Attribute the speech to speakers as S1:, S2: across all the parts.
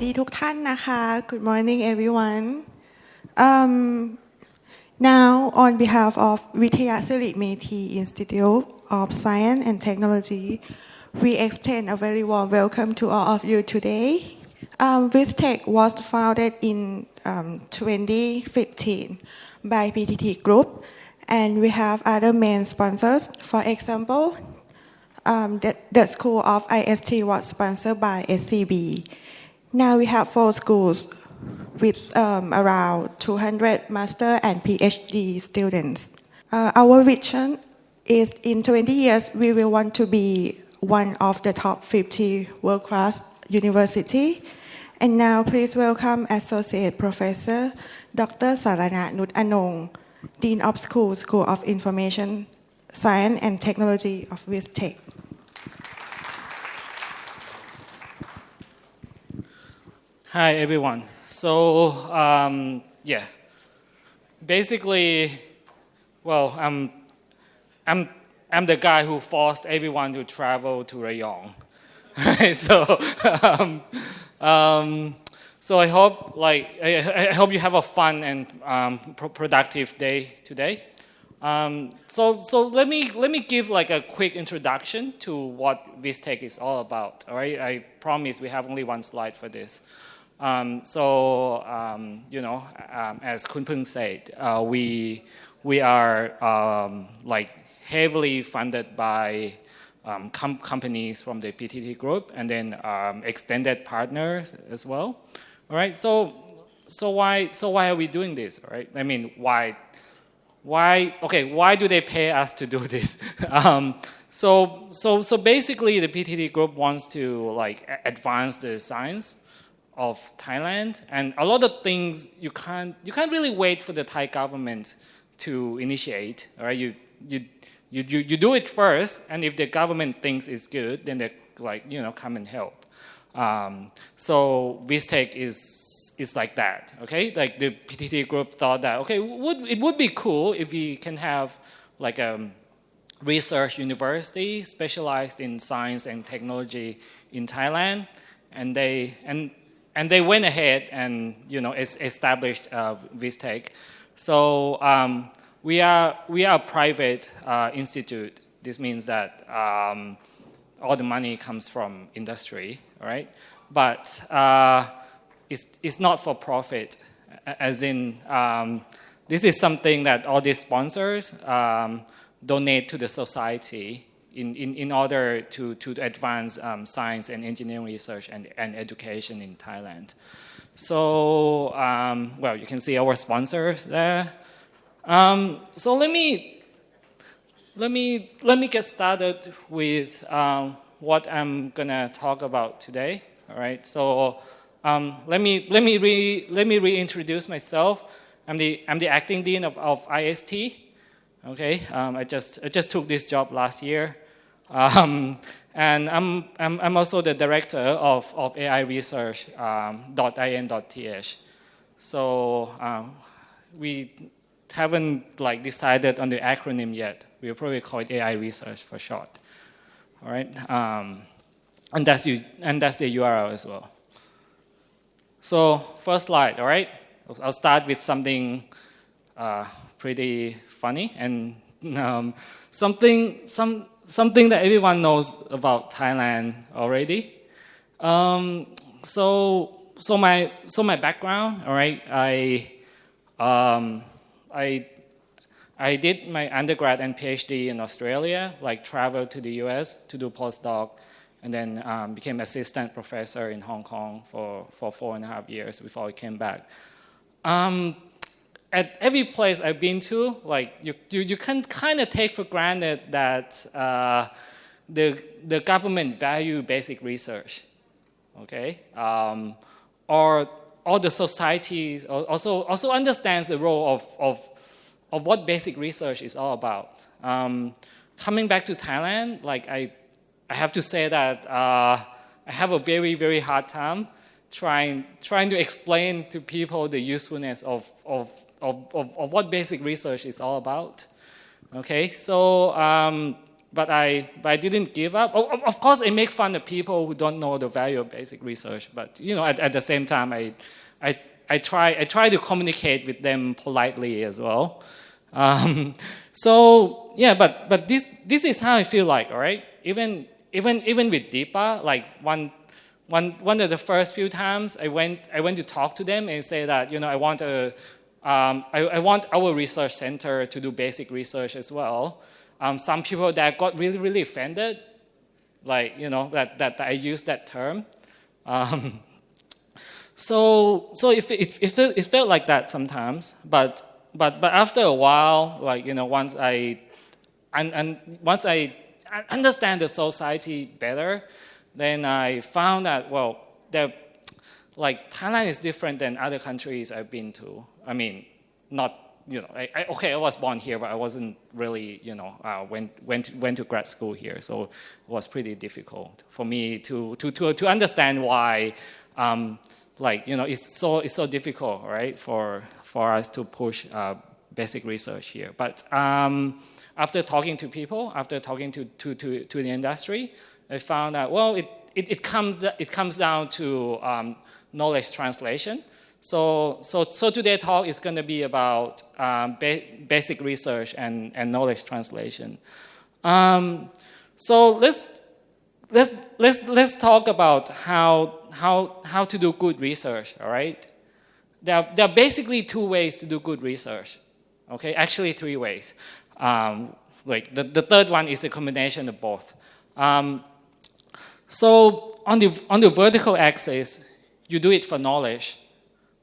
S1: ดีทุกท่านนะคะ Good morning everyone. Now on behalf of Vidyasirimedhi Institute of Science and Technology, we extend a very warm welcome to all of you today. Vistech was founded in 2015 by PTT Group, and we have other main sponsors. For example, the School of IST was sponsored by SCB. Now we have 4 schools with around 200 master and PhD students. Our vision is in 20 years we will want to be one of the top 50 world-class university. And now please welcome Associate Professor Dr. Sarana Nutanong, Dean of School of Information Science and Technology of Vistech.
S2: Hi everyone. So basically, well, I'm the guy who forced everyone to travel to Rayong. Right? So I hope I hope you have a fun and productive day today. So let me give a quick introduction to what Vistech is all about. All right, I promise we have only one slide for this. As Kun Pung said, we are heavily funded by companies from the PTT Group and then extended partners as well. All right, so why are we doing this? All right, I mean why do they pay us to do this? So basically the PTT Group wants to advance the science of Thailand, and a lot of things you can't really wait for the Thai government to initiate. All right, you do it first, and if the government thinks it's good, then they come and help. So Vistech is like that. Okay, the PTT Group thought that it would be cool if we can have a research university specialized in science and technology in Thailand, and they went ahead and established Vistech. So we are a private institute. This means that all the money comes from industry, all right? But it's not for profit, as in this is something that all these sponsors donate to the society in order to advance science and engineering research and education in Thailand. So, you can see our sponsors there. So let me get started with what I'm gonna talk about today. All right. So let me reintroduce myself. I'm the acting dean of IST. Okay. I just took this job last year. And I'm also the director of AI research .in.th. So we haven't decided on the acronym yet. We'll probably call it AI research for short. All right, and that's the URL as well. So first slide. All right, I'll start with something pretty funny and something that everyone knows about Thailand already. So my background, all right. I did my undergrad and PhD in Australia, traveled to the US to do postdoc, and then became assistant professor in Hong Kong for 4.5 years before I came back. At every place I've been to, you can kind of take for granted that the government value basic research, okay, or the society also understands the role of what basic research is all about. Coming back to Thailand, I have to say that I have a very, very hard time trying to explain to people the usefulness of what basic research is all about. Okay, so but I didn't give up. Of course, I make fun of people who don't know the value of basic research, but at the same time, I try to communicate with them politely as well. So yeah, but this is how I feel like, all right. Even with Deepa, like one of the first few times I went to talk to them and say that I want I want our research center to do basic research as well. Some people that got really offended, like that I used that term. So it felt like that sometimes, but after a while, like once I understand the society better, then I found that Thailand is different than other countries I've been to. I mean, not I was born here, but I wasn't really went to grad school here, so it was pretty difficult for me to understand why. It's so difficult, right, for us to push basic research here. But after talking to people, after talking to the industry, I found that it comes down to knowledge translation. So today's talk is going to be about basic research and knowledge translation. So let's talk about how to do good research. All right, there are basically two ways to do good research. Okay, actually 3 ways. The third one is a combination of both. So on the vertical axis, you do it for knowledge.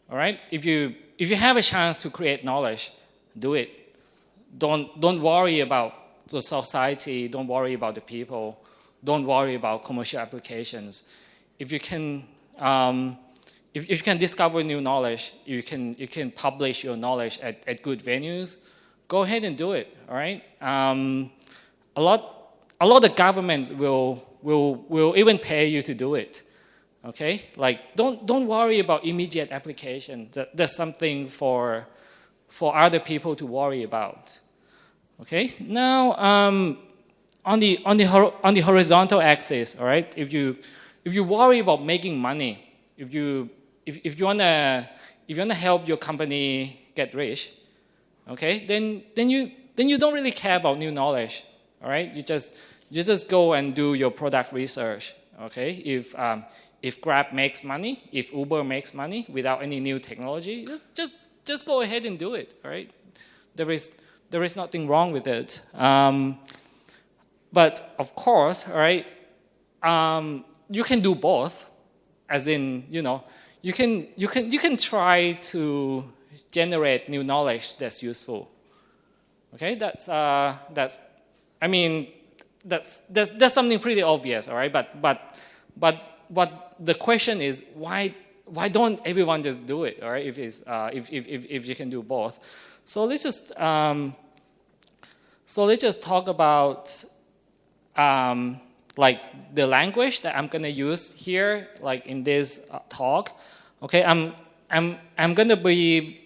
S2: All right, if you have a chance to create knowledge, do it. Don't worry about the society. Don't worry about the people. Don't worry about commercial applications. If you can discover new knowledge, you can publish your knowledge at good venues. Go ahead and do it. All right. A lot of governments will even pay you to do it. Okay. Like don't worry about immediate application. That's something for other people to worry about. Okay. Now on the horizontal axis, all right. If you worry about making money, if you wanna help your company get rich, okay, then you don't really care about new knowledge, all right. You just go and do your product research, okay. If Grab makes money, if Uber makes money without any new technology, just go ahead and do it, all right. There is nothing wrong with it. But of course, all right, you can do both, as in, you can try to generate new knowledge that's useful. Okay, that's something pretty obvious, all right. But the question is why don't everyone just do it, all right? If you can do both, so let's just talk about the language that I'm going to use here, like in this talk. Okay, I'm going to be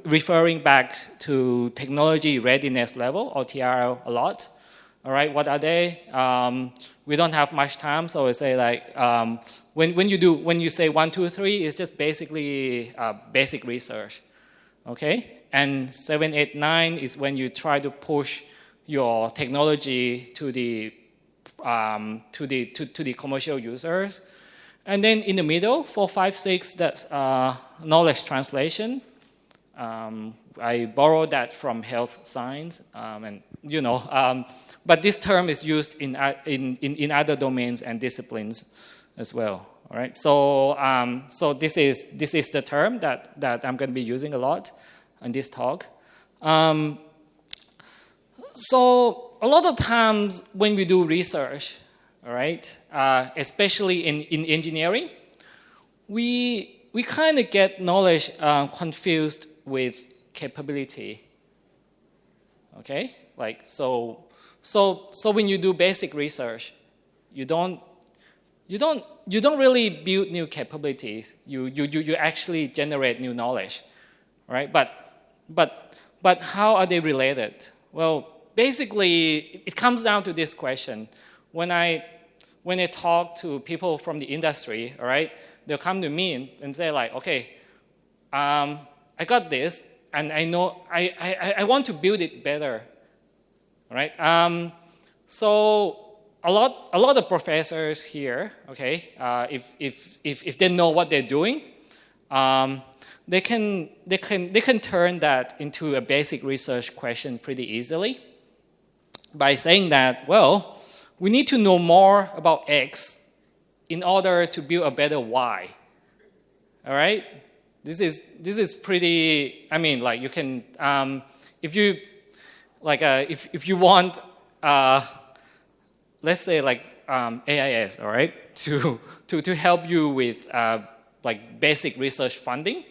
S2: referring back to technology readiness level, or TRL, a lot. All right, what are they? We don't have much time, so I say when you say 1, 2, 3, it's just basically basic research. Okay, and 7, 8, 9 is when you try to push your technology to the commercial users, and then in the middle, 4, 5, 6, that's knowledge translation. I borrowed that from health science, but this term is used in other domains and disciplines as well. All right, so this is the term that I'm going to be using a lot in this talk. So a lot of times when we do research, all right, especially in engineering, we kind of get knowledge confused with capability. Okay, so when you do basic research, you don't really build new capabilities. You actually generate new knowledge, right? But how are they related? Well, basically, it comes down to this question. When I talk to people from the industry, all right, they'll come to me and say like, okay, I got this, and I know I want to build it better, all right? So a lot of professors here, okay, if they know what they're doing, they can turn that into a basic research question pretty easily by saying that, well, we need to know more about X in order to build a better Y. All right, this is pretty. I mean, like you can if you like if you want let's say like AIS, all right, to help you with like basic research funding.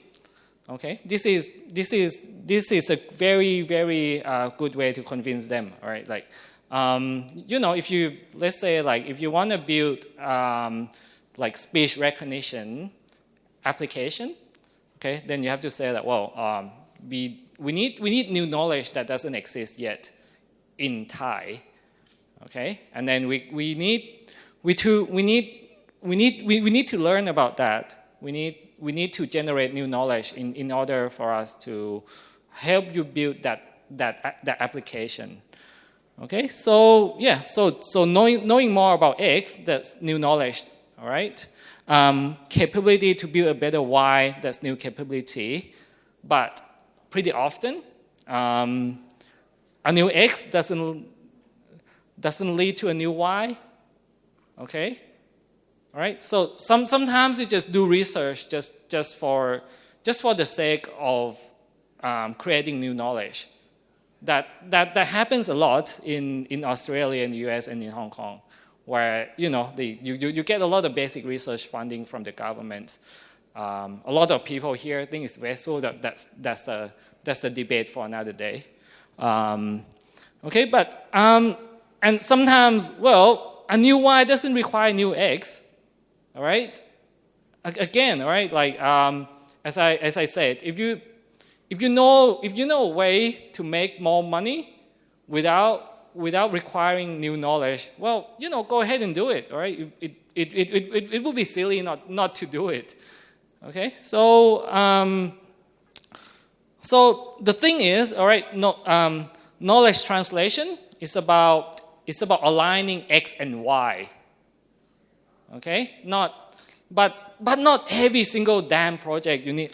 S2: Okay, this is a very good way to convince them. All right, like you know, if you let's say like if you want to build like speech recognition application, okay, then you have to say that well we need new knowledge that doesn't exist yet in Thai. Okay, and then we need to learn about that. We need to generate new knowledge in order for us to help you build that application. Okay, so yeah, so knowing more about X, that's new knowledge. All right, capability to build a better Y, that's new capability. But pretty often, a new X doesn't lead to a new Y. Okay. All right. So sometimes you just do research just for the sake of creating new knowledge. That happens a lot in Australia, in the US, and in Hong Kong, where you know you get a lot of basic research funding from the government. A lot of people here think it's wasteful. That's the debate for another day. Okay, but and sometimes, well, a new Y doesn't require new X. All right. Again, all right. Like as I said, if you know a way to make more money without requiring new knowledge, well, you know, go ahead and do it. All right. It would be silly not to do it. Okay. So so the thing is, all right. No, knowledge translation is about aligning X and Y. Okay, but not every single damn project you need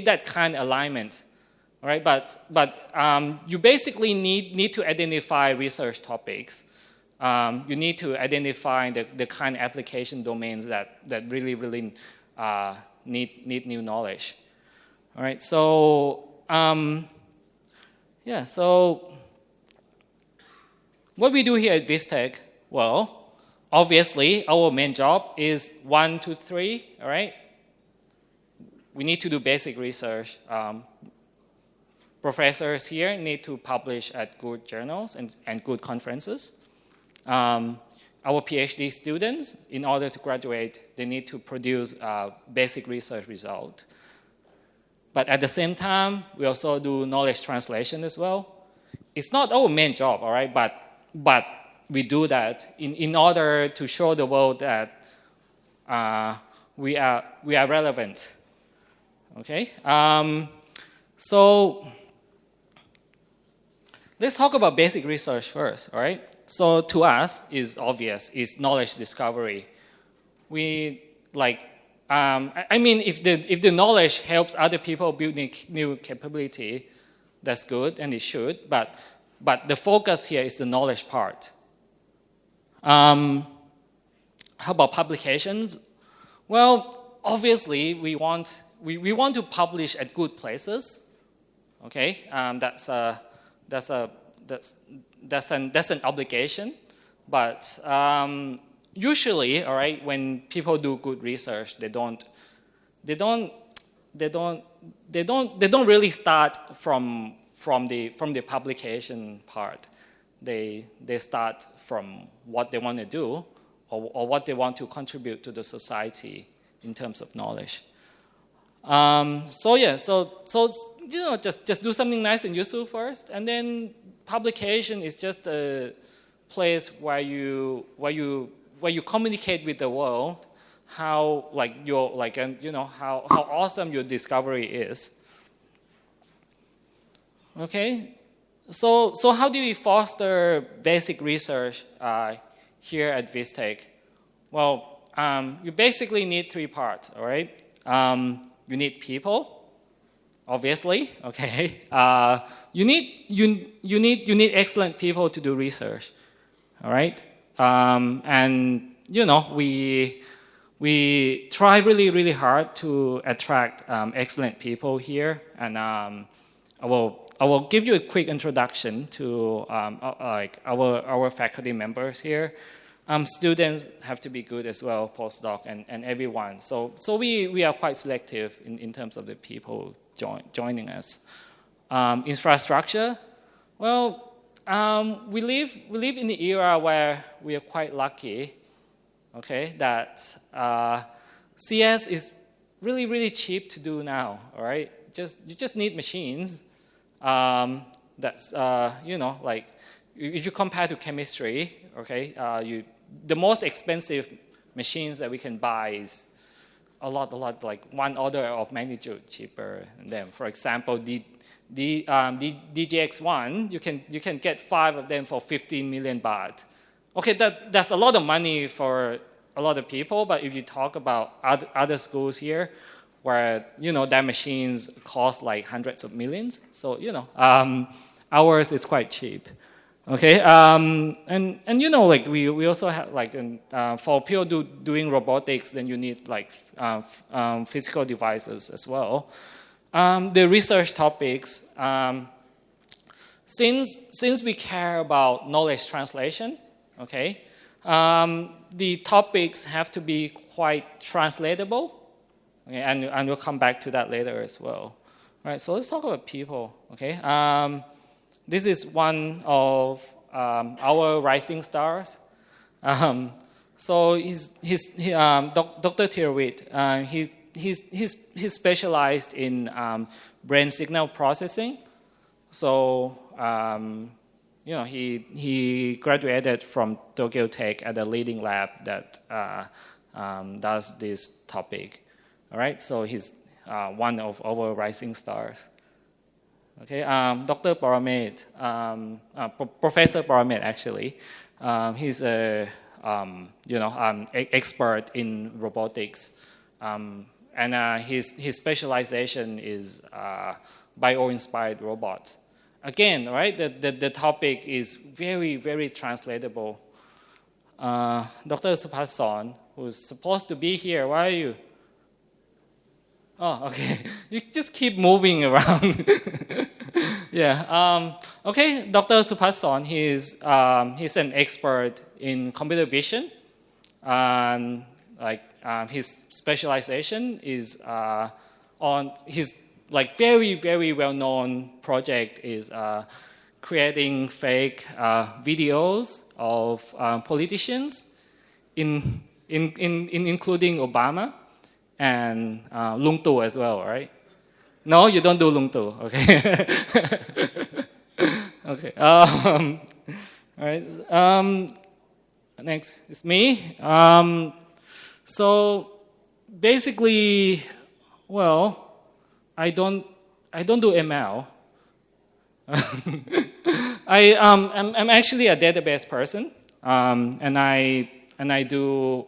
S2: that kind of alignment, all right? But you basically need to identify research topics. You need to identify the kind of application domains that really need new knowledge. All right, so yeah, so what we do here at Vistech, well, obviously, our main job is 1, 2, 3, all right? We need to do basic research. Professors here need to publish at good journals and good conferences. Our PhD students, in order to graduate, they need to produce basic research result. But at the same time, we also do knowledge translation as well. It's not our main job, all right? But we do that in order to show the world that we are relevant. Okay. So let's talk about basic research first. All right. So to us is obvious. It's knowledge discovery. We like. I mean, if the knowledge helps other people build new capability, that's good and it should. But the focus here is the knowledge part. How about publications? Well, obviously we want to publish at good places. Okay, that's an obligation. But usually, all right, when people do good research, they don't really start from the publication part. They start from what they want to do or what they want to contribute to the society in terms of knowledge. So yeah, so you know, just do something nice and useful first, and then publication is just a place where you communicate with the world how how awesome your discovery is. Okay, so how do we foster basic research here at VisTech? Well, you basically need three parts. All right, you need people, obviously. Okay, you need excellent people to do research. All right, and we try really hard to attract excellent people here, and I will give you a quick introduction to our faculty members here. Students have to be good as well, postdoc and everyone. So we are quite selective in terms of the people joining us. Infrastructure, well, we live in the era where we are quite lucky. Okay, that CS is really cheap to do now. All right, you just need machines. That's like if you compare to chemistry, okay, the most expensive machines that we can buy is a lot like one order of magnitude cheaper than them. For example, the DGX1, you can get 5 of them for 15 million baht. Okay, that's a lot of money for a lot of people, but if you talk about other schools here, where their machines cost like hundreds of millions, so ours is quite cheap. Okay, and like we also have like for people doing robotics, then you need like physical devices as well. The research topics, since we care about knowledge translation, okay, the topics have to be quite translatable. Okay, and we'll come back to that later as well. All right, so let's talk about people. Okay, this is one of our rising stars. So Dr. Tirwit. He's specialized in brain signal processing. So he graduated from Tokyo Tech at a leading lab that does this topic. All right, so he's one of our rising stars. Okay, Dr. Paramet, Professor Paramet actually, he's a expert in robotics, and his specialization is bio-inspired robots. Again, right, the topic is very translatable. Dr. Supasorn, who's supposed to be here, where are you? Oh, okay. You just keep moving around. Yeah. Okay. Dr. Supasorn, he's an expert in computer vision. His specialization is on his like very well-known project is creating fake videos of politicians, including Obama. And Lung Tu as well, right? No, you don't do Lung Tu, okay? Okay. All right. Next is me. So basically, well, I don't do ML. I'm actually a database person, and I do.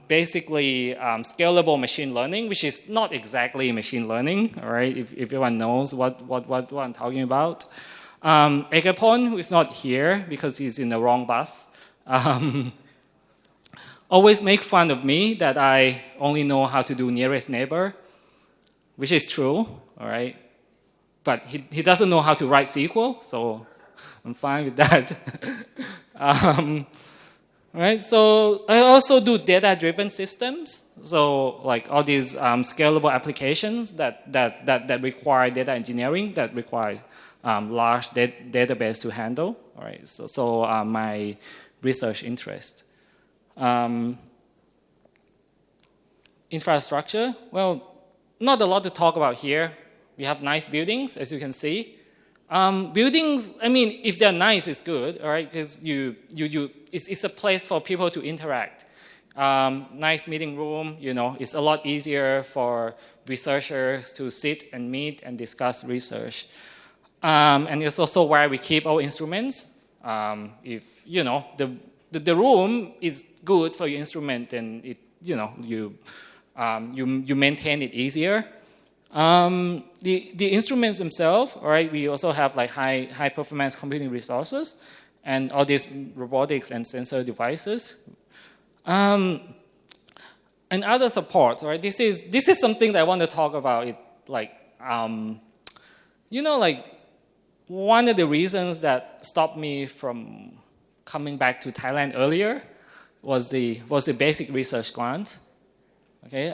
S2: Basically scalable machine learning, which is not exactly machine learning, all right, if everyone knows what I'm talking about. Ekapol, who is not here because he's in the wrong bus, always make fun of me that I only know how to do nearest neighbor, which is true, all right, but he doesn't know how to write SQL, so I'm fine with that. Right, so I also do data-driven systems. So like all these scalable applications that require data engineering, that require large database to handle. All right, so my research interest. Infrastructure, well, not a lot to talk about here. We have nice buildings, as you can see. Buildings, I mean, if they're nice, it's good, all right, because it's a place for people to interact. Nice meeting room, it's a lot easier for researchers to sit and meet and discuss research. And it's also where we keep our instruments. If, the room is good for your instrument, then you maintain it easier. The instruments themselves, all right, we also have like high performance computing resources and all these robotics and sensor devices. And other supports, right? This is something that I want to talk about. It like one of the reasons that stopped me from coming back to Thailand earlier was the basic research grant. Okay,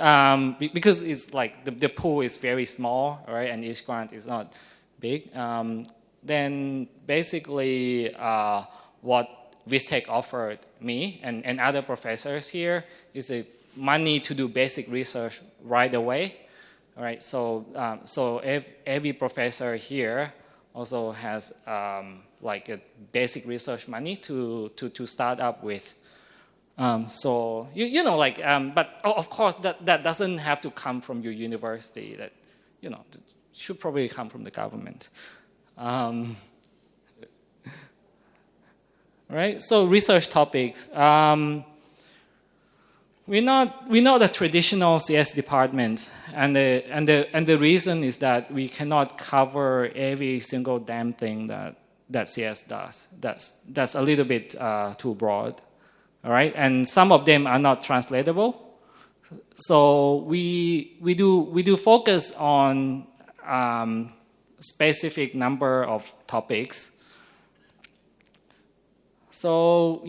S2: because it's like the pool is very small, right, and each grant is not big. Then basically, what Vistech offered me and other professors here is money to do basic research right away. All right, so every professor here also has like a basic research money to start up with. So but of course that doesn't have to come from your university. That should probably come from the government. Right. So research topics. We're not a traditional CS department, and the reason is that we cannot cover every single damn thing that CS does. That's a little bit too broad. All right, and some of them are not translatable. So we do focus on specific number of topics. So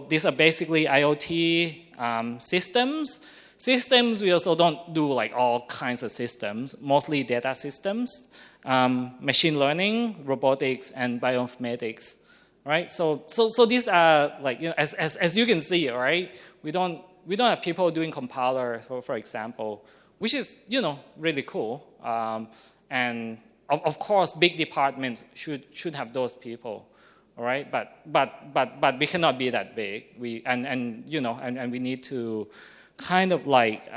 S2: these are basically IoT systems. Systems, we also don't do like all kinds of systems, mostly data systems, machine learning, robotics, and bioinformatics. Right, so these are like as you can see, all right. We don't have people doing compiler, for example, which is really cool. And of course, big departments should have those people, all right. But we cannot be that big. We we need to kind of like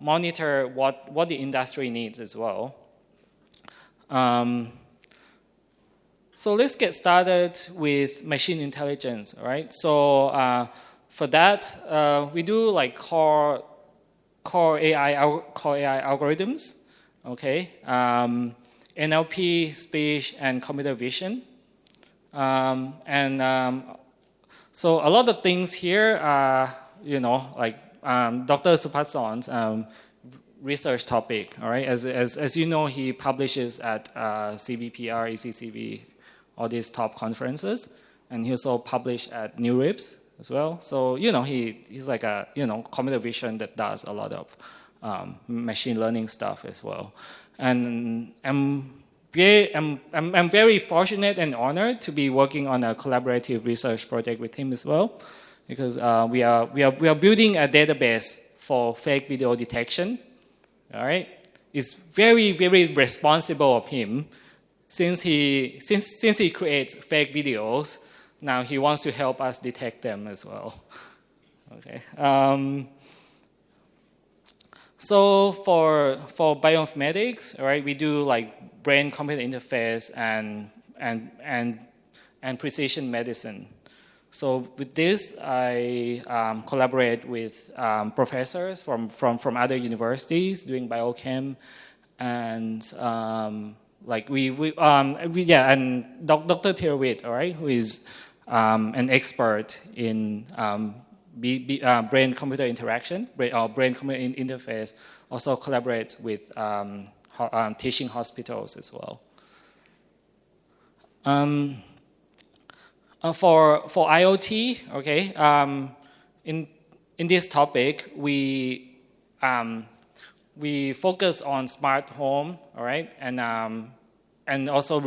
S2: monitor what the industry needs as well. So let's get started with machine intelligence, all right? So for that, we do like core AI algorithms, okay? NLP, speech, and computer vision. So a lot of things here are, like Dr. Supasorn's research topic, all right? As you know, he publishes at CVPR, ECCV, all these top conferences, and he also published at NeurIPS as well. So he's like a computer vision that does a lot of machine learning stuff as well. And I'm very fortunate and honored to be working on a collaborative research project with him as well, because we are building a database for fake video detection. All right, it's very, very responsible of him. Since he creates fake videos, now he wants to help us detect them as well. Okay. So for bioinformatics, all right, we do like brain-computer interface and precision medicine. So with this, I collaborate with professors from other universities doing biochem, and and Dr. Tirwit, all right, who is an expert in brain-computer interaction, brain-computer interface, also collaborates with teaching hospitals as well. For IoT, okay, in this topic, we focus on smart home, all right, and also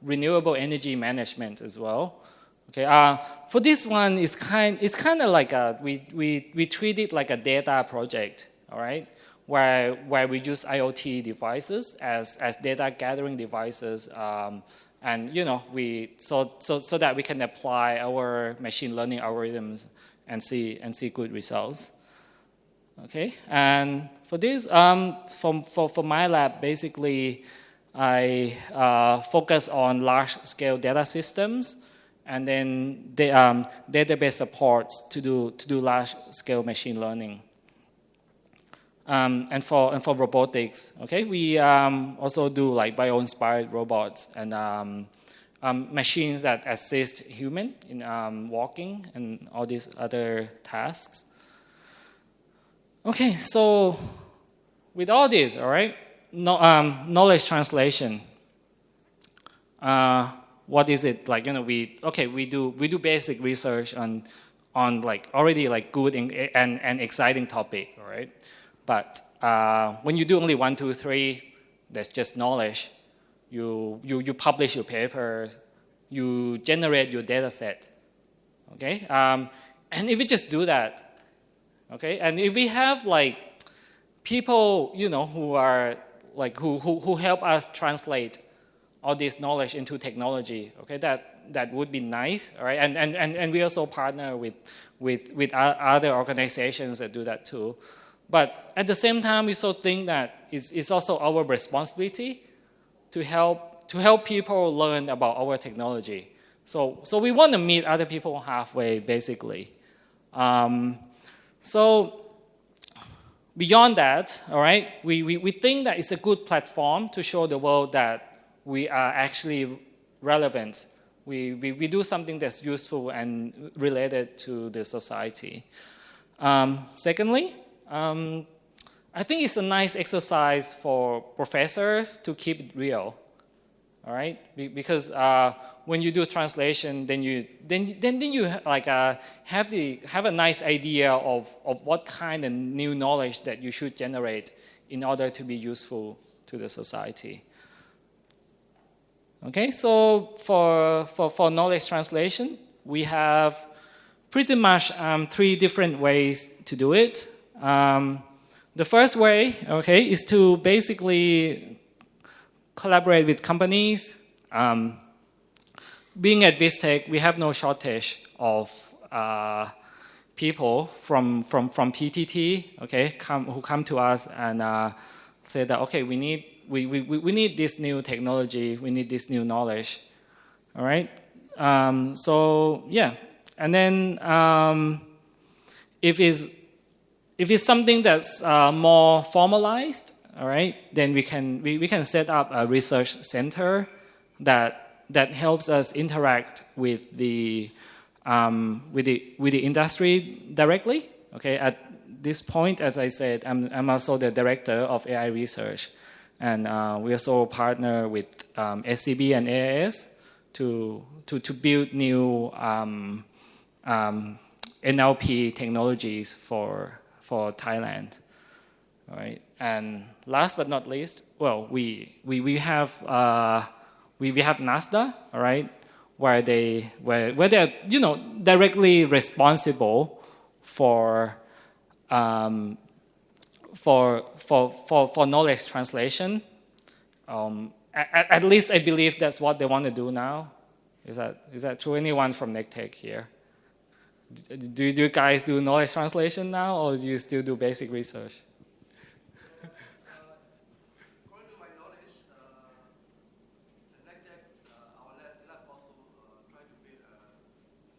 S2: renewable energy management as well. Okay, for this one, it's kind of like we treat it like a data project. All right, where we use IoT devices as data gathering devices, and so that we can apply our machine learning algorithms and see good results. Okay, and for this, for my lab, basically, I focus on large-scale data systems, and then the database supports to do large-scale machine learning. And for robotics, okay, we also do like bio-inspired robots and machines that assist human in walking and all these other tasks. Okay, so with all this, all right, knowledge translation. What is it like? We do basic research on like already like good and exciting topic, all right. But when you do only 1, 2, 3, that's just knowledge. You publish your papers, you generate your data set, okay. And if we just do that. Okay, and if we have like people, who are like who help us translate all this knowledge into technology, okay, that would be nice, all right. And we also partner with other organizations that do that too. But at the same time, we also think that it's also our responsibility to help people learn about our technology. So we want to meet other people halfway, basically. So beyond that, all right, we think that it's a good platform to show the world that we are actually relevant. We do something that's useful and related to the society. Secondly, I think it's a nice exercise for professors to keep it real, all right? Because when you do translation, then you like have a nice idea of what kind of new knowledge that you should generate in order to be useful to the society. Okay, so for knowledge translation, we have pretty much 3 different ways to do it. The first way, okay, is to basically collaborate with companies. Being at Vistech, we have no shortage of people from PTT, okay, who come to us and say that, okay, we need this new technology, we need this new knowledge, all right. So yeah, and then if it's something that's more formalized, all right, then we can set up a research center that helps us interact with the industry directly. Okay, at this point, as I said, I'm also the director of AI research, and we also partner with SCB and AIS to build new NLP technologies for Thailand. All right, and last but not least, well, we have NASDA, all right, where they're directly responsible for knowledge translation. At least I believe that's what they want to do now. Is that true? Anyone from NECTEC here? Do you guys do knowledge translation now, or do you still do basic research?
S3: According to my knowledge, the NECTEC, our lab also try to build a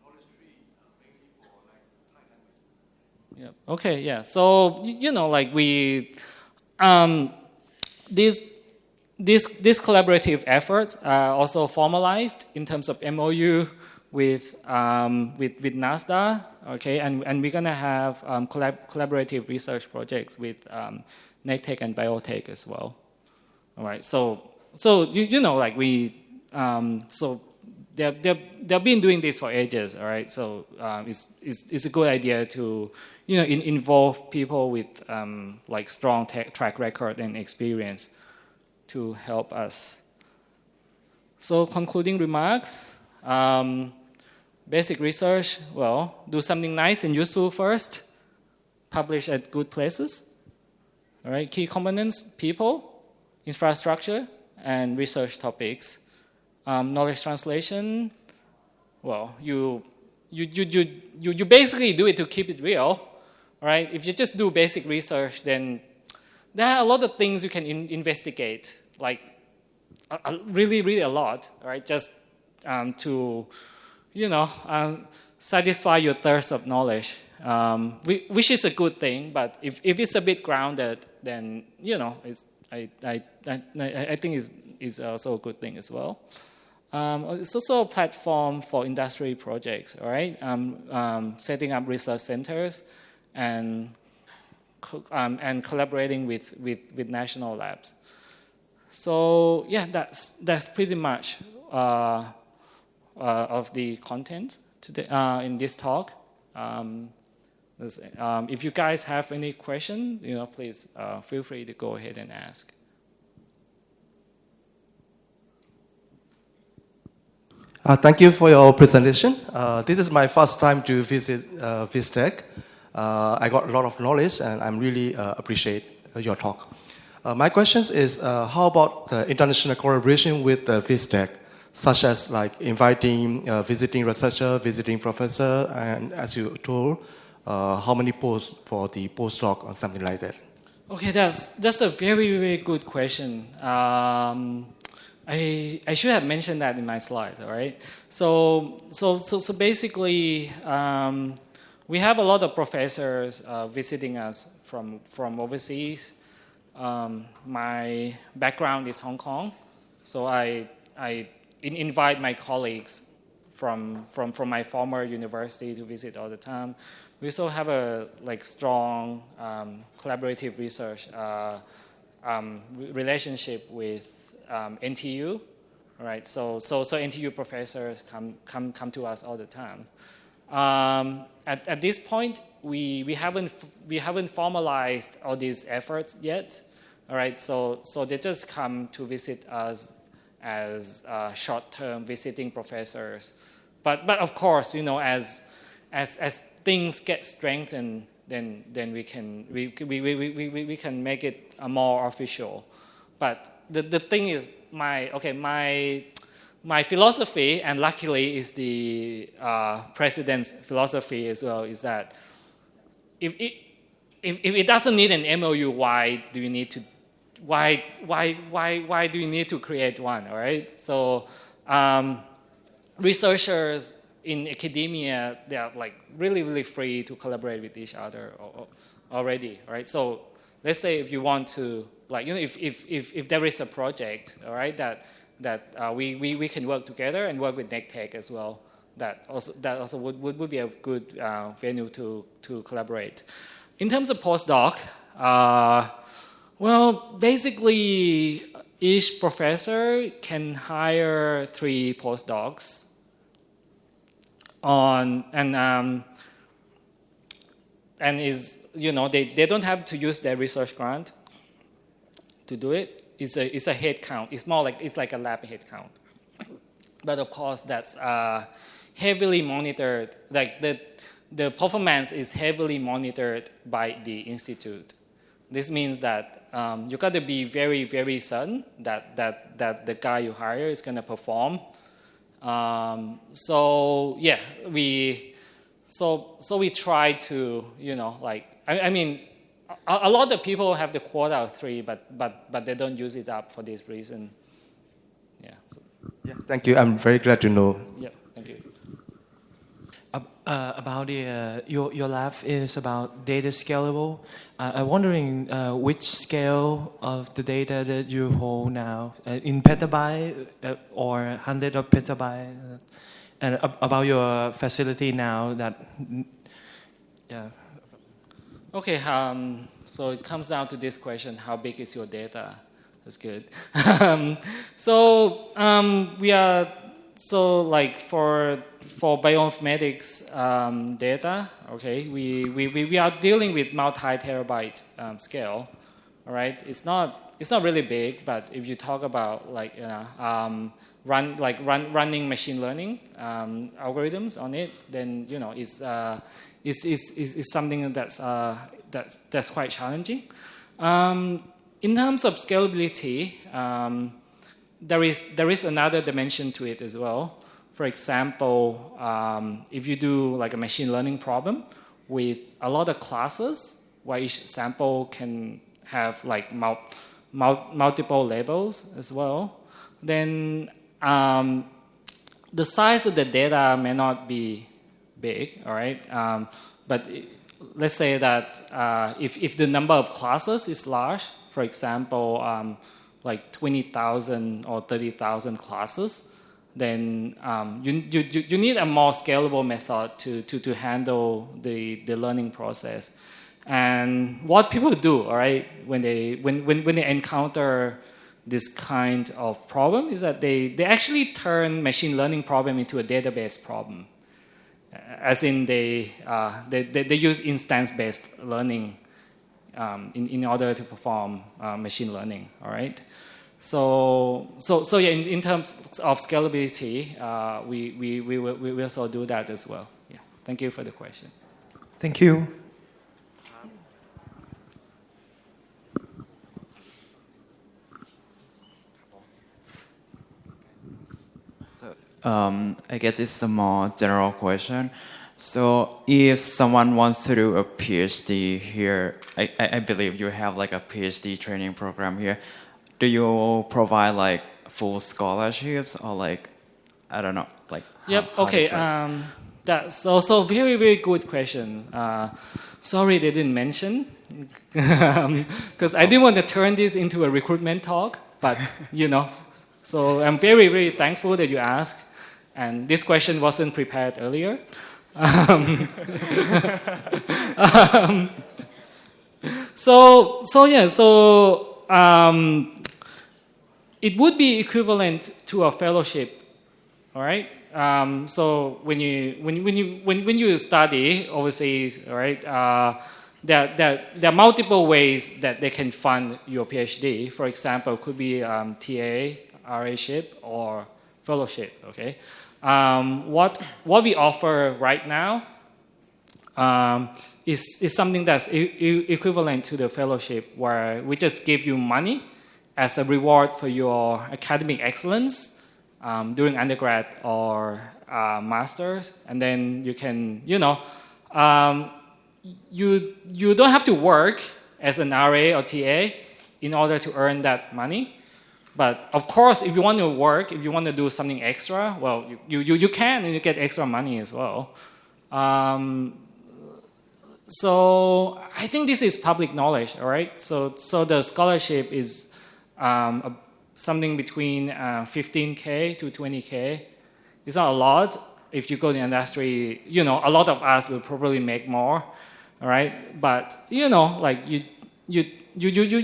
S3: knowledge tree mainly for like Thai language.
S2: Yeah. Okay. Yeah. So like we, these collaborative efforts are also formalized in terms of MOU with NASDA, okay, and we're gonna have collaborative research projects with NECTEC and biotech as well. All right, so like we, so they've been doing this for ages. All right, so it's a good idea to involve people with like strong track record and experience to help us. So concluding remarks. Basic research, well, do something nice and useful first, publish at good places, All right, key components: people, infrastructure, and research topics. Knowledge translation. Well, you basically do it to keep it real, right? If you just do basic research, then there are a lot of things you can investigate, like really a lot, right? Just to, satisfy your thirst of knowledge, which is a good thing. But if it's a bit grounded, then I think it's also a good thing as well. It's also a platform for industry projects, all right? Setting up research centers and collaborating with national labs. So yeah, that's pretty much of the content today in this talk. If you guys have any question, please feel free to go ahead and ask.
S3: Thank you for your presentation. This is my first time to visit VISTEC. I got a lot of knowledge, and I'm really appreciate your talk. My question is, how about the international collaboration with the VISTEC, such as like inviting visiting researcher, visiting professor, and as you told, how many posts for the postdoc or something like that?
S2: Okay, that's a very good question. I should have mentioned that in my slides, all right? So basically, we have a lot of professors visiting us from overseas. My background is Hong Kong, so I invite my colleagues from my former university to visit all the time. We also have a strong collaborative research relationship with NTU, right? So NTU professors come to us all the time. At this point, we haven't formalized all these efforts yet, all right? So they just come to visit us as short-term visiting professors. But of course, as things get strengthened, then we can make it more official. But the thing is, my philosophy, and luckily is the president's philosophy as well, is that if it doesn't need an MOU, why do you need to create one? All right. So researchers in academia, they are really free to collaborate with each other already. Right. So let's say if you want to, if there is a project, all right, that we can work together and work with NECTEC as well. That also would be a good venue to collaborate. In terms of postdoc, basically each professor can hire 3 postdocs and is they don't have to use their research grant to do it. It's a head count. It's more like a lab head count. But of course, that's heavily monitored. The performance is heavily monitored by the institute. This means that you got to be very certain that the guy you hire is going to perform. So we try to a lot of people have the quota of 3, but they don't use it up for this reason. Yeah.
S3: Yeah. Thank you. I'm very glad to know.
S2: Yeah. Thank you.
S4: About your lab is about data scalable. I'm wondering which scale of the data that you hold now, in petabyte or hundred of petabyte, and about your facility now.
S2: Okay. So it comes down to this question: how big is your data? That's good. We are for bioinformatics data. Okay, we are dealing with multi-terabyte scale. All right, it's not really big, but if you talk about running machine learning algorithms on it, then it's something that's quite challenging. In terms of scalability, there is another dimension to it as well. For example, if you do like a machine learning problem with a lot of classes, where each sample can have like multiple labels as well, then the size of the data may not be big, all right? But let's say that if the number of classes is large, for example, like 20,000 or 30,000 classes, then you need a more scalable method to handle the learning process. And what people do, all right, when they encounter this kind of problem is that they actually turn machine learning problem into a database problem. As in they use instance-based learning in order to perform machine learning, all right? So yeah, in terms of scalability, we also do that as well. Yeah, thank you for the question.
S4: Thank you.
S5: I guess it's a more general question. So if someone wants to do a PhD here, I believe you have like a PhD training program here. Do you provide like full scholarships or like, I don't know, like
S2: Yep,
S5: how
S2: okay.
S5: this works?
S2: That's also very, very good question. Sorry they didn't mention, because I didn't want to turn this into a recruitment talk, but you know. So I'm very, very thankful that you asked. And this question wasn't prepared earlier. It would be equivalent to a fellowship, all right? So when you study overseas, all right, there are multiple ways that they can fund your PhD. For example, it could be TA, RA-ship, or fellowship. Okay. What we offer right now is something that's equivalent to the fellowship, where we just give you money as a reward for your academic excellence during undergrad or masters, and then you can, you don't have to work as an RA or TA in order to earn that money. But of course, if you want to work, if you want to do something extra, well, you can, and you get extra money as well. So I think this is public knowledge, all right? So the scholarship is something between 15K to 20K. It's not a lot. If you go to the industry, a lot of us will probably make more, all right? But like you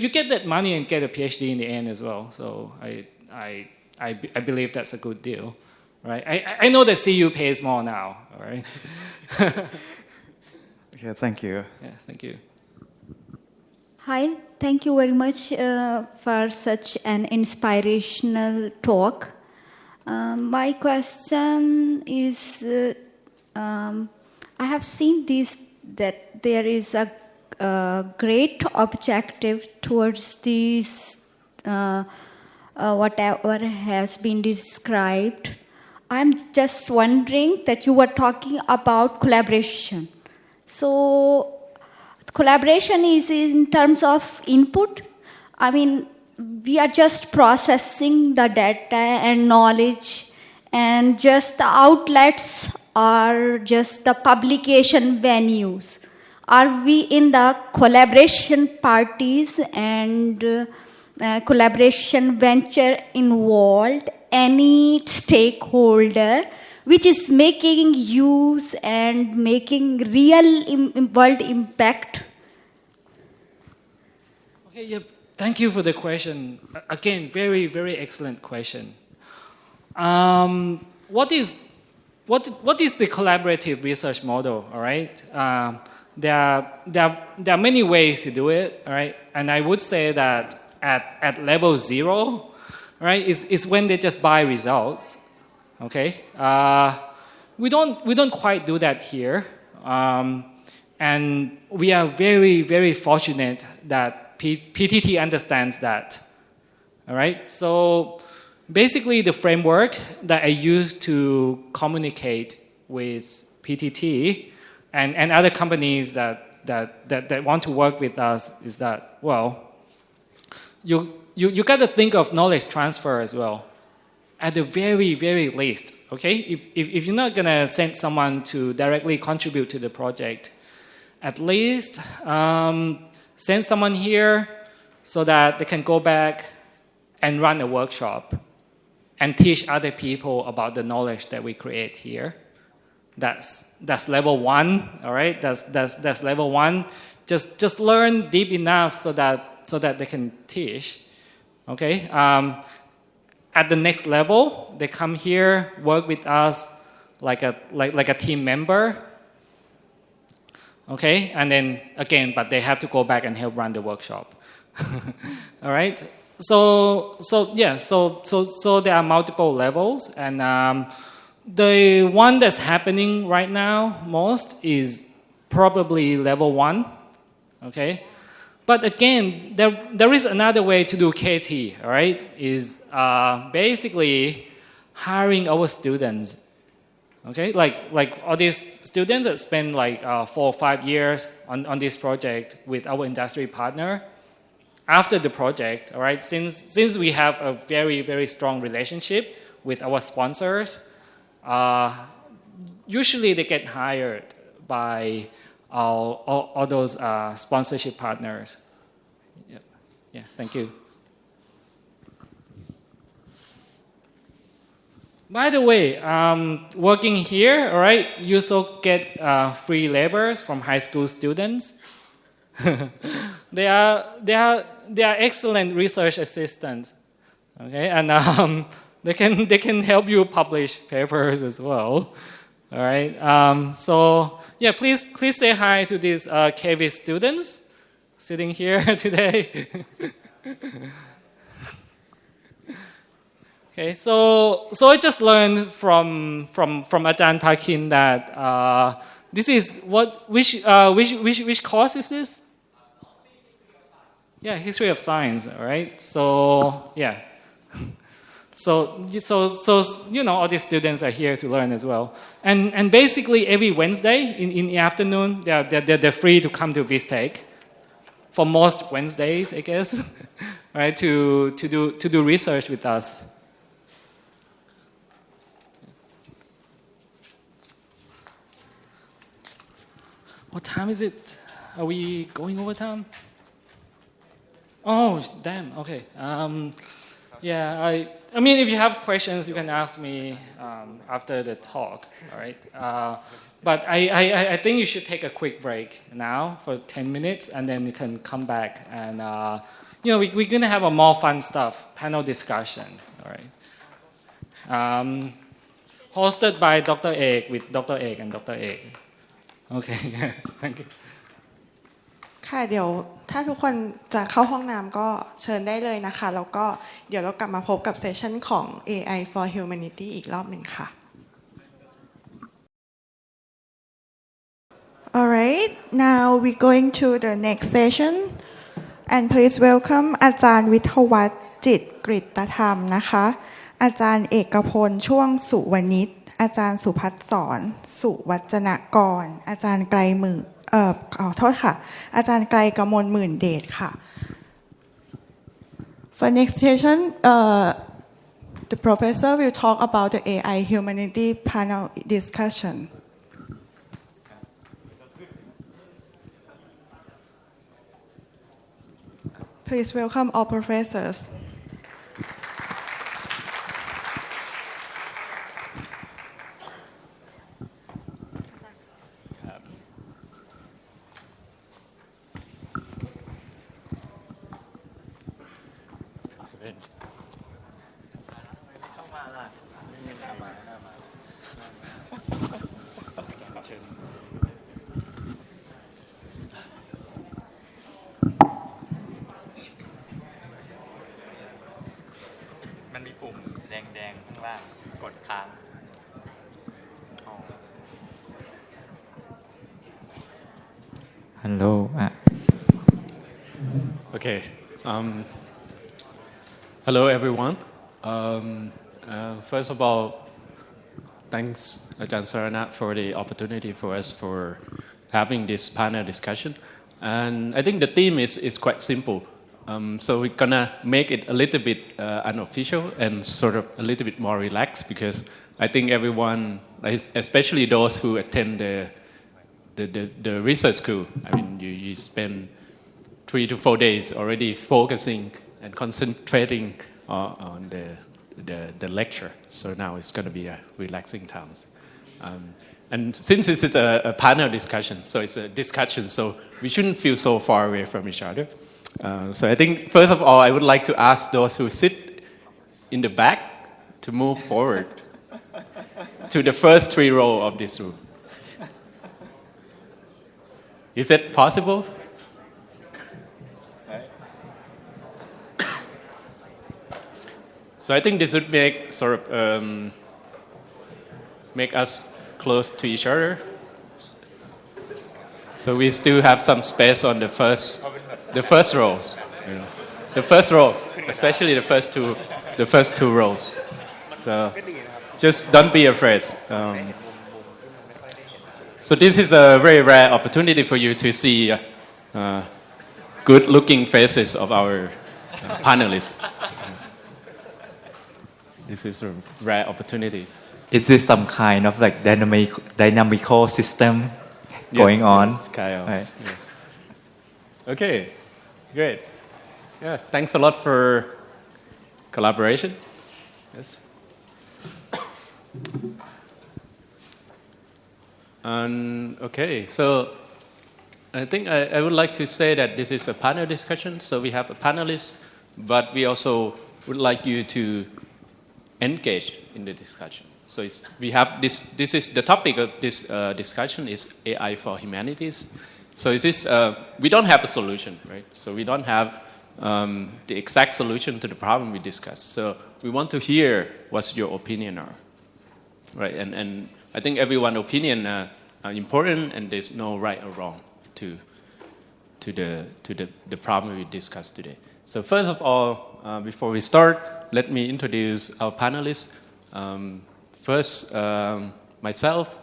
S2: get that money and get a PhD in the end as well. So I believe that's a good deal, right? I know that CU pays more now, all right?
S5: Okay, thank you.
S2: Yeah, thank you.
S6: Hi, thank you very much for such an inspirational talk. My question is, I have seen that there is a great objective towards these whatever has been described. I'm just wondering that you were talking about collaboration. So collaboration is in terms of input. I mean, we are just processing the data and knowledge, and just the outlets are just the publication venues. Are we in the collaboration parties and collaboration venture involved? Any stakeholder which is making use and making real world impact?
S2: Okay, yeah, thank you for the question. Again, very, very excellent question. What is the collaborative research model? All right. There are many ways to do it, all right? And I would say that at level 0, right, is when they just buy results, okay? We don't quite do that here, and we are very, very fortunate that PTT understands that. All right. So basically, the framework that I use to communicate with PTT and other companies that want to work with us is that, well, you got to think of knowledge transfer as well, at the very, very least. Okay, if you're not gonna send someone to directly contribute to the project, at least send someone here so that they can go back and run a workshop and teach other people about the knowledge that we create here. That's level one. All right, that's level one. Just learn deep enough so that they can teach. Okay. At the next level, they come here, work with us like a team member. Okay, and then again, but they have to go back and help run the workshop. All right. So there are multiple levels, and the one that's happening right now most is probably level 1. Okay. But again, there is another way to do KT, all right, is basically hiring our students, okay? Like all these students that spend like 4 or 5 years on this project with our industry partner. After the project, all right, since we have a very, very strong relationship with our sponsors, usually they get hired by all those sponsorship partners. Yeah, thank you. By the way, working here, all right, you also get free labors from high school students. They are excellent research assistants, okay, and they can help you publish papers as well. All right. So yeah, please say hi to these KV students sitting here today. Okay. So I just learned from Ajahn Pakin that this is which course is this? Yeah, history of science. All right. So yeah. So you know, all these students are here to learn as well, and basically every Wednesday in the afternoon they're free to come to Vistec for most Wednesdays, I guess, right? To do research with us. What time is it? Are we going over time? Oh damn. Okay. Yeah, I mean, if you have questions, you can ask me after the talk, all right? But I think you should take a quick break now for 10 minutes, and then you can come back and, we're going to have a more fun stuff, panel discussion, all right? Hosted by Dr. Ek with Dr. Ek and Dr. Ek. Okay, thank you.
S1: ค่ะเดี๋ยวถ้าทุกคนจะเข้าห้องน้ำก็เชิญได้เลยนะคะแล้วก็เดี๋ยวเรากลับมาพบกับเซสชั่นของ AI for Humanity อีกรอบหนึ่งค่ะ Alright, now we're going to the next session and please welcome อาจารย์วิทยวัฒน์จิตรกฤตธรรมนะคะอาจารย์เอกพลช่วงสุวณิชอาจารย์สุภัสสรสุวัจนกรอาจารย์ไกลมือขอโทษค่ะอาจารย์ไกลกมลหมื่นเดชค่ะ For next session the professor will talk about the AI humanity panel discussion Please welcome all professors
S7: Hello. Okay. Hello, everyone. First of all, thanks, Ajahn Sarana, for the opportunity for us for having this panel discussion. And I think the theme is quite simple. So we're gonna make it a little bit unofficial and sort of a little bit more relaxed, because I think everyone, especially those who attend the research school, I mean, you spend 3 to 4 days already focusing and concentrating on the lecture. So now it's going to be a relaxing time. And since this is a panel discussion, so it's a discussion, so we shouldn't feel so far away from each other. So I think, first of all, I would like to ask those who sit in the back to move forward to the first 3 rows of this room. Is it possible? So I think this would make sort of make us close to each other. So we still have some space on the first rows. You know. The first row, especially the first two rows. So just don't be afraid. So this is a very rare opportunity for you to see good-looking faces of our panelists. This is a rare opportunity.
S8: Is this some kind of like dynamical system going on?
S7: Yes, kind of.
S8: Right.
S7: Yes. Okay, great. Yeah, thanks a lot for collaboration. Yes. Okay, so I think I would like to say that this is a panel discussion. So we have a panelist, but we also would like you to engage in the discussion. So we have this is the topic of this discussion is AI for humanities. So we don't have a solution, right? So we don't have the exact solution to the problem we discussed. So we want to hear what your opinion are, right? And I think everyone's opinion are important, and there's no right or wrong to the problem we discussed today. So first of all, before we start, let me introduce our panelists. First, myself.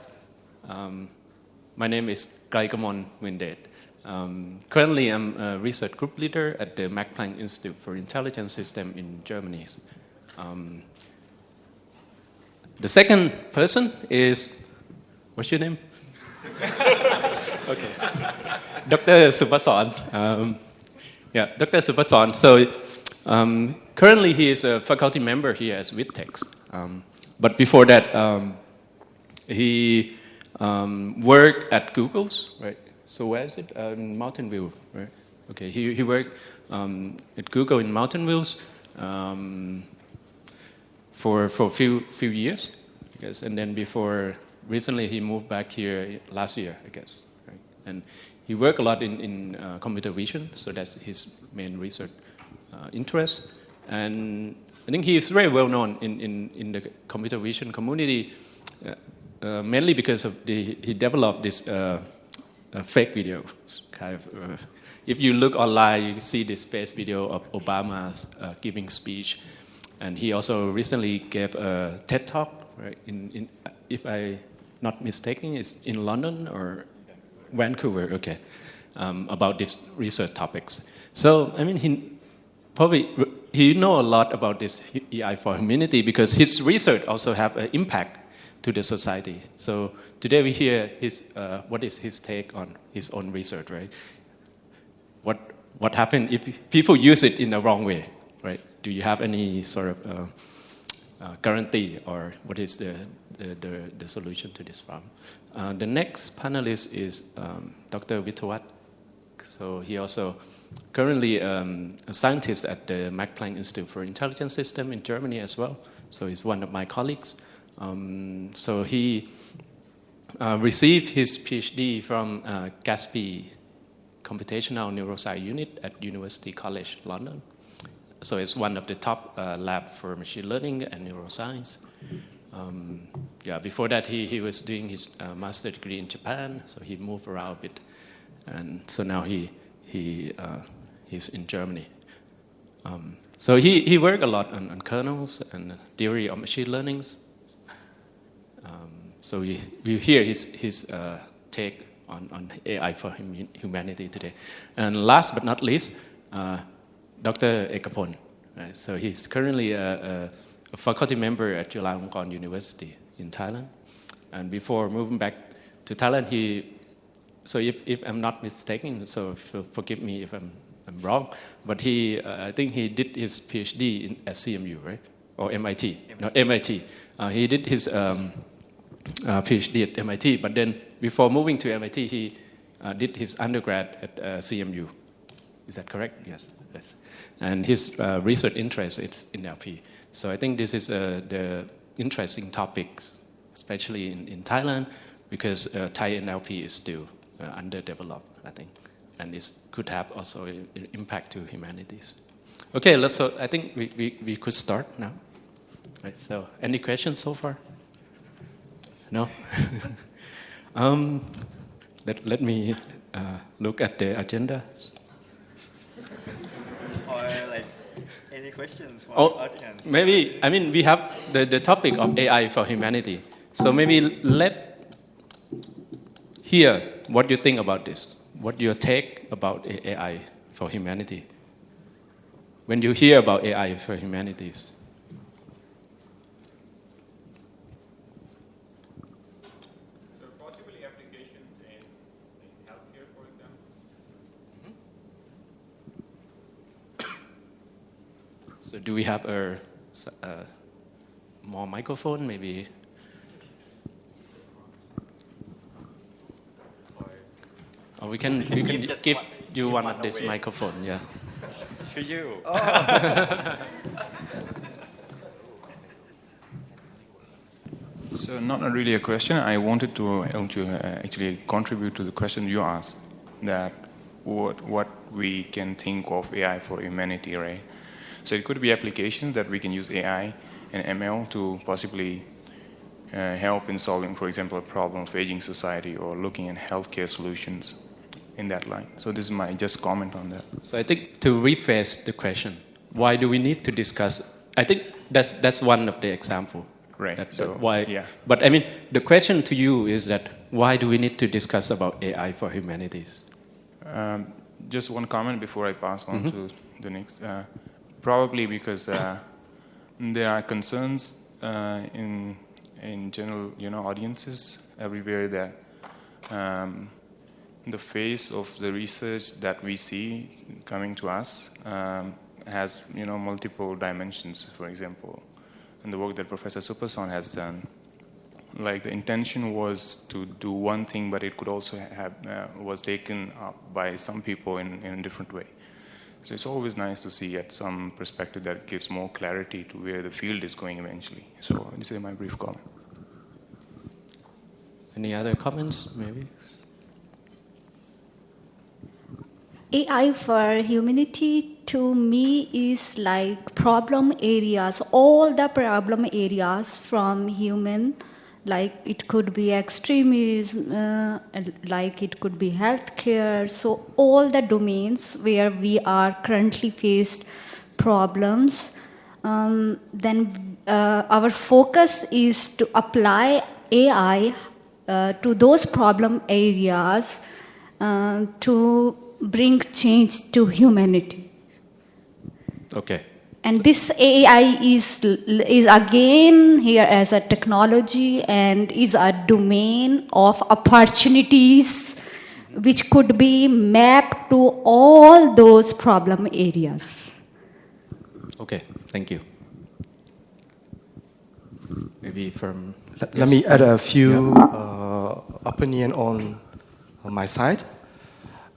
S7: My name is Krikamol Muandet. Currently, I'm a research group leader at the Max Planck Institute for Intelligence Systems in Germany. The second person is, what's your name? Okay. Dr. Supasorn. Dr. Supasorn. So currently he is a faculty member here at Wittawat. But before that, he worked at Google's, right? So where is it? Mountain View, right? Okay, he worked at Google in Mountain Views for a few years, I guess, and then recently he moved back here last year, I guess, right? And he worked a lot in computer vision, so that's his main research interest. And I think he is very well known in the computer vision community, mainly because of he developed this fake video. Kind of, if you look online, you see this fake video of Obama giving speech, and he also recently gave a TED talk, right? If I'm not mistaken, it's in London or Vancouver. Okay, about these research topics. So I mean, he know a lot about this AI for humanity because his research also have an impact to the society. So today we hear what is his take on his own research, right? What happens if people use it in the wrong way, right? Do you have any sort of guarantee, or what is the solution to this problem? The next panelist is Dr. Wittawat. So he also currently a scientist at the Max Planck Institute for Intelligence Systems in Germany as well. So he's one of my colleagues. So he received his PhD from GASP Computational Neuroscience Unit at University College London. So it's one of the top lab for machine learning and neuroscience. Before that he was doing his master's degree in Japan, so he moved around a bit, and so now he He's in Germany. So he worked a lot on kernels and theory of machine learnings. So we hear his take on AI for humanity today. And last but not least, Dr. Ekapol. Right? So he's currently a faculty member at Chulalongkorn University in Thailand. And before moving back to Thailand, so if I'm not mistaken, so forgive me if I'm wrong, but I think he did his PhD at CMU, right? Or MIT? No, MIT. He did his PhD at MIT, but then before moving to MIT, he did his undergrad at CMU. Is that correct? Yes. And his research interest is in NLP. So I think this is the interesting topics, especially in Thailand, because Thai NLP is still underdeveloped, I think. And it could have also an impact to humanities. Okay, so I think we could start now. Right, so any questions so far? No? Let me look at the agenda.
S8: Or any questions from
S7: the
S8: audience?
S7: Maybe, we have the topic of AI for humanity. So maybe let hear what you think about this. What your take about AI for humanity? When you hear about AI for humanities.
S9: So possibly applications in healthcare, for example?
S7: So do we have a more microphone, maybe? Or we can give you one of this microphone, yeah.
S8: To you.
S9: So not really a question. I wanted to actually contribute to the question you asked, that what we can think of AI for humanity, right? So it could be applications that we can use AI and ML to possibly help in solving, for example, a problem of aging society or looking at healthcare solutions in that line. So this is my just comment on that.
S7: So I think to rephrase the question, why do we need to discuss? I think that's one of the example.
S9: Right.
S7: So why?
S9: Yeah.
S7: But the question to you is that why do we need to discuss about AI for humanities?
S9: Just one comment before I pass on to the next. Probably because there are concerns in general, audiences everywhere that the face of the research that we see coming to us has, multiple dimensions. For example, in the work that Professor Supasorn has done, like the intention was to do one thing, but it could also have was taken up by some people in a different way. So it's always nice to see at some perspective that gives more clarity to where the field is going eventually. So this is my brief comment.
S7: Any other comments, maybe?
S6: AI for humanity to me is like problem areas, all the problem areas from human, like it could be extremism, like it could be healthcare. So all the domains where we are currently faced problems, then our focus is to apply AI to those problem areas to bring change to humanity.
S7: Okay.
S6: And this AI is again here as a technology and is a domain of opportunities which could be mapped to all those problem areas.
S7: Okay, thank you. Maybe from...
S10: Let me add a few opinion on my side.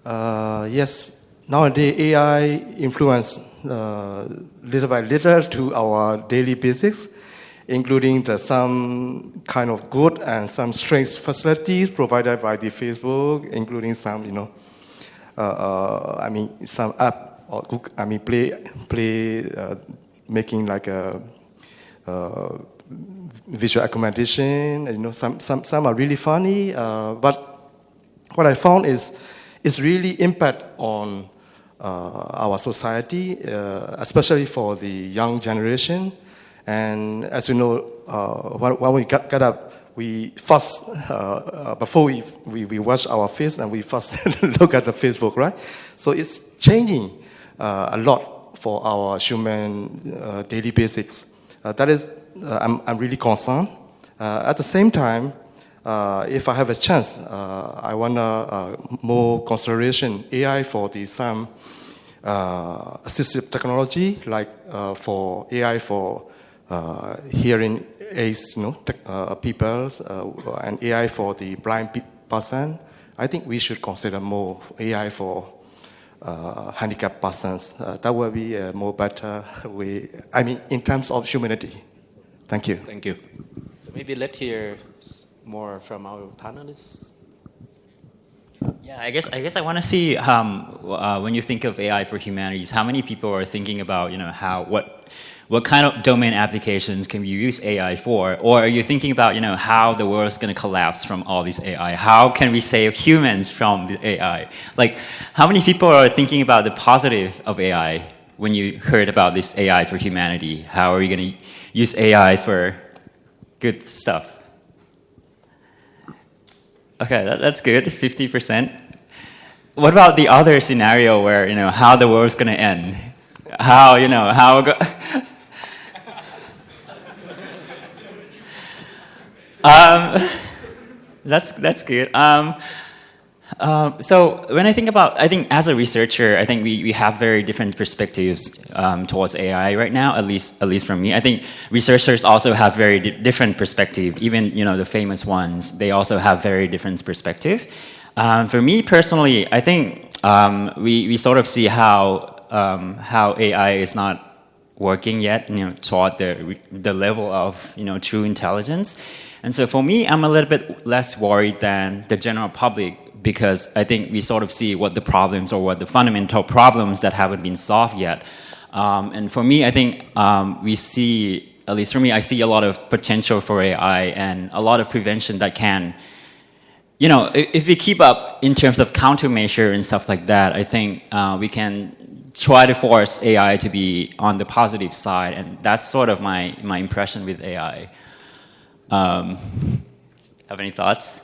S10: Yes, nowadays AI influence little by little to our daily basics, including some kind of good and some strange facilities provided by the Facebook, including some, some app or play making like a visual accommodation. Some are really funny, but what I found is it's really impact on our society, especially for the young generation. And as you know, when we get up, we first, before we wash our face, and we first look at the Facebook, right? So it's changing a lot for our human daily basics. That is, I'm really concerned. At the same time, if I have a chance, I want more consideration AI for some assistive technology, like for AI for hearing aids, people, and AI for the blind person. I think we should consider more AI for handicapped persons. That will be a more better way. I mean, in terms of humanity. Thank you.
S7: Thank you. So maybe let's hear more from our panelists.
S11: Yeah, I guess I want to see when you think of AI for humanities, how many people are thinking about what kind of domain applications can you use AI for, or are you thinking about how the world's going to collapse from all these AI? How can we save humans from the AI? Like, how many people are thinking about the positive of AI when you heard about this AI for humanity? How are you going to use AI for good stuff? Okay, that's good, 50%. What about the other scenario where, how the world's going to end? That's good. So when I think as a researcher, I think we have very different perspectives towards AI right now, at least from me. I think researchers also have very different perspective. Even the famous ones, they also have very different perspective. For me personally, I think we sort of see how AI is not working yet, toward the level of true intelligence. And so for me, I'm a little bit less worried than the general public, because I think we sort of see what the problems or what the fundamental problems that haven't been solved yet. And for me, I think we see, at least for me, I see a lot of potential for AI and a lot of prevention that can, if we keep up in terms of countermeasure and stuff like that, I think we can try to force AI to be on the positive side. And that's sort of my impression with AI. Have any thoughts?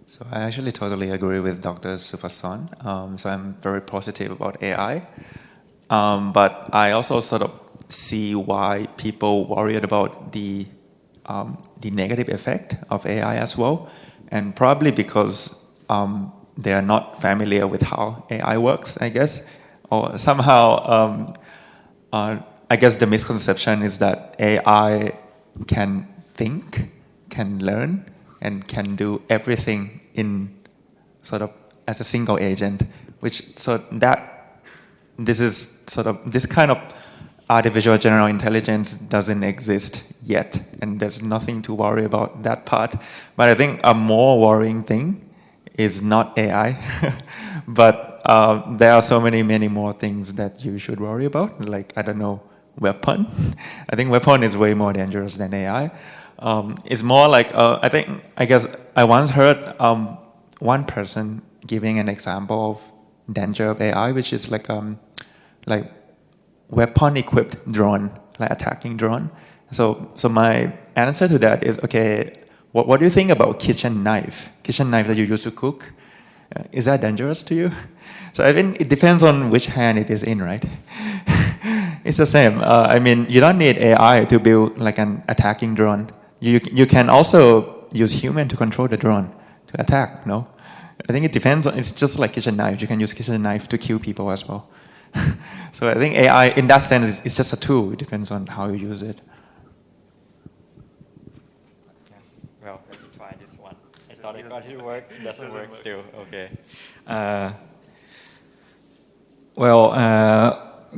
S8: So I actually totally agree with Dr. Supasorn. So I'm very positive about AI. But I also sort of see why people worried about the negative effect of AI as well. And probably because they are not familiar with how AI works, I guess. Or somehow, I guess the misconception is that AI can think, can learn, and can do everything in sort of as a single agent, this kind of artificial general intelligence doesn't exist yet, and there's nothing to worry about that part. But I think a more worrying thing is not AI, but there are so many more things that you should worry about, like, I don't know, weapon. I think weapon is way more dangerous than AI. It's more like, I guess I once heard one person giving an example of danger of AI, which is like weapon-equipped drone, like attacking drone. So my answer to that is, okay, what do you think about kitchen knife that you use to cook? Is that dangerous to you? So I think it depends on which hand it is in, right? It's the same. I mean, you don't need AI to build like an attacking drone. You can also use human to control the drone to attack, no? I think it depends on, it's just like kitchen knife. You can use kitchen knife to kill people as well. So I think AI, in that sense, it's just a tool. It depends on how you use it.
S11: Well, let me try this one. I thought it got to work. It doesn't work still. Okay.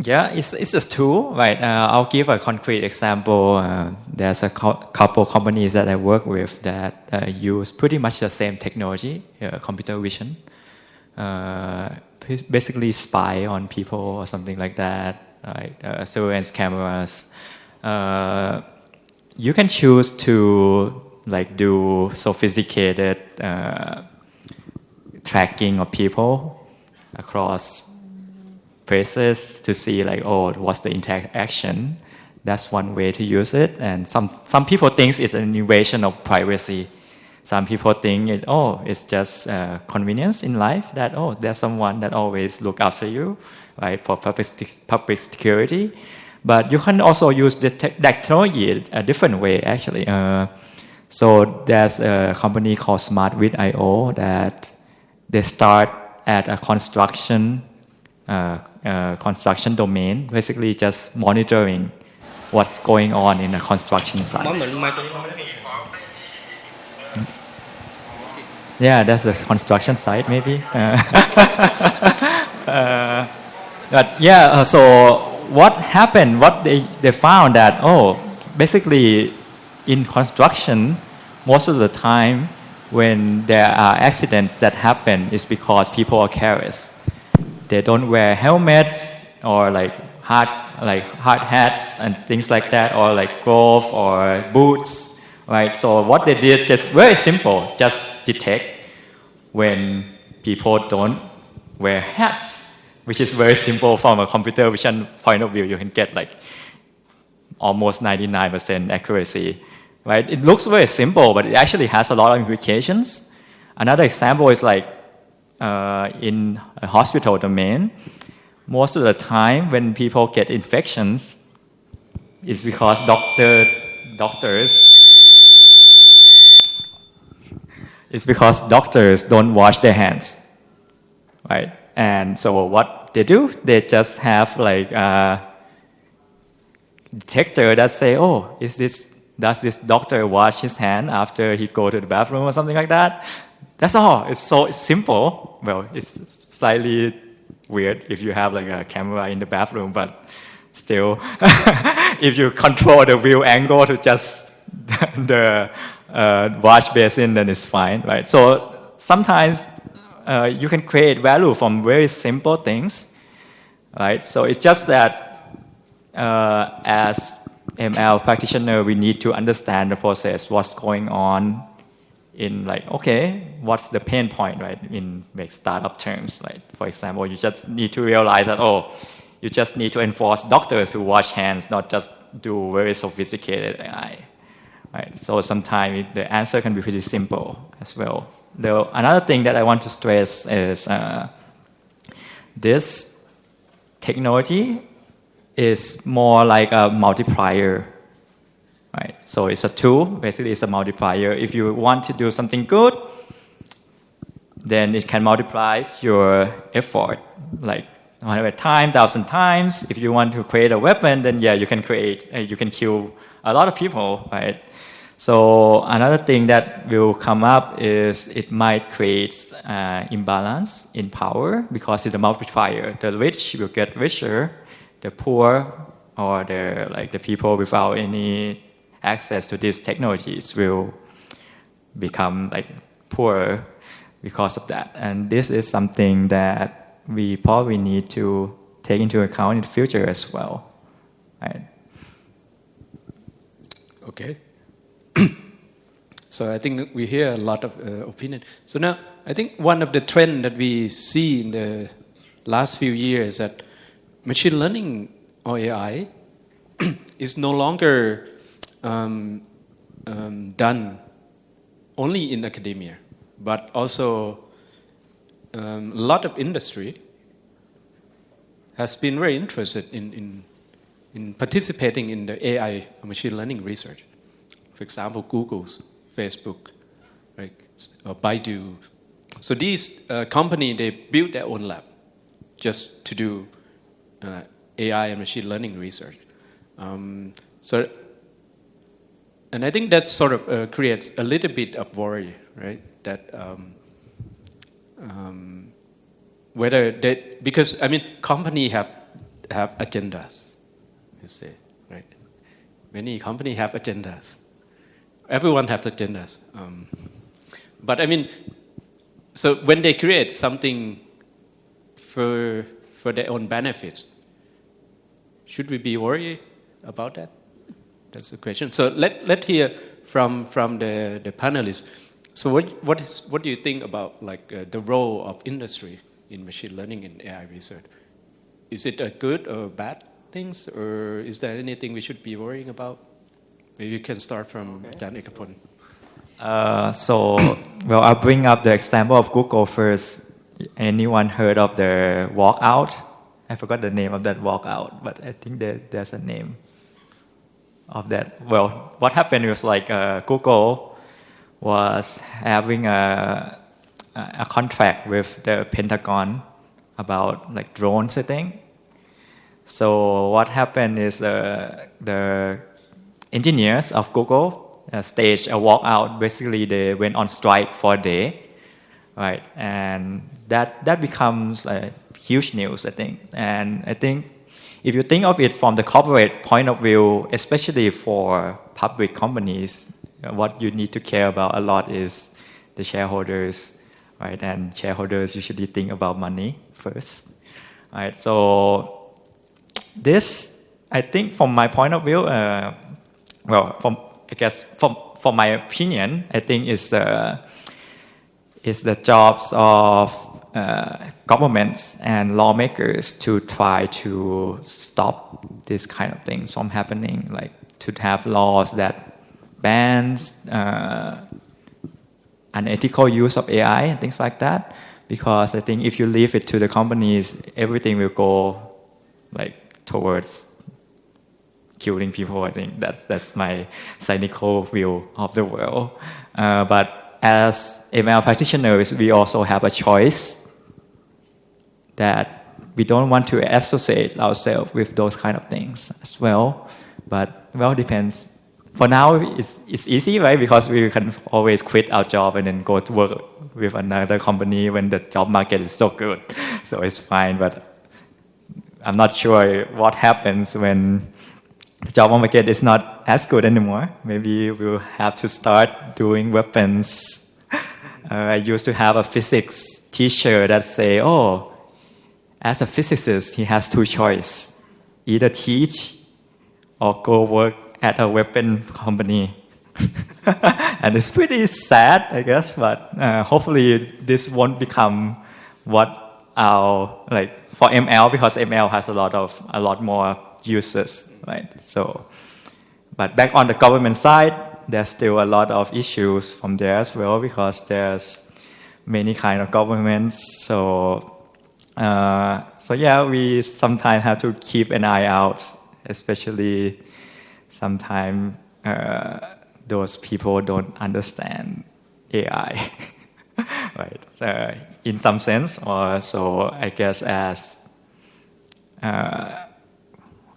S11: Yeah, it's a tool, right? I'll give a concrete example. There's a couple companies that I work with that use pretty much the same technology, computer vision. Basically spy on people or something like that, right? Surveillance cameras. You can choose to like do sophisticated tracking of people.
S12: across places to see like, oh, what's the interaction. That's one way to use it. And some people think it's an invasion of privacy. Some people think it's just convenience in life that, there's someone that always look after you, right, for public security. But you can also use the technology a different way, actually. So there's a company called SmartWith.io that they start at a construction domain, basically just monitoring what's going on in a construction site. Yeah, that's a construction site, maybe. So what happened, what they found that, basically in construction, most of the time when there are accidents that happen is because people are careless. They don't wear helmets or like hard hats and things like that, or like gloves or boots, right? So what they did, just very simple, just detect when people don't wear hats, which is very simple from a computer vision point of view. You can get like almost 99% accuracy, right? It looks very simple, but it actually has a lot of implications. Another example is like in a hospital domain, most of the time when people get infections, it's because doctors don't wash their hands, right? And so what they do, they just have like a detector that say, does this doctor wash his hand after he go to the bathroom or something like that? That's all. It's so simple. Well, it's slightly weird if you have like a camera in the bathroom, but still, if you control the view angle to just the wash basin, then it's fine, right? So sometimes you can create value from very simple things, right? So it's just that as ML practitioner, we need to understand the process, what's going on in like, what's the pain point, right? In like startup terms, like for example, you just need to realize that, you just need to enforce doctors to wash hands, not just do very sophisticated AI, right? So sometimes the answer can be pretty simple as well. Another thing that I want to stress is this technology is more like a multiplier, right? So it's a tool, basically it's a multiplier. If you want to do something good, then it can multiply your effort, like 100 times, 1,000 times. If you want to create a weapon, then you can kill a lot of people, right? So another thing that will come up is it might create imbalance in power because it's a multiplier. The rich will get richer, the poor or the people without any access to these technologies will become like poorer because of that. And this is something that we probably need to take into account in the future as well, right?
S7: Okay. So I think we hear a lot of opinion. So now I think one of the trends that we see in the last few years that machine learning or AI is no longer done only in academia, but also a lot of industry has been very interested in participating in the AI machine learning research. For example, Google's, Facebook, right, or Baidu. So these companies, they build their own lab just to do AI and machine learning research. And I think that sort of creates a little bit of worry, right? That whether they, because I mean, companies have agendas, you say, right? Many companies have agendas. Everyone has agendas. But I mean, so when they create something for their own benefits, should we be worried about that? That's the question. So let's hear from the panelists. So what do you think about like the role of industry in machine learning and AI research. Is it a good or bad things, or is there anything we should be worrying about? Maybe you can start from Jan Ekapol.
S12: Well, I'll bring up the example of Google first. Anyone heard of the walkout? I forgot the name of that walkout, but I think there's a name of that. Well, what happened was like Google was having a contract with the Pentagon about like drones, I think. So what happened is the engineers of Google staged a walkout. Basically, they went on strike for a day, right? And that becomes huge news, I think. And I think if you think of it from the corporate point of view, especially for public companies, what you need to care about a lot is the shareholders, right? And shareholders usually think about money first, right? So this, I think, from my point of view, from my opinion, I think is the jobs of governments and lawmakers to try to stop this kind of things from happening, like to have laws that bans unethical use of AI and things like that. Because I think if you leave it to the companies, everything will go like towards killing people. I think that's my cynical view of the world. But as ML practitioners, we also have a choice that we don't want to associate ourselves with those kind of things as well. But well, depends. For now, it's easy, right? Because we can always quit our job and then go to work with another company when the job market is so good. So it's fine. But I'm not sure what happens when the job market is not as good anymore. Maybe we'll have to start doing weapons. I used to have a physics teacher that say, as a physicist, he has two choices: either teach or go work at a weapon company. And it's pretty sad, I guess, but hopefully this won't become what for ML, because ML has a lot more users, right? So, but back on the government side, there's still a lot of issues from there as well, because there's many kind of governments. So yeah, we sometimes have to keep an eye out, especially sometimes those people don't understand AI, right? So in some sense, or so I guess as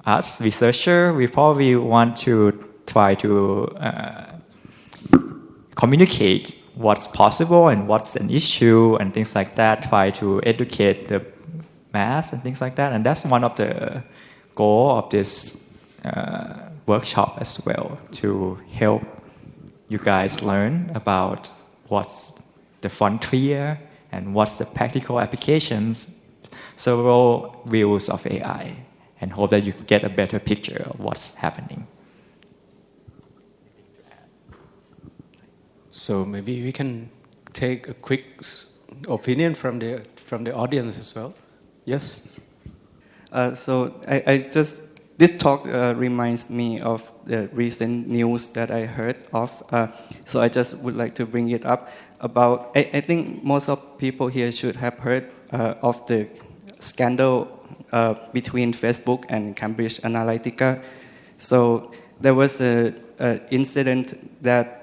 S12: us researchers, we probably want to try to communicate what's possible and what's an issue and things like that, try to educate the mass and things like that. And that's one of the goal of this workshop as well, to help you guys learn about what's the frontier and what's the practical applications, several views of AI, and hope that you get a better picture of what's happening.
S7: So maybe we can take a quick opinion from the audience as well. Yes.
S13: So I just this talk reminds me of the recent news that I heard of. So I just would like to bring it up about. I think most of people here should have heard of the scandal between Facebook and Cambridge Analytica. So there was an incident that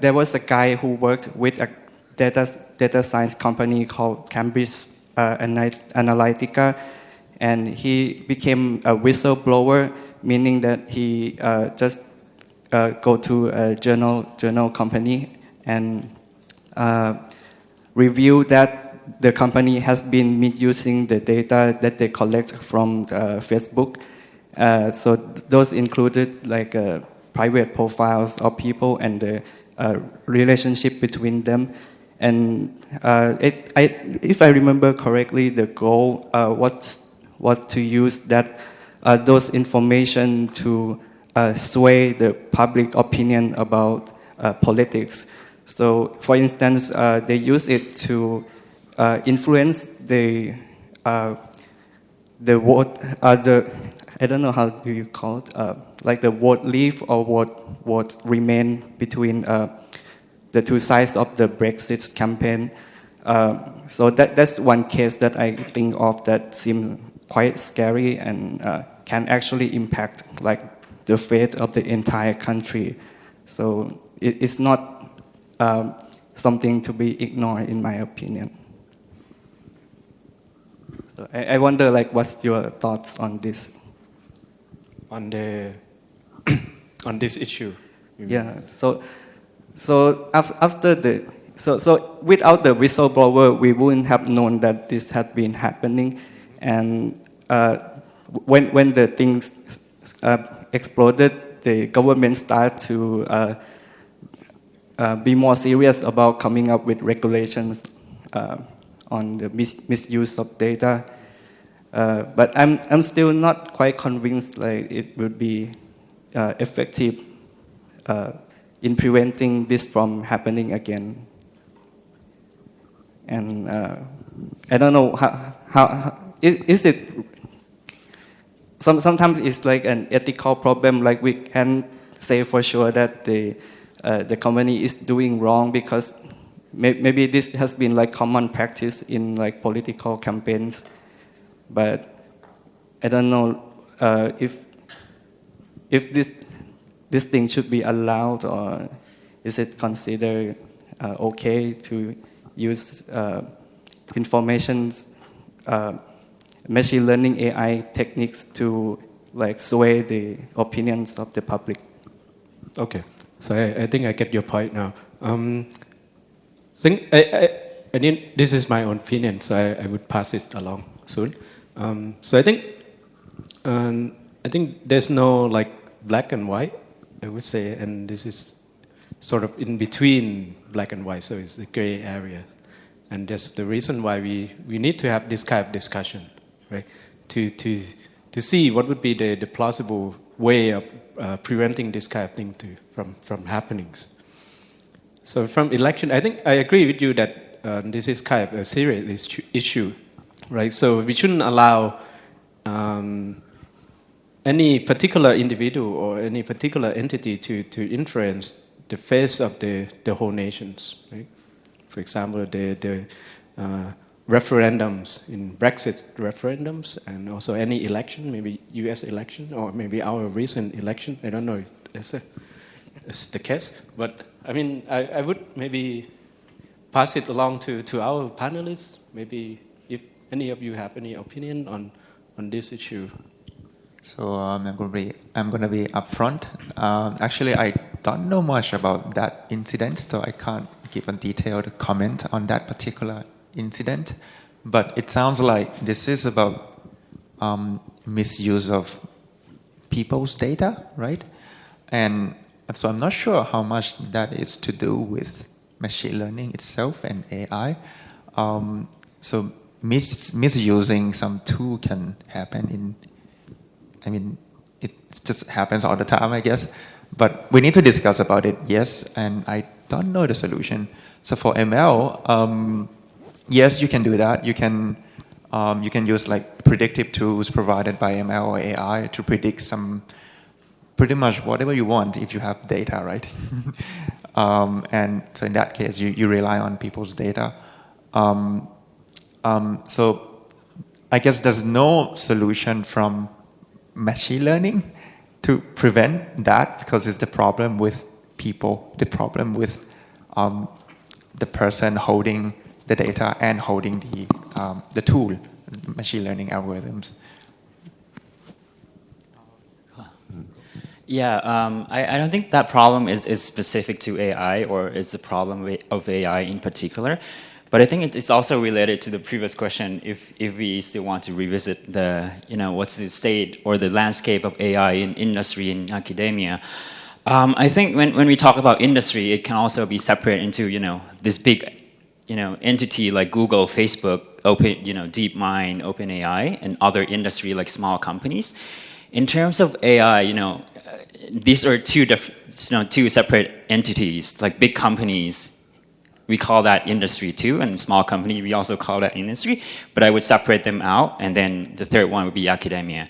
S13: there was a guy who worked with a data science company called Cambridge Analytica, and he became a whistleblower, meaning that he just go to a journal company and review that the company has been misusing the data that they collect from Facebook. So those included like private profiles of people and the relationship between them. And if I remember correctly, the goal was to use those information to sway the public opinion about politics. So, for instance, they use it to influence the vote, I don't know how do you call it, like the vote leave or vote remain between the two sides of the Brexit campaign. So that's one case that I think of that seems quite scary and can actually impact like the fate of the entire country. So it's not something to be ignored, in my opinion. So I wonder, like, what's your thoughts on this?
S7: On the on this issue.
S13: Yeah. So after the so without the whistleblower, we wouldn't have known that this had been happening, and when the things exploded, the government started to be more serious about coming up with regulations on the misuse of data. But I'm still not quite convinced like it would be effective in preventing this from happening again. And I don't know how is it. Sometimes it's like an ethical problem. Like we can say for sure that the company is doing wrong because maybe this has been like common practice in like political campaigns. But I don't know if this thing should be allowed, or is it considered okay to use machine learning AI techniques to like sway the opinions of the public?
S14: Okay, so I think I get your point now. I mean, this is my own opinion, so I would pass it along soon. So I think there's no like black and white, I would say, and this is sort of in between black and white, so it's the gray area, and that's the reason why we need to have this kind of discussion, right? To see what would be the plausible way of preventing this kind of thing from happenings. So from election, I think I agree with you that this is kind of a serious issue. Right, so we shouldn't allow any particular individual or any particular entity to influence the face of the whole nations. Right? For example, the referendums in Brexit referendums, and also any election, maybe U.S. election or maybe our recent election. I don't know if that's the case, but I mean, I would maybe pass it along to our panelists, maybe. Any of you have any opinion on this issue?
S8: So I'm going to be upfront. Actually, I don't know much about that incident, so I can't give a detailed comment on that particular incident. But it sounds like this is about misuse of people's data, right? And so I'm not sure how much that is to do with machine learning itself and AI. So misusing some tool can happen it just happens all the time, I guess. But we need to discuss about it, yes, and I don't know the solution. So for ML, yes, you can do that. You can use like predictive tools provided by ML or AI to predict pretty much whatever you want if you have data, right? And so in that case, you rely on people's data. So I guess there's no solution from machine learning to prevent that, because it's the problem with people, the problem with the person holding the data and holding the tool, machine learning algorithms.
S11: Yeah, I don't think that problem is specific to AI, or it's a problem of AI in particular. But I think it's also related to the previous question. If we still want to revisit what's the state or the landscape of AI in industry and academia, I think when we talk about industry, it can also be separated into this big entity like Google, Facebook, DeepMind, OpenAI, and other industry like small companies. In terms of AI, these are two separate entities, like big companies we call that industry too, and small company, we also call that industry, but I would separate them out, and then the third one would be academia.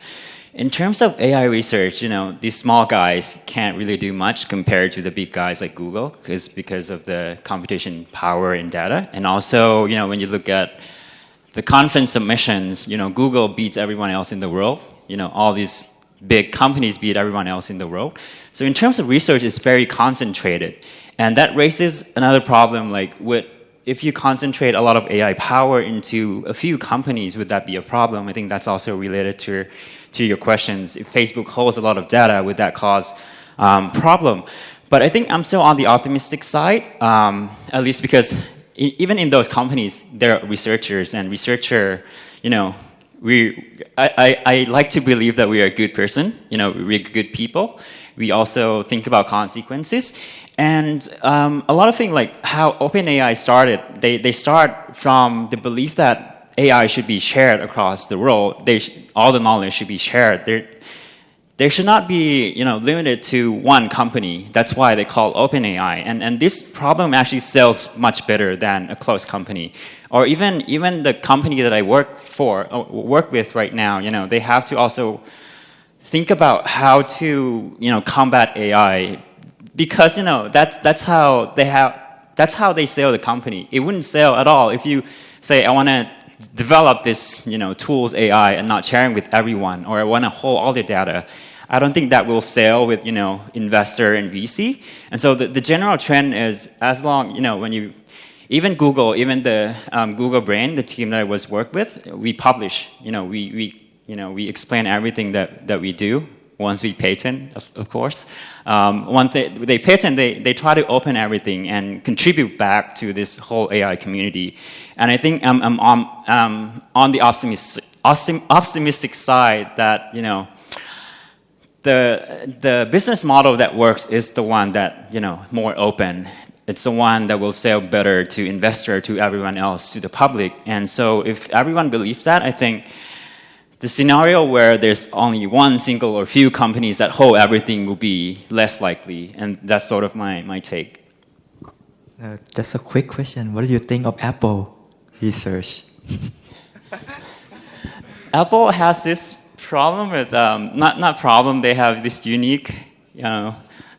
S11: In terms of AI research, these small guys can't really do much compared to the big guys like Google, because of the competition power in data. And also, when you look at the conference submissions, Google beats everyone else in the world. All these big companies beat everyone else in the world. So in terms of research, it's very concentrated. And that raises another problem, like if you concentrate a lot of AI power into a few companies, would that be a problem? I think that's also related to your questions. If Facebook holds a lot of data, would that cause problem? But I think I'm still on the optimistic side, at least because even in those companies, there are researchers, and I like to believe that we are a good person, we're good people. We also think about consequences. And a lot of things like how OpenAI started, they start from the belief that AI should be shared across the world. All the knowledge should be shared. There should not be limited to one company. That's why they call OpenAI. And this problem actually sells much better than a closed company. Or even the company that I work with right now, they have to also think about how to combat AI, because that's how they sell the company. It wouldn't sell at all if you say, I want to develop this tools AI and not sharing with everyone, or I want to hold all the data. I don't think that will sell with investor and VC. And so the general trend is, as long when even Google, even the Google Brain, the team that I work with, we publish. We explain everything that we do. Once we patent, of course. Once they patent, they try to open everything and contribute back to this whole AI community. And I think I'm on the optimistic side that the business model that works is the one that more open. It's the one that will sell better to investor, to everyone else, to the public. And so if everyone believes that, I think the scenario where there's only one single or few companies that hold everything will be less likely. And that's sort of my take.
S12: Just a quick question. What do you think of Apple research?
S11: Apple has this problem with, not problem, they have this unique,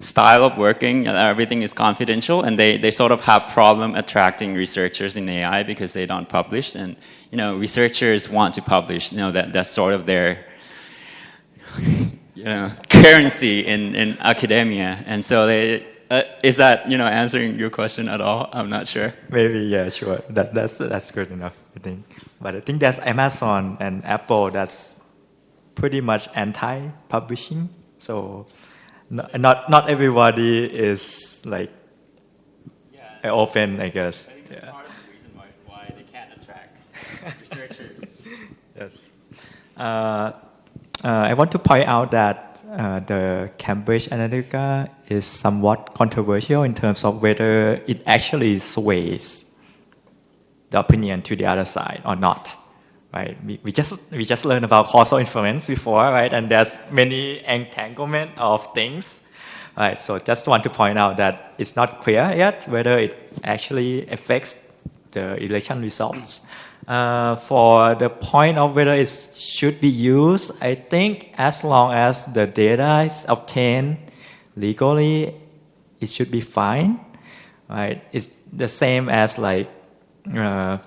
S11: style of working. Everything is confidential, and they sort of have problem attracting researchers in AI because they don't publish. And researchers want to publish. That's sort of their currency in academia. And so is that answering your question at all? I'm not sure.
S12: Maybe, yeah, sure. That's good enough, I think. But I think that's Amazon and Apple that's pretty much anti-publishing. So not everybody is like open, I guess.
S11: I think that's part of the reason why they can't attract researchers.
S12: Yes. I want to point out that the Cambridge Analytica is somewhat controversial in terms of whether it actually sways the opinion to the other side or not. Right? We just learned about causal inference before, right? And there's many entanglement of things. Right? So just want to point out that it's not clear yet whether it actually affects the election results. For the point of whether it should be used, I think as long as the data is obtained legally, it should be fine. Right? It's the same as like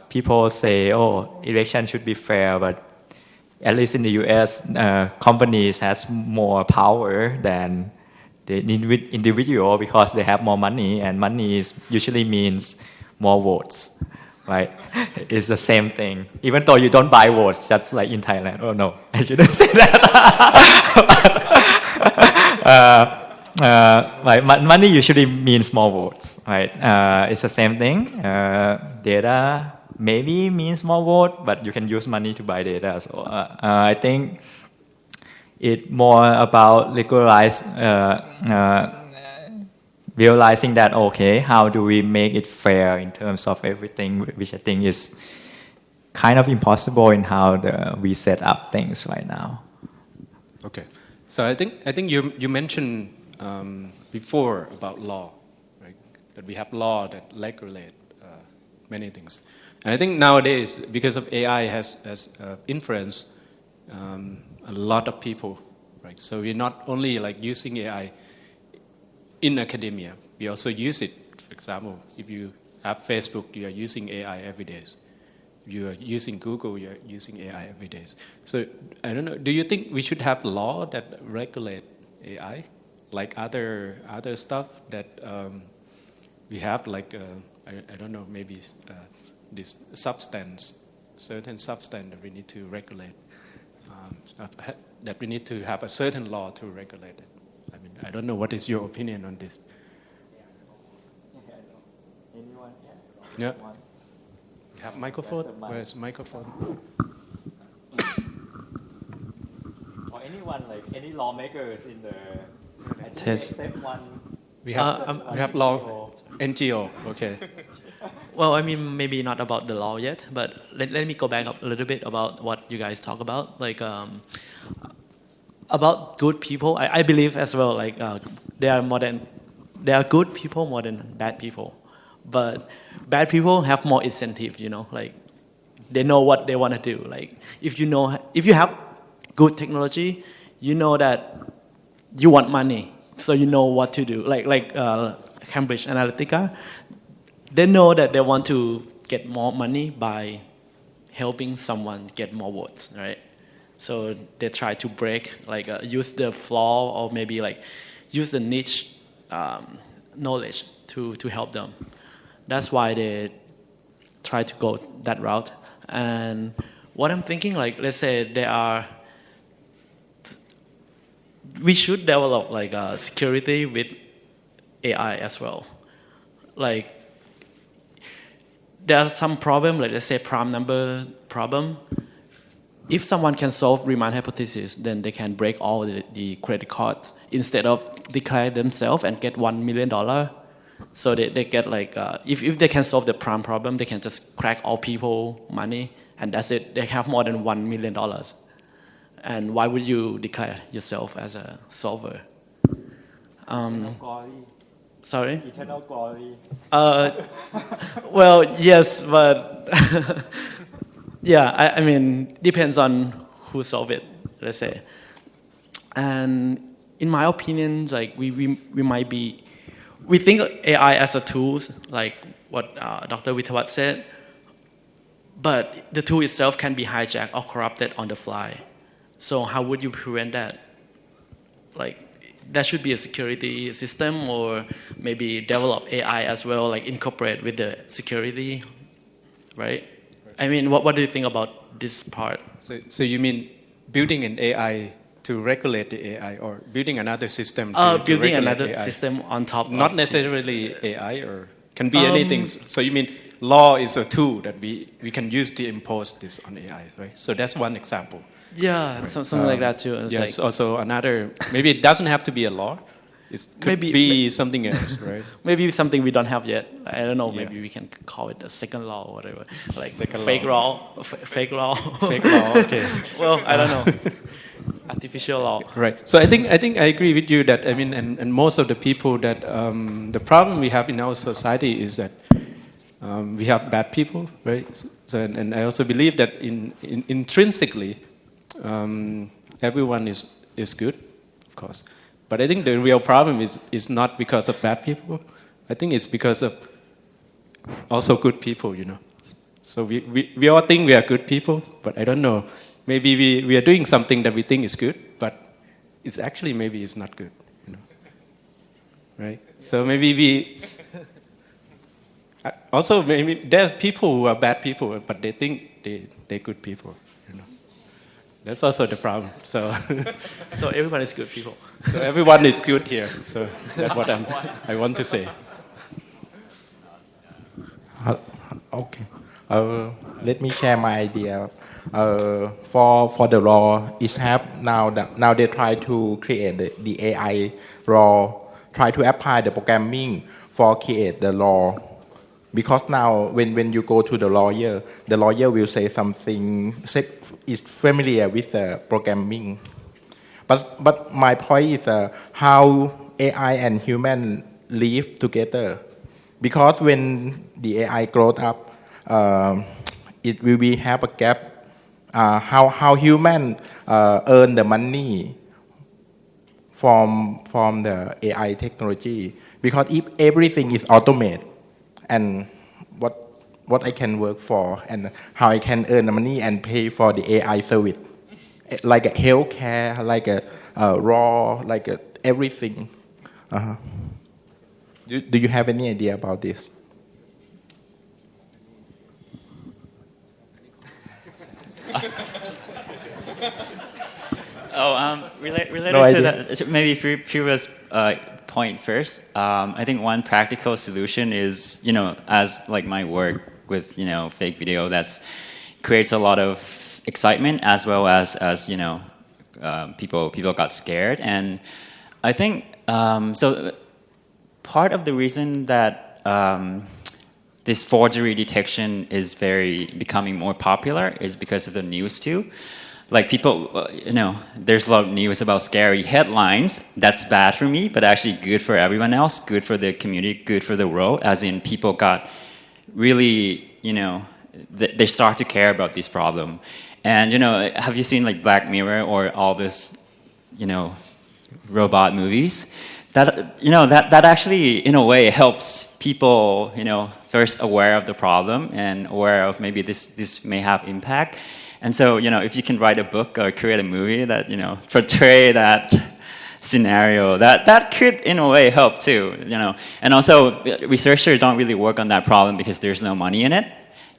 S12: people say, oh, election should be fair, but at least in the US, companies has more power than the individual because they have more money, and money usually means more votes, right? It's the same thing. Even though you don't buy votes, just like in Thailand. Oh no, I shouldn't say that. Like money usually means more votes, right? It's the same thing. Data maybe means more vote, but you can use money to buy data. So I think it's more about realizing that, okay, how do we make it fair in terms of everything, which I think is kind of impossible in how we set up things right now.
S14: Okay, so I think you mentioned before about law, right? That we have law that regulate
S7: many things. And I think nowadays, because of AI has influenced a lot of people, right? So we're not only like using AI in academia, we also use it. For example, if you have Facebook, you are using AI every day. If you are using Google, you are using AI every day. So I don't know, do you think we should have law that regulate AI? Like other stuff that we have, like, I don't know, maybe this substance, certain substance that we need to regulate, that we need to have a certain law to regulate it. I mean, I don't know, what is your opinion on this?
S12: Anyone?
S7: Yeah. You have microphone? Where's microphone?
S12: Or anyone, like any lawmakers in the
S15: Test.
S7: We have law, NGO, okay.
S15: Well, I mean, maybe not about the law yet, but let me go back up a little bit about what you guys talk about. Like, about good people, I believe as well, like, there are good people more than bad people. But bad people have more incentive, like, they know what they want to do. Like, if you have good technology, you know that you want money, so you know what to do. Like Cambridge Analytica, they know that they want to get more money by helping someone get more votes, right? So they try to break, like, use the flaw, or maybe like use the niche knowledge to help them. That's why they try to go that route. And what I'm thinking, like, let's say we should develop like security with AI as well. Like, there are some problem, like let's say prime number problem. If someone can solve Riemann hypothesis, then they can break all the credit cards instead of declare themselves and get $1 million. So they get like, if they can solve the prime problem, they can just crack all people money, and that's it. They have more than $1 million. And why would you declare yourself as a solver? Sorry?
S12: Eternal glory.
S15: Well, yes, but yeah, I mean, depends on who solve it, let's say. And in my opinion, like, we think AI as a tool, like what Dr. Wittawat said, but the tool itself can be hijacked or corrupted on the fly. So how would you prevent that? Like, there should be a security system, or maybe develop AI as well, like incorporate with the security, right? I mean, what do you think about this part?
S7: So you mean building an AI to regulate the AI, or building another system to
S15: building
S7: regulate
S15: another
S7: AI?
S15: system on top
S7: Not necessarily AI, or can be anything. So you mean law is a tool that we can use to impose this on AI, right? So that's one example.
S15: Yeah, right. Something like that too. It's
S7: yes,
S15: like,
S7: also another, maybe it doesn't have to be a law. It could be something else, right?
S15: Maybe something we don't have yet. I don't know.
S7: Yeah.
S15: Maybe we can call it a second law or whatever. Like
S7: Second
S15: fake
S7: law.
S15: law. Fake law.
S7: Fake law, okay.
S15: Well, I don't know. Artificial law.
S7: Right. So I think I agree with you that, I mean, and most of the people that the problem we have in our society is that we have bad people, right? So and I also believe that intrinsically everyone is good, of course. But I think the real problem is not because of bad people. I think it's because of also good people, So we all think we are good people, but I don't know. Maybe we are doing something that we think is good, but it's actually maybe it's not good, Right? So maybe also maybe there are people who are bad people, but they think they're good people, That's also the problem. So
S15: everyone is good people.
S7: So everyone is good here. So that's what I want to say.
S16: Okay. Let me share my idea. For the law, now they try to create the AI law, try to apply the programming for create the law. Because now, when you go to the lawyer will say something is familiar with programming. But my point is how AI and human live together. Because when the AI grows up, it will be have a gap. How human earn the money from the AI technology, because if everything is automated, and what I can work for and how I can earn the money and pay for the AI service, like a healthcare, like a raw, like a everything. Do you have any idea about this?
S11: Related
S16: No
S11: to
S16: idea.
S11: that, maybe previous point first. I think one practical solution is, as like my work with, fake video, that's creates a lot of excitement as well as people got scared. And I think so. Part of the reason that this forgery detection is becoming more popular is because of the news too. Like people, there's a lot of news about scary headlines. That's bad for me, but actually good for everyone else, good for the community, good for the world. As in, people got really, they start to care about this problem. And have you seen like Black Mirror or all this, robot movies? That actually, in a way, helps people, first aware of the problem and aware of maybe this may have impact. And so, if you can write a book or create a movie that, portray that scenario, that could, in a way, help too, And also, researchers don't really work on that problem because there's no money in it.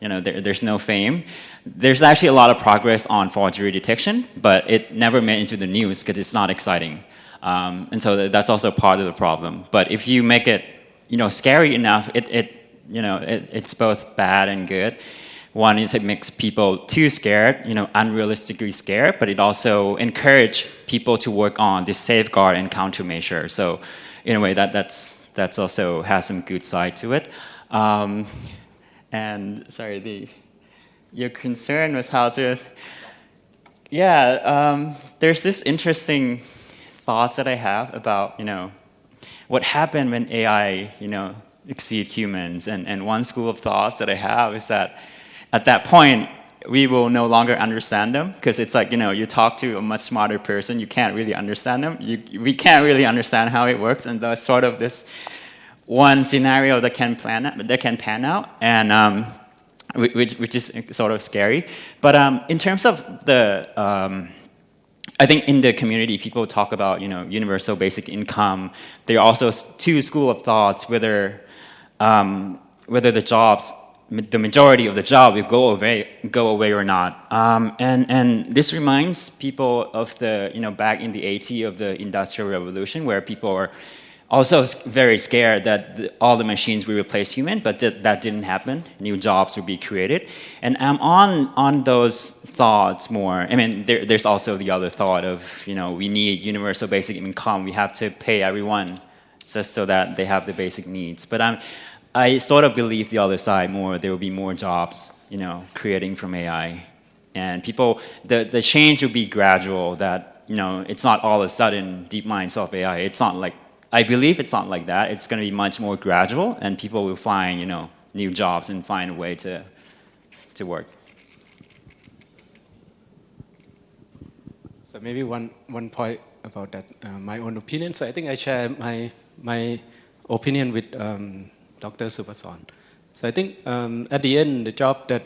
S11: There's no fame. There's actually a lot of progress on forgery detection, but it never made into the news because it's not exciting. And so that's also part of the problem. But if you make it, scary enough, it's both bad and good. One is it makes people too scared, unrealistically scared, but it also encourages people to work on this safeguard and countermeasure. So, in a way, that's also has some good side to it. And sorry, your concern was how to. Yeah, there's this interesting thoughts that I have about what happened when AI exceed humans, and one school of thoughts that I have is that at that point we will no longer understand them, because it's like you talk to a much smarter person, you can't really understand them. We can't really understand how it works, and there's sort of this one scenario that can pan out, and which is sort of scary. But in terms of the I think in the community, people talk about universal basic income. There are also two schools of thoughts whether the jobs, the majority of the job will go away or not. And this reminds people of the back in the 80s of the Industrial Revolution, where people were also very scared that all the machines will replace human, but that didn't happen. New jobs will be created. And I'm on those thoughts more. I mean, there's also the other thought of, we need universal basic income. We have to pay everyone just so that they have the basic needs. But I sort of believe the other side more. There will be more jobs, creating from AI. And people, the change will be gradual, that, it's not all of a sudden DeepMind solve AI. It's not like, I believe it's not like that. It's going to be much more gradual, and people will find, new jobs and find a way to work.
S14: So maybe one point about that, my own opinion. So I think I share my opinion with Dr. Supasorn. So I think at the end, the job that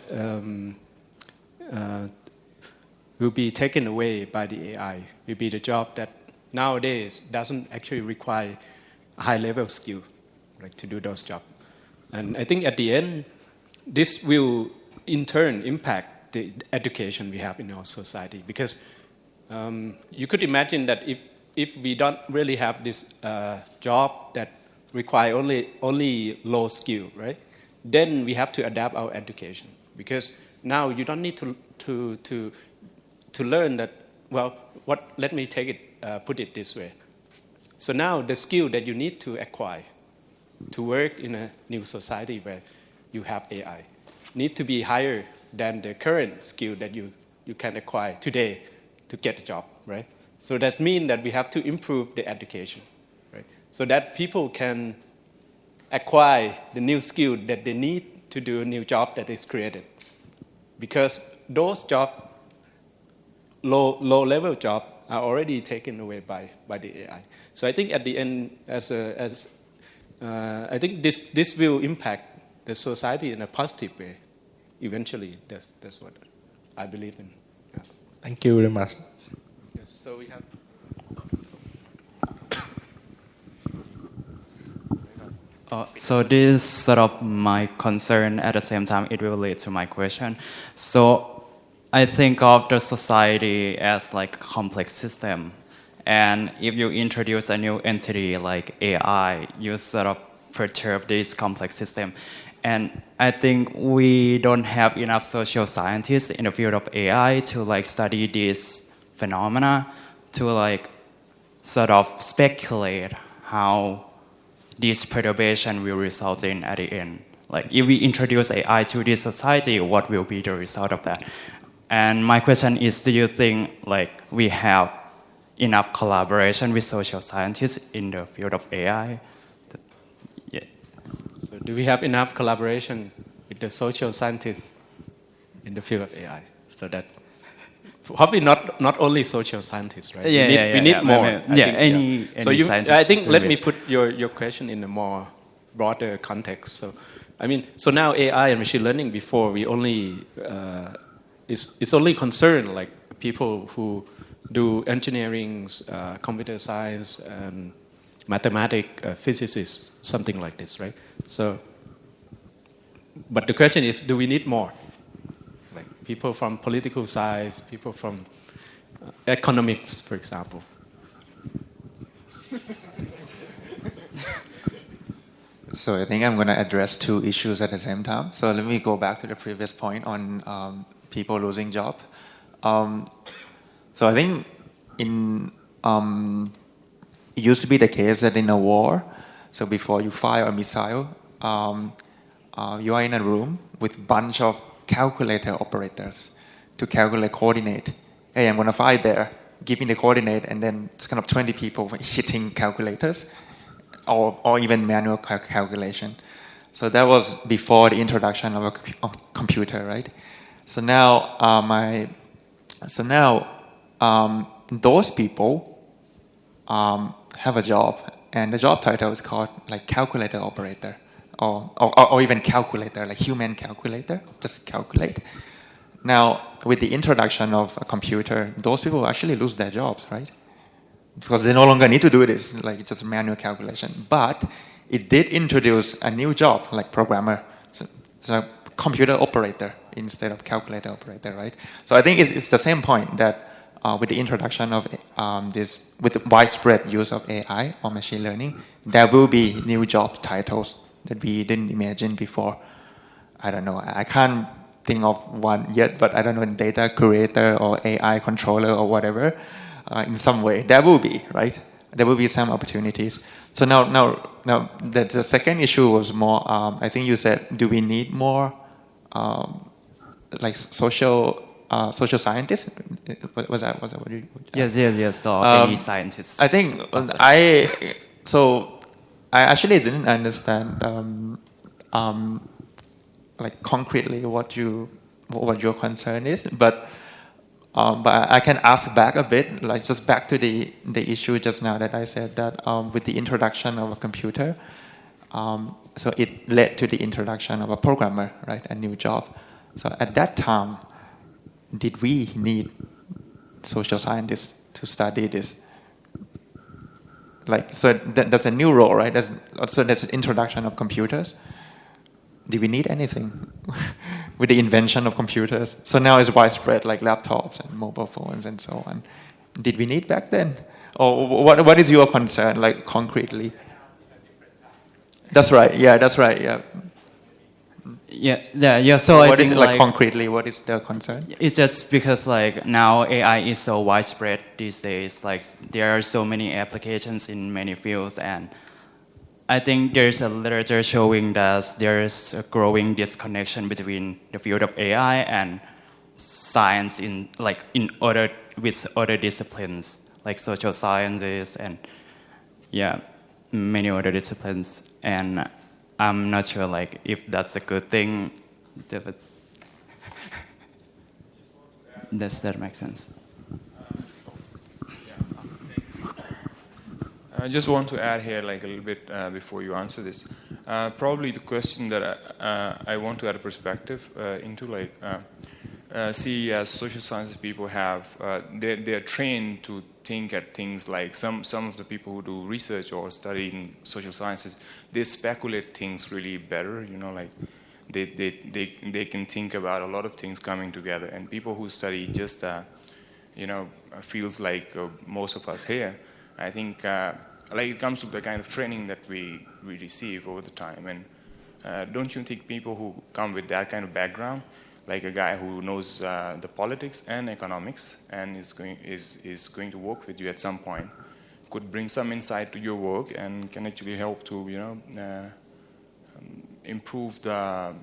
S14: will be taken away by the AI will be the job that nowadays doesn't actually require a high-level skill, like to do those jobs. And I think at the end, this will in turn impact the education we have in our society, because you could imagine that if we don't really have this job that require only low skill, right? Then we have to adapt our education, because now you don't need to learn that. Well, let me take it. Put it this way. So now the skill that you need to acquire to work in a new society where you have AI need to be higher than the current skill that you can acquire today to get a job, right? So that means that we have to improve the education, right? So that people can acquire the new skill that they need to do a new job that is created. Because those jobs, low-level jobs, are already taken away by the AI. So I think at the end, I think this will impact the society in a positive way. Eventually, that's what I believe in. Yeah.
S16: Thank you very much.
S14: Yes, so we have.
S5: So this is sort of my concern. At the same time, it will lead to my question. So I think of the society as like a complex system. And if you introduce a new entity like AI, you sort of perturb this complex system. And I think we don't have enough social scientists in the field of AI to like study this phenomena, to like sort of speculate how this perturbation will result in at the end. Like if we introduce AI to this society, what will be the result of that? And my question is, do you think like we have enough collaboration with social scientists in the field of AI? Yeah.
S14: So do we have enough collaboration with the social scientists in the field of AI? So that probably not only social scientists, right?
S5: Yeah,
S14: we need more.
S5: Any scientists.
S14: I think let me put your question in a more broader context. So, I mean, so now AI and machine learning. Before we only it's only concerned like people who do engineering, computer science, and mathematics, physicists, something like this, right? So, but the question is, do we need more? Like people from political science, people from economics, for example.
S8: So I think I'm going to address two issues at the same time. So let me go back to the previous point on people losing job. So I think it used to be the case that in a war, so before you fire a missile, you are in a room with a bunch of calculator operators to calculate coordinate. Hey, I'm going to fire there, give me the coordinate, and then it's kind of 20 people hitting calculators or even manual calculation. So that was before the introduction of a computer, right? So now, those people have a job, and the job title is called like calculator operator, or even calculator, like human calculator, just calculate. Now, with the introduction of a computer, those people actually lose their jobs, right? Because they no longer need to do this, like just manual calculation. But it did introduce a new job, like programmer. So computer operator instead of calculator operator, right? So I think it's the same point that with the introduction of with the widespread use of AI or machine learning, there will be new job titles that we didn't imagine before. I don't know. I can't think of one yet, but I don't know, data curator or AI controller or whatever. In some way, there will be, right? There will be some opportunities. So now, the second issue was more. I think you said, do we need more, like social scientists? Was that what you?
S5: Yes. Any scientists.
S8: I think I actually didn't understand like concretely what your concern is, but I can ask back a bit, like just back to the issue just now that I said that with the introduction of a computer, so it led to the introduction of a programmer, right, a new job. So at that time, did we need social scientists to study this? Like, so that's a new role, right? So that's an introduction of computers. Did we need anything with the invention of computers? So now it's widespread, like laptops and mobile phones and so on. Did we need back then? Or what is your concern, like concretely? That's right. Yeah.
S5: Yeah. So
S8: what
S5: I think
S8: is it like concretely? What is the concern?
S5: It's just because like now AI is so widespread these days. Like there are so many applications in many fields, and I think there's a literature showing that there's a growing disconnection between the field of AI and science with other disciplines like social sciences and many other disciplines. And I'm not sure like if that's a good thing. Does that make sense?
S9: I just want to add here like a little bit before you answer this. Probably the question that I want to add a perspective into, like, see, as social sciences people have, they're trained to think at things like some of the people who do research or study in social sciences, they speculate things really better, you know, like they can think about a lot of things coming together. And people who study just, you know, fields like most of us here, I think like it comes to the kind of training that we receive over the time. And don't you think people who come with that kind of background, like a guy who knows the politics and economics and is going to work with you at some point, could bring some insight to your work and can actually help to, you know, improve the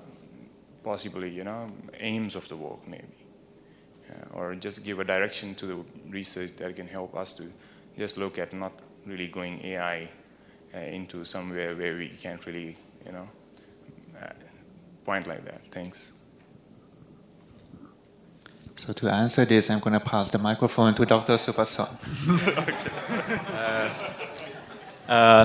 S9: possibly, you know, aims of the work maybe, or just give a direction to the research that can help us to just look at not really going AI into somewhere where we can't really, you know, point like that. Thanks.
S8: So to answer this, I'm going to pass the microphone to Dr. Supasorn.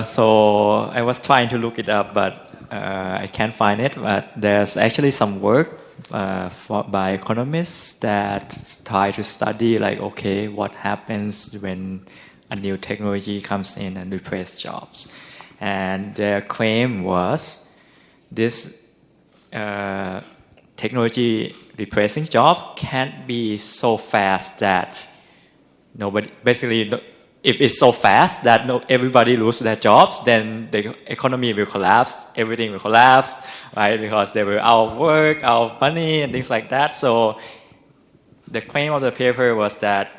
S12: So I was trying to look it up, but I can't find it. But there's actually some work by economists that try to study, like, okay, what happens when a new technology comes in and replaces jobs. And their claim was this technology replacing jobs can't be so fast that nobody, basically, if it's so fast that everybody loses their jobs, then the economy will collapse, everything will collapse, right? Because they will out of work, out of money, and things like that. So the claim of the paper was that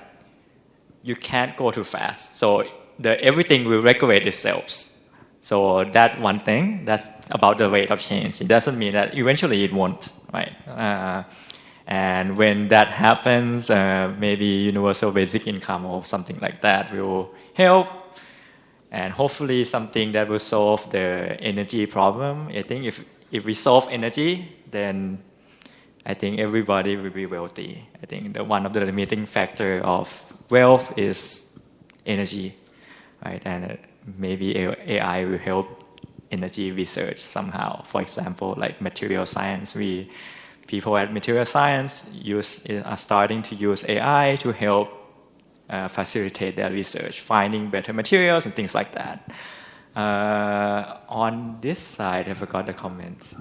S12: you can't go too fast. So everything will regulate itself. So that one thing, that's about the rate of change. It doesn't mean that eventually it won't, right? And when that happens, maybe universal basic income or something like that will help. And hopefully something that will solve the energy problem. I think if we solve energy, then I think everybody will be wealthy. I think one of the limiting factor of wealth is energy, right? And maybe AI will help energy research somehow. For example, like material science, people at material science are starting to use AI to help facilitate their research, finding better materials and things like that. On this side, I forgot the comments.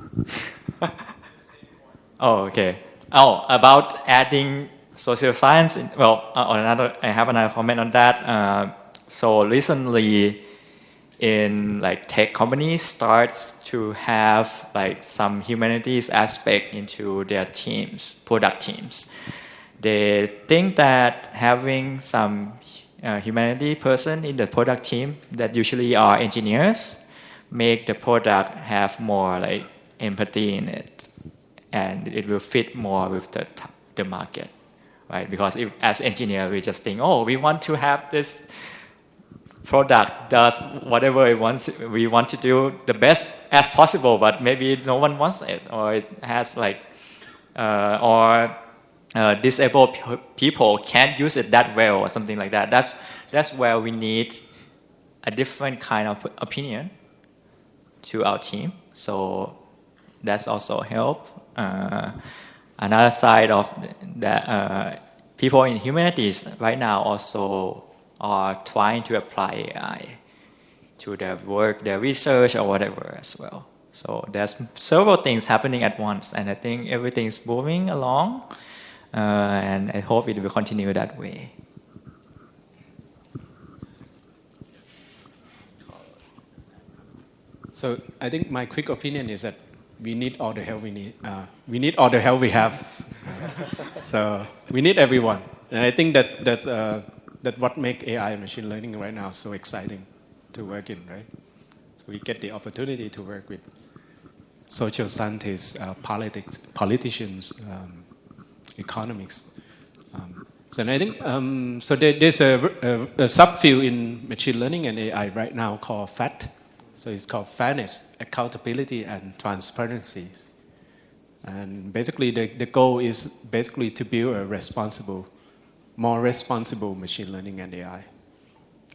S12: Oh, okay. Oh, about adding social science. I have another comment on that. So recently, in like tech companies starts to have like some humanities aspect into their teams, product teams. They think that having some humanity person in the product team that usually are engineers make the product have more like empathy in it, and it will fit more with the market, right? Because if as engineer we just think, oh, we want to have this product does whatever we want to do the best as possible, but maybe no one wants it, or it has like, disabled people can't use it that well, or something like that. That's where we need a different kind of opinion to our team. So that's also help. Another side of that, people in humanities right now also are trying to apply AI to their work, their research, or whatever as well. So there's several things happening at once, and I think everything's moving along, and I hope it will continue that way.
S14: So I think my quick opinion is that we need all the help we need. We need all the help we have. So we need everyone, and I think that's what makes AI and machine learning right now so exciting to work in, right? So we get the opportunity to work with social scientists, politicians, economics. So I think there's a subfield in machine learning and AI right now called FAT, So it's called fairness, accountability, and transparency. And basically, the goal is basically to build a more responsible machine learning and AI.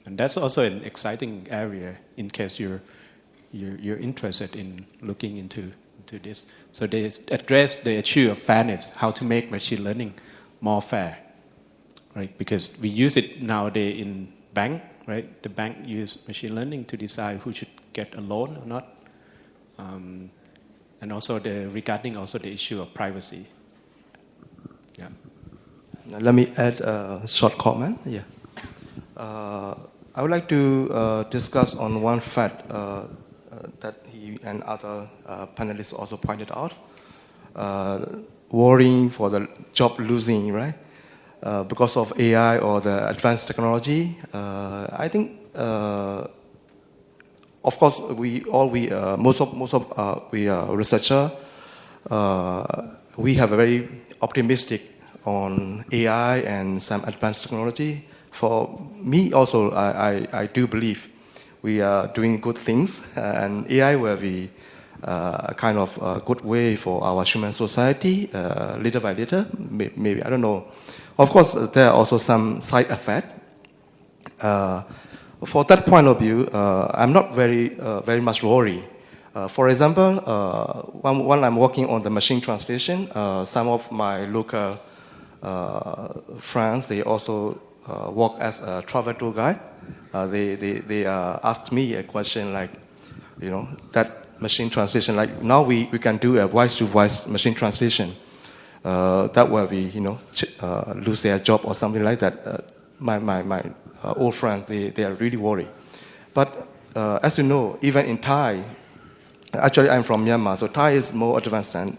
S14: And that's also an exciting area in case you're interested in looking into this. So they address the issue of fairness, how to make machine learning more fair, right? Because we use it nowadays in bank, right? The bank use machine learning to decide who should get a loan or not. And also regarding also the issue of privacy. Yeah.
S10: Let me add a short comment. Yeah. I would like to discuss on one fact that he and other panelists also pointed out. Worrying for the job losing, right? Because of AI or the advanced technology. I think, of course, most of we researcher, we have a very optimistic on AI and some advanced technology. For me also, I do believe we are doing good things, and AI will be kind of a good way for our human society, little by little, maybe, I don't know. Of course, there are also some side effects. For that point of view, I'm not very much worried. For example, when I'm working on the machine translation, some of my local friends, they also work as a travel tour guide. They asked me a question like, that machine translation, like now we can do a voice-to-voice machine translation. That will be, lose their job or something like that. My old friends, they are really worried. But as you know, even in Thai, actually I'm from Myanmar, so Thai is more advanced and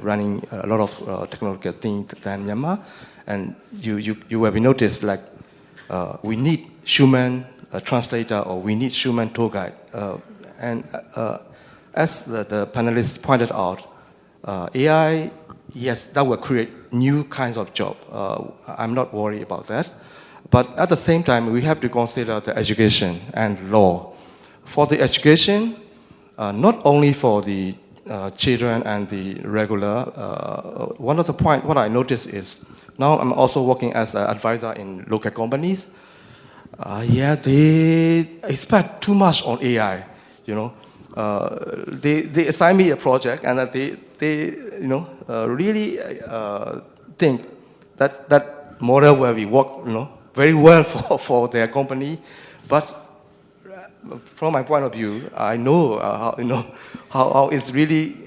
S10: running a lot of technological things than Myanmar. And you will be noticed like we need human translator or we need human tour guide. And as the panelists pointed out, AI, yes, that will create new kinds of job. I'm not worried about that. But at the same time, we have to consider the education and law. For the education, not only for the children and the regular, one of the points, what I noticed is, now I'm also working as an advisor in local companies. They expect too much on AI. They assign me a project and they really think that model will be work very well for their company, but from my point of view, I know how it's really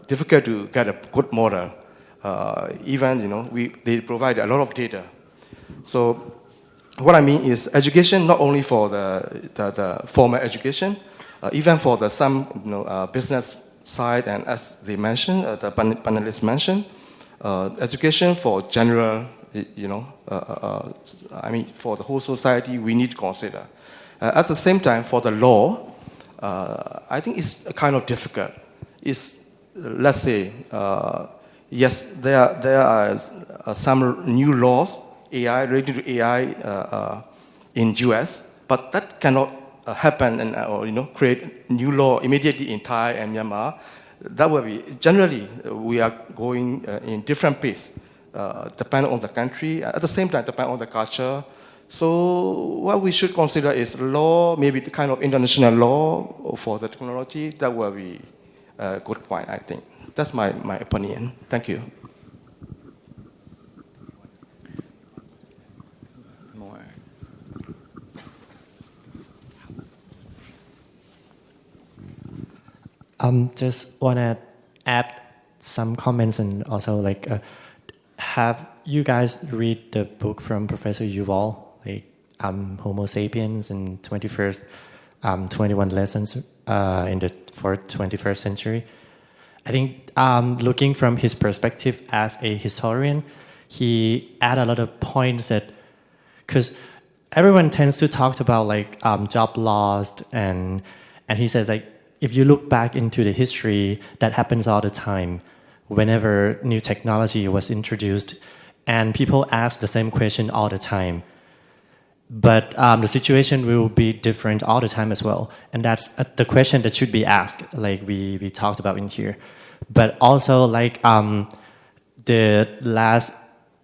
S10: difficult to get a good model. Even they provide a lot of data. So what I mean is education not only for the formal education, even for the some business side, and as they mentioned, the panelists mentioned, education for general, for the whole society, we need to consider. At the same time, for the law, I think it's kind of difficult. It's, let's say, yes, there are some new laws, AI, related to AI in US, but that cannot happen and create new law immediately in Thai and Myanmar. That will be, generally, we are going in different pace, depending on the country, at the same time, depending on the culture. So what we should consider is law, maybe the kind of international law for the technology. That will be a good point, I think. That's my opinion. Thank you.
S11: More.
S17: Just want to add some comments and also have you guys read the book from Professor Yuval, Homo sapiens in 21st, 21 lessons for 21st century. I think looking from his perspective as a historian, he add a lot of points that, because everyone tends to talk about job loss, and he says if you look back into the history, that happens all the time. Whenever new technology was introduced, and people ask the same question all the time. but the situation will be different all the time as well. And that's the question that should be asked, like we talked about in here. But also, like the last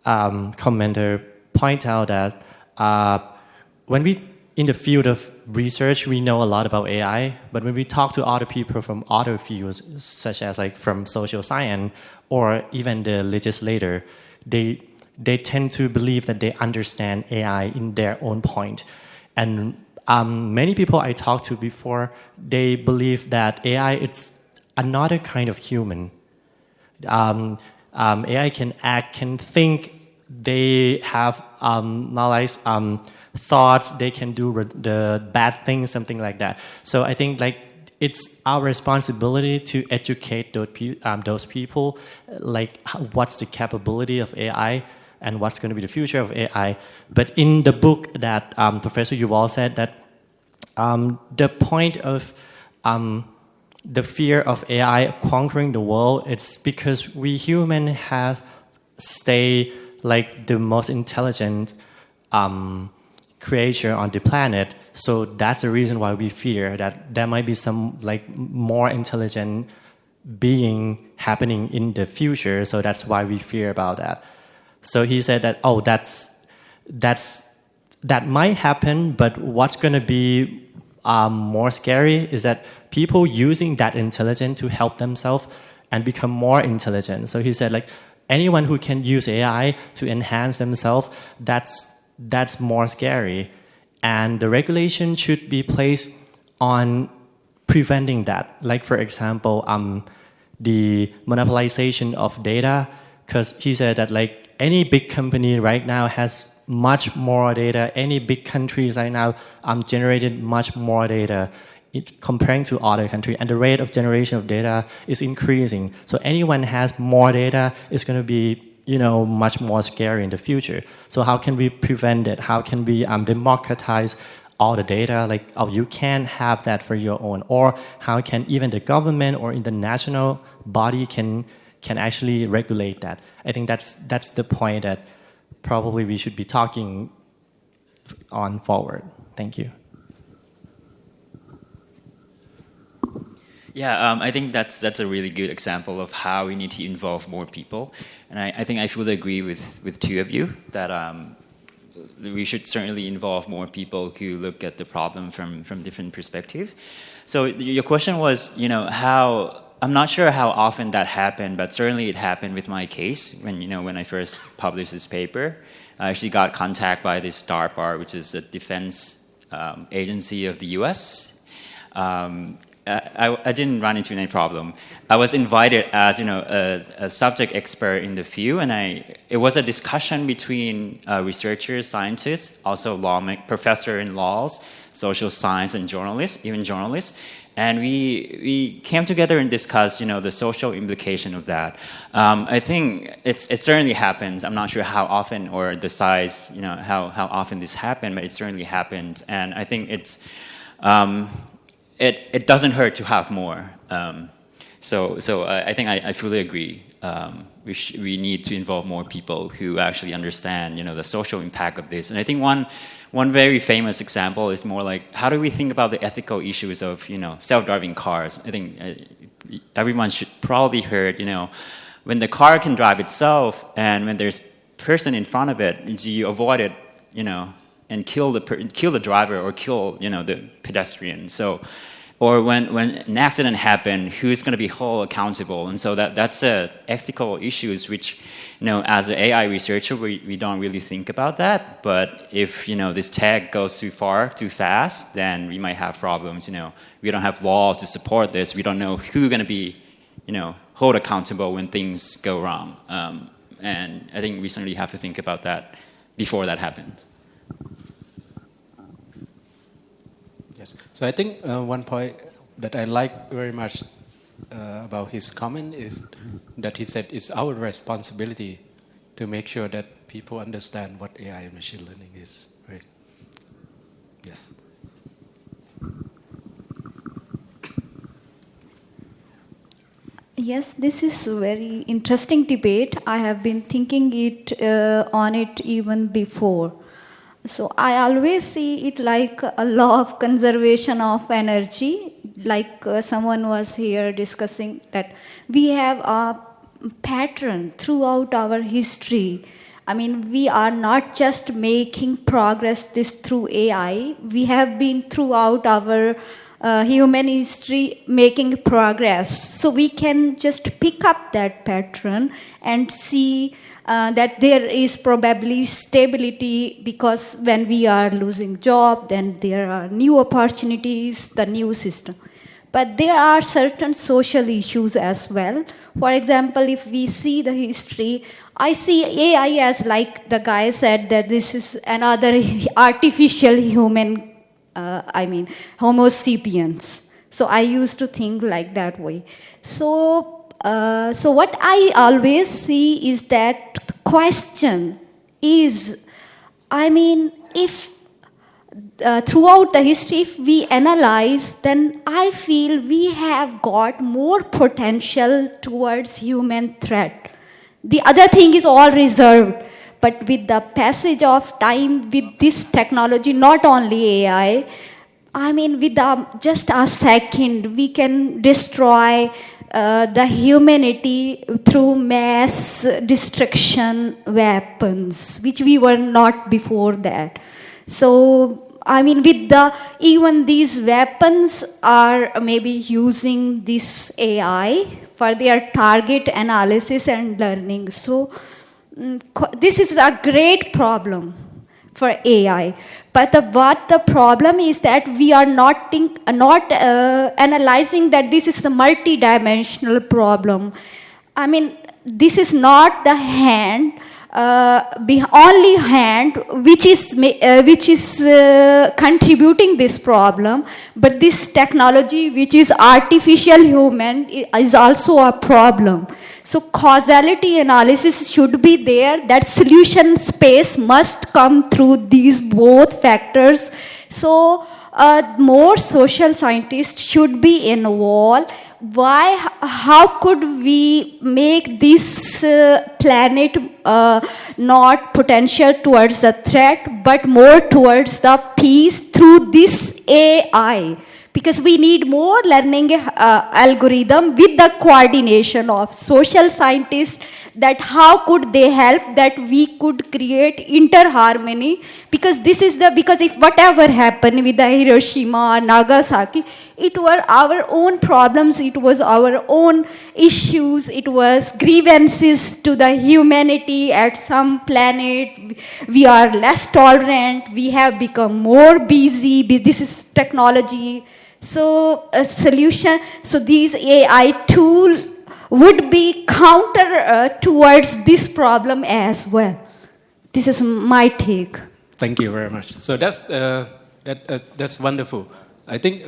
S17: commenter point out that when we, in the field of research, we know a lot about AI, but when we talk to other people from other fields, such as like from social science or even the legislator, they tend to believe that they understand AI in their own point. And many people I talked to before, they believe that AI is another kind of human. AI can act, can think, they have knowledge, thoughts, they can do the bad things, something like that. So I think like it's our responsibility to educate those people, like what's the capability of AI and what's going to be the future of AI. But in the book that Professor Yuval said that the point of the fear of AI conquering the world, it's because we human have stay like the most intelligent creature on the planet. So that's the reason why we fear that there might be some like more intelligent being happening in the future. So that's why we fear about that. So he said that, oh, that might happen, but what's going to be more scary is that people using that intelligence to help themselves and become more intelligent. So he said, like, anyone who can use AI to enhance themselves, that's more scary. And the regulation should be placed on preventing that. Like, for example, the monopolization of data, because he said that, like, any big company right now has much more data. Any big countries right now generated much more data comparing to other countries, and the rate of generation of data is increasing. So anyone has more data is going to be, much more scary in the future. So how can we prevent it? How can we democratize all the data? Like, oh, you can't have that for your own. Or how can even the government or in the national body can actually regulate that? I think that's the point that probably we should be talking on forward. Thank you.
S11: Yeah, I think that's a really good example of how we need to involve more people. And I think I fully agree with two of you that we should certainly involve more people who look at the problem from different perspectives. So your question was, how... I'm not sure how often that happened, but certainly it happened with my case when I first published this paper. I actually got contact by this DARPA, which is a defense agency of the U.S. I didn't run into any problem. I was invited as a subject expert in the field, and it was a discussion between researchers, scientists, also professor in laws, social science, and even journalists. And we came together and discussed, the social implication of that. I think it certainly happens. I'm not sure how often or the size, how often this happened, but it certainly happened. And I think it doesn't hurt to have more. So I think I fully agree. We need to involve more people who actually understand, the social impact of this. And I think one very famous example is more like, how do we think about the ethical issues of, self-driving cars? I think everyone should probably heard, when the car can drive itself and when there's person in front of it, you avoid it, and kill the driver or kill, the pedestrian. So, or when an accident happened, who's going to be held accountable? And so that's ethical issues which, as an AI researcher, we don't really think about that. But if, this tech goes too far, too fast, then we might have problems. We don't have law to support this. We don't know who's going to be, held accountable when things go wrong. And I think we certainly have to think about that before that happens.
S14: Yes. So I think one point that I like very much about his comment is that he said it's our responsibility to make sure that people understand what AI and machine learning is. Right? Yes.
S6: Yes, this is a very interesting debate. I have been thinking on it even before. So I always see it like a law of conservation of energy, like someone was here discussing that we have a pattern throughout our history. I mean, we are not just making progress this through AI. We have been throughout our human history making progress. So we can just pick up that pattern and see that there is probably stability, because when we are losing job, then there are new opportunities, the new system. But there are certain social issues as well. For example, if we see the history, I see AI as, like the guy said, that this is another artificial human, Homo sapiens. So I used to think like that way. So what I always see is that the question is, if throughout the history, if we analyze, then I feel we have got more potential towards human threat. The other thing is all reserved. But with the passage of time, with this technology, not only AI, with just a second, we can destroy the humanity through mass destruction weapons, which we were not before that. So, even these weapons are maybe using this AI for their target analysis and learning. So, this is a great problem for AI. But the problem is that we are not analyzing that this is a multi-dimensional problem. This is not the hand, only hand which is contributing this problem, but this technology which is artificial human is also a problem. So causality analysis should be there. That solution space must come through these both factors. So more social scientists should be involved. How could we make this planet not potential towards a threat, but more towards the peace through this AI? Because we need more learning algorithm with the coordination of social scientists, that how could they help, that we could create interharmony. Because if whatever happened with the Hiroshima, Nagasaki, it were our own problems, it was our own issues, it was grievances to the humanity at some planet. We are less tolerant, we have become more busy, this is technology. So a solution, so these AI tool would be counter towards this problem as well. This is my take.
S14: Thank you very much. So that's wonderful. I think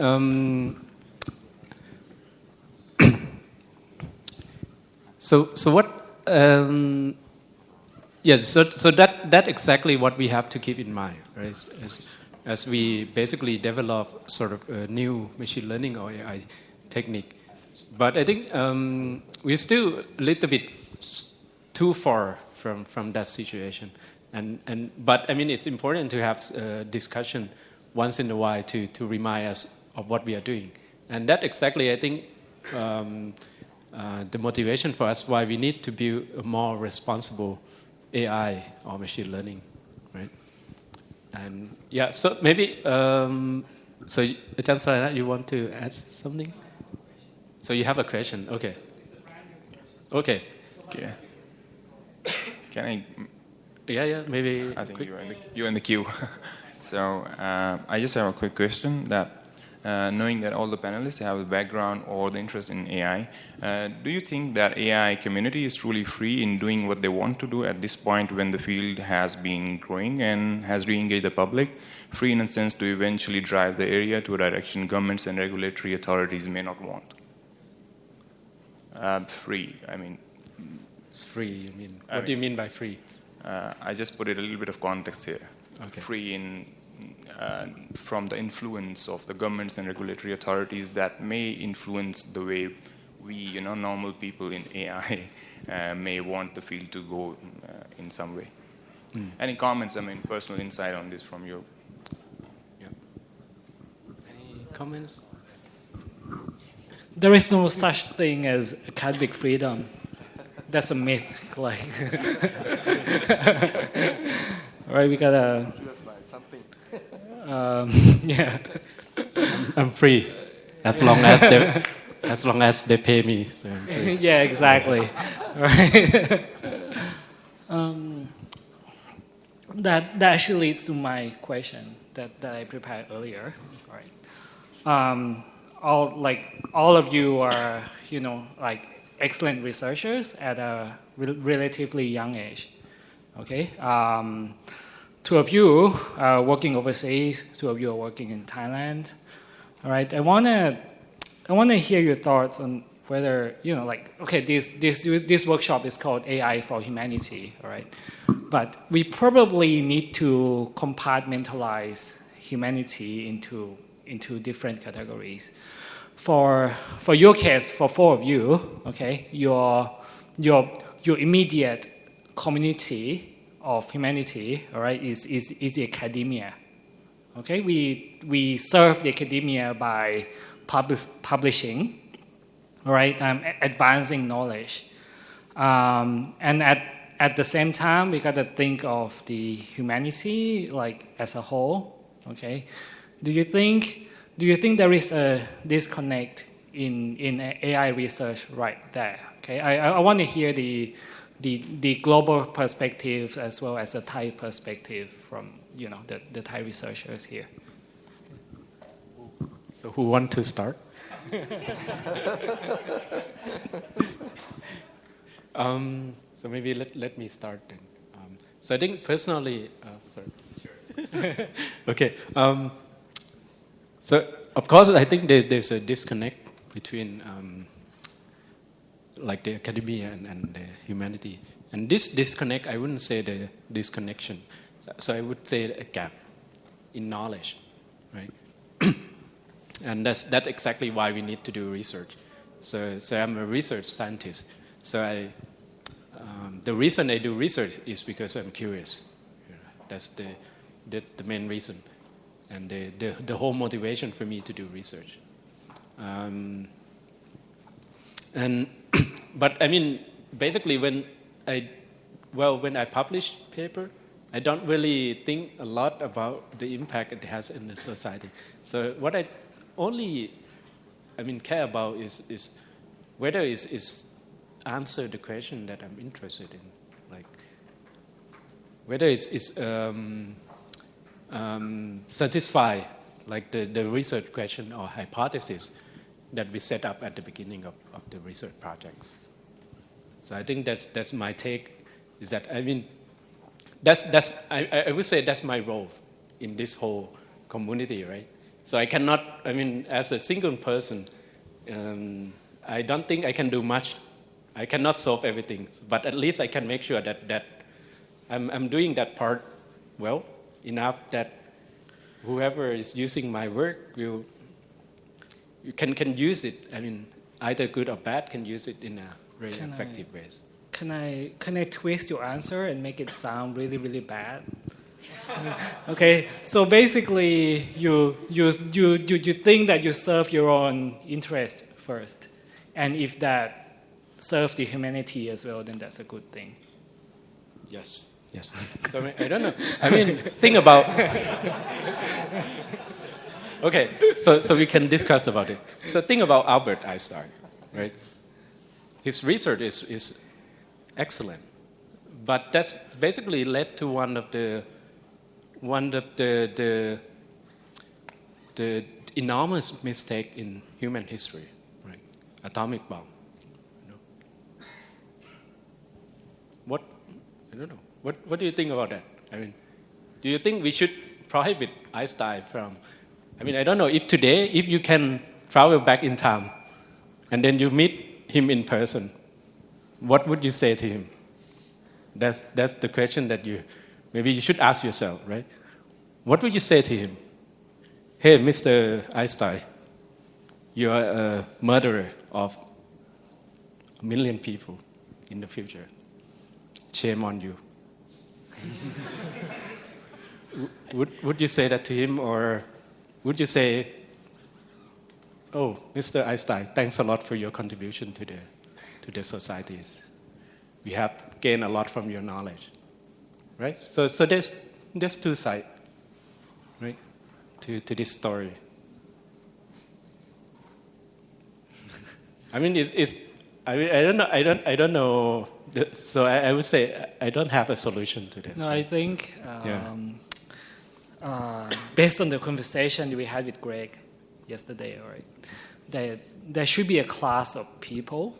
S14: so what yes, so that exactly what we have to keep in mind, right? As we basically develop sort of a new machine learning or AI technique. But I think we're still a little bit too far from that situation. But it's important to have a discussion once in a while to remind us of what we are doing. And that exactly, I think, the motivation for us why we need to build a more responsible AI or machine learning, right? And yeah, so maybe, so Ajahn Sarana, you want to add something? So you have a question, okay. Okay.
S9: Can I?
S14: Yeah, maybe.
S9: I think you're in the queue. So I just have a quick question that, knowing that all the panelists have the background or the interest in AI, do you think that AI community is truly free in doing what they want to do at this point when the field has been growing and has re-engaged the public, free in a sense to eventually drive the area to a direction governments and regulatory authorities may not want? Free,
S14: It's free, you mean? What do you mean by free?
S9: I just put it a little bit of context here.
S14: Okay.
S9: Free in from the influence of the governments and regulatory authorities that may influence the way we, normal people in AI may want the field to go in some way. Any comments? I mean, personal insight on this from you?
S7: Yeah. Any comments?
S2: There is no such thing as academic freedom. That's a myth. Like, all right, we gotta. Yeah.
S14: I'm free, as long as they pay me. So I'm free.
S2: Yeah, exactly. Right. That actually leads to my question that I prepared earlier. All right. All of you are, like excellent researchers at a relatively young age. Okay. Two of you are working overseas. Two of you are working in Thailand. All right. I wanna hear your thoughts on whether this workshop is called AI for Humanity. All right. But we probably need to compartmentalize humanity into different categories. For your case, for four of you, okay, your immediate community of humanity, all right, is the academia. Okay, we serve the academia by publishing, all right, advancing knowledge, and at the same time, we got to think of the humanity like as a whole. Okay, do you think there is a disconnect in AI research right there? Okay, I want to hear the global perspective as well as the Thai perspective from the Thai researchers here.
S14: So who want to start? So maybe let me start then. So I think personally, sorry. Sure. Okay. So of course I think there's a disconnect between like the academia and the humanity. And this disconnect, I wouldn't say the disconnection. So I would say a gap in knowledge, right? And that's exactly why we need to do research. So I'm a research scientist. So the reason I do research is because I'm curious. That's the main reason, and the whole motivation for me to do research. But I mean, basically, when I publish paper, I don't really think a lot about the impact it has in the society. So what I only, care about is whether it's answer the question that I'm interested in, like whether it's satisfy like the research question or hypothesis that we set up at the beginning of the research projects. So I think that's my take. Is that I would say that's my role in this whole community, right? So I cannot, as a single person, I don't think I can do much. I cannot solve everything, but at least I can make sure that I'm doing that part well enough that whoever is using my work can use it. Either good or bad, can use it in a very effective way.
S2: Can I twist your answer and make it sound really, really bad? Okay, so basically you think that you serve your own interest first, and if that serves the humanity as well, then that's a good thing.
S14: Yes. So I don't know. Think about. Okay, so we can discuss about it. So think about Albert Einstein, right? His research is excellent, but that's basically led to one of the enormous mistake in human history, right? Atomic bomb. I don't know. What do you think about that? Do you think we should prohibit Einstein from? I don't know if today, if you can travel back in time, and then you meet him in person, what would you say to him? That's the question that maybe you should ask yourself, right? What would you say to him? Hey, Mr. Einstein, you are a murderer of 1 million people in the future. Shame on you. Would you say that to him, or would you say, "Oh, Mr. Einstein, thanks a lot for your contribution to the societies. We have gained a lot from your knowledge," right? So there's two sides, right, to this story. I mean, I don't know. So I would say I don't have a solution to this.
S2: No, I think based on the conversation we had with Greg yesterday, right, there should be a class of people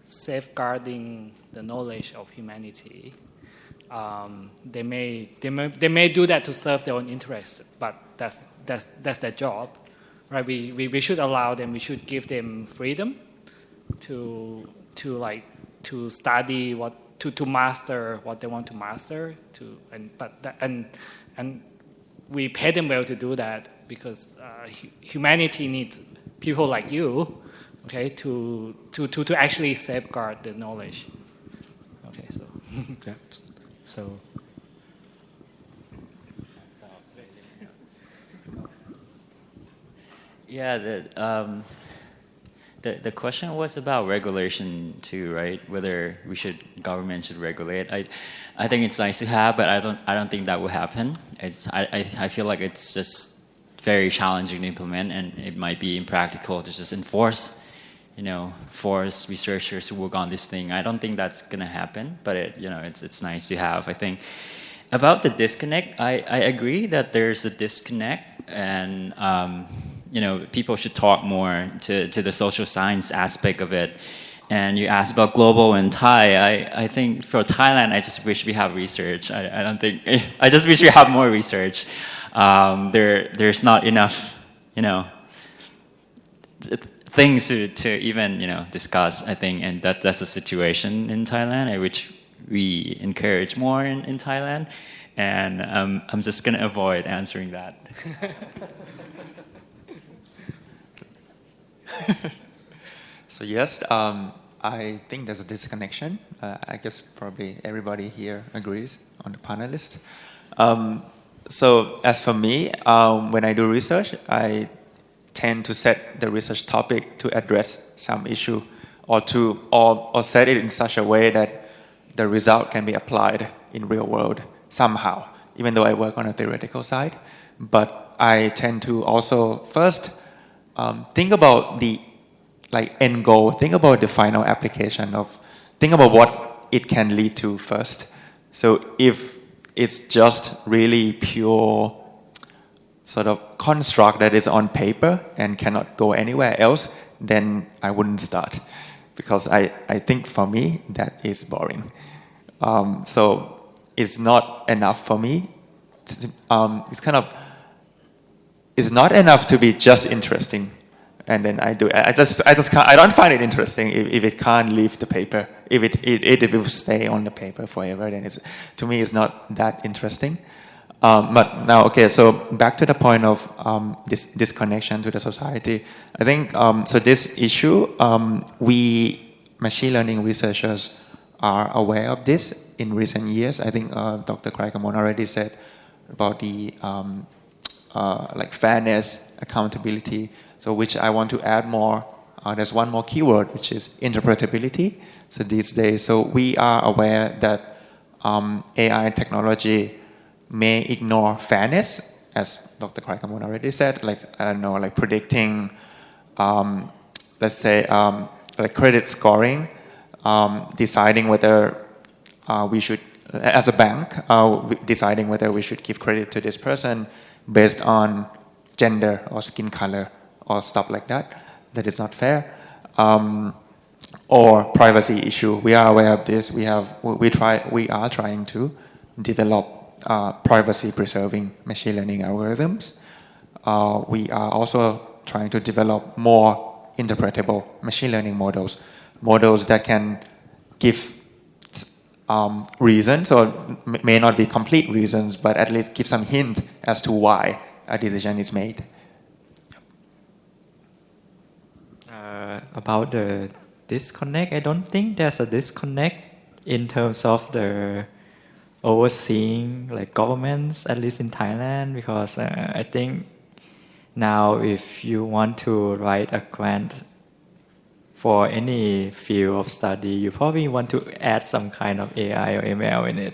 S2: safeguarding the knowledge of humanity. They may do that to serve their own interest, but that's their job, right? We should allow them. We should give them freedom to study to master what they want to master. And we pay them well to do that because humanity needs people like you, okay, to actually safeguard the knowledge. Okay, so
S14: yeah. So
S11: yeah, the question was about regulation too, right? Whether government should regulate. I think it's nice to have, but I don't think that will happen. I feel like it's just very challenging to implement, and it might be impractical to just force researchers to work on this thing. I don't think that's gonna happen, but it's nice to have. I think about the disconnect, I agree that there's a disconnect, and people should talk more to the social science aspect of it. And you asked about global and Thai. I think for Thailand, I just wish we have research. I just wish we have more research. There's not enough, things to even discuss. I think, and that's a situation in Thailand, which we encourage more in Thailand. And I'm just gonna avoid answering that.
S8: So yes, I think there's a disconnection. I guess probably everybody here agrees on the panelists. So as for me, when I do research, I tend to set the research topic to address some issue, or set it in such a way that the result can be applied in real world somehow. Even though I work on a theoretical side, but I tend to also first think about the end goal. Think about the final application think about what it can lead to first. So if it's just really pure sort of construct that is on paper and cannot go anywhere else, then I wouldn't start, because I think for me that is boring. So it's not enough for me. It's not enough to be just interesting, and then I do it. I just can't. I don't find it interesting if it can't leave the paper. If it will stay on the paper forever, then to me it's not that interesting. But now, okay. So back to the point of this connection to the society. I think so. This issue, we machine learning researchers are aware of this in recent years. I think Dr. Krikamol already said about the fairness, accountability. So which I want to add more. There's one more keyword, which is interpretability. So these days, so we are aware that AI technology may ignore fairness, as Dr. Krikamol already said. Predicting, let's say, credit scoring, deciding whether we should, as a bank, deciding whether we should give credit to this person based on gender or skin color or stuff like that. That is not fair. Or privacy issue. We are aware of this. We are trying to develop privacy-preserving machine learning algorithms. We are also trying to develop more interpretable machine learning models that can give reasons, or may not be complete reasons, but at least give some hint as to why a decision is made.
S12: About the disconnect, I don't think there's a disconnect in terms of the overseeing like governments, at least in Thailand, because I think now if you want to write a grant for any field of study, you probably want to add some kind of AI or ML in it,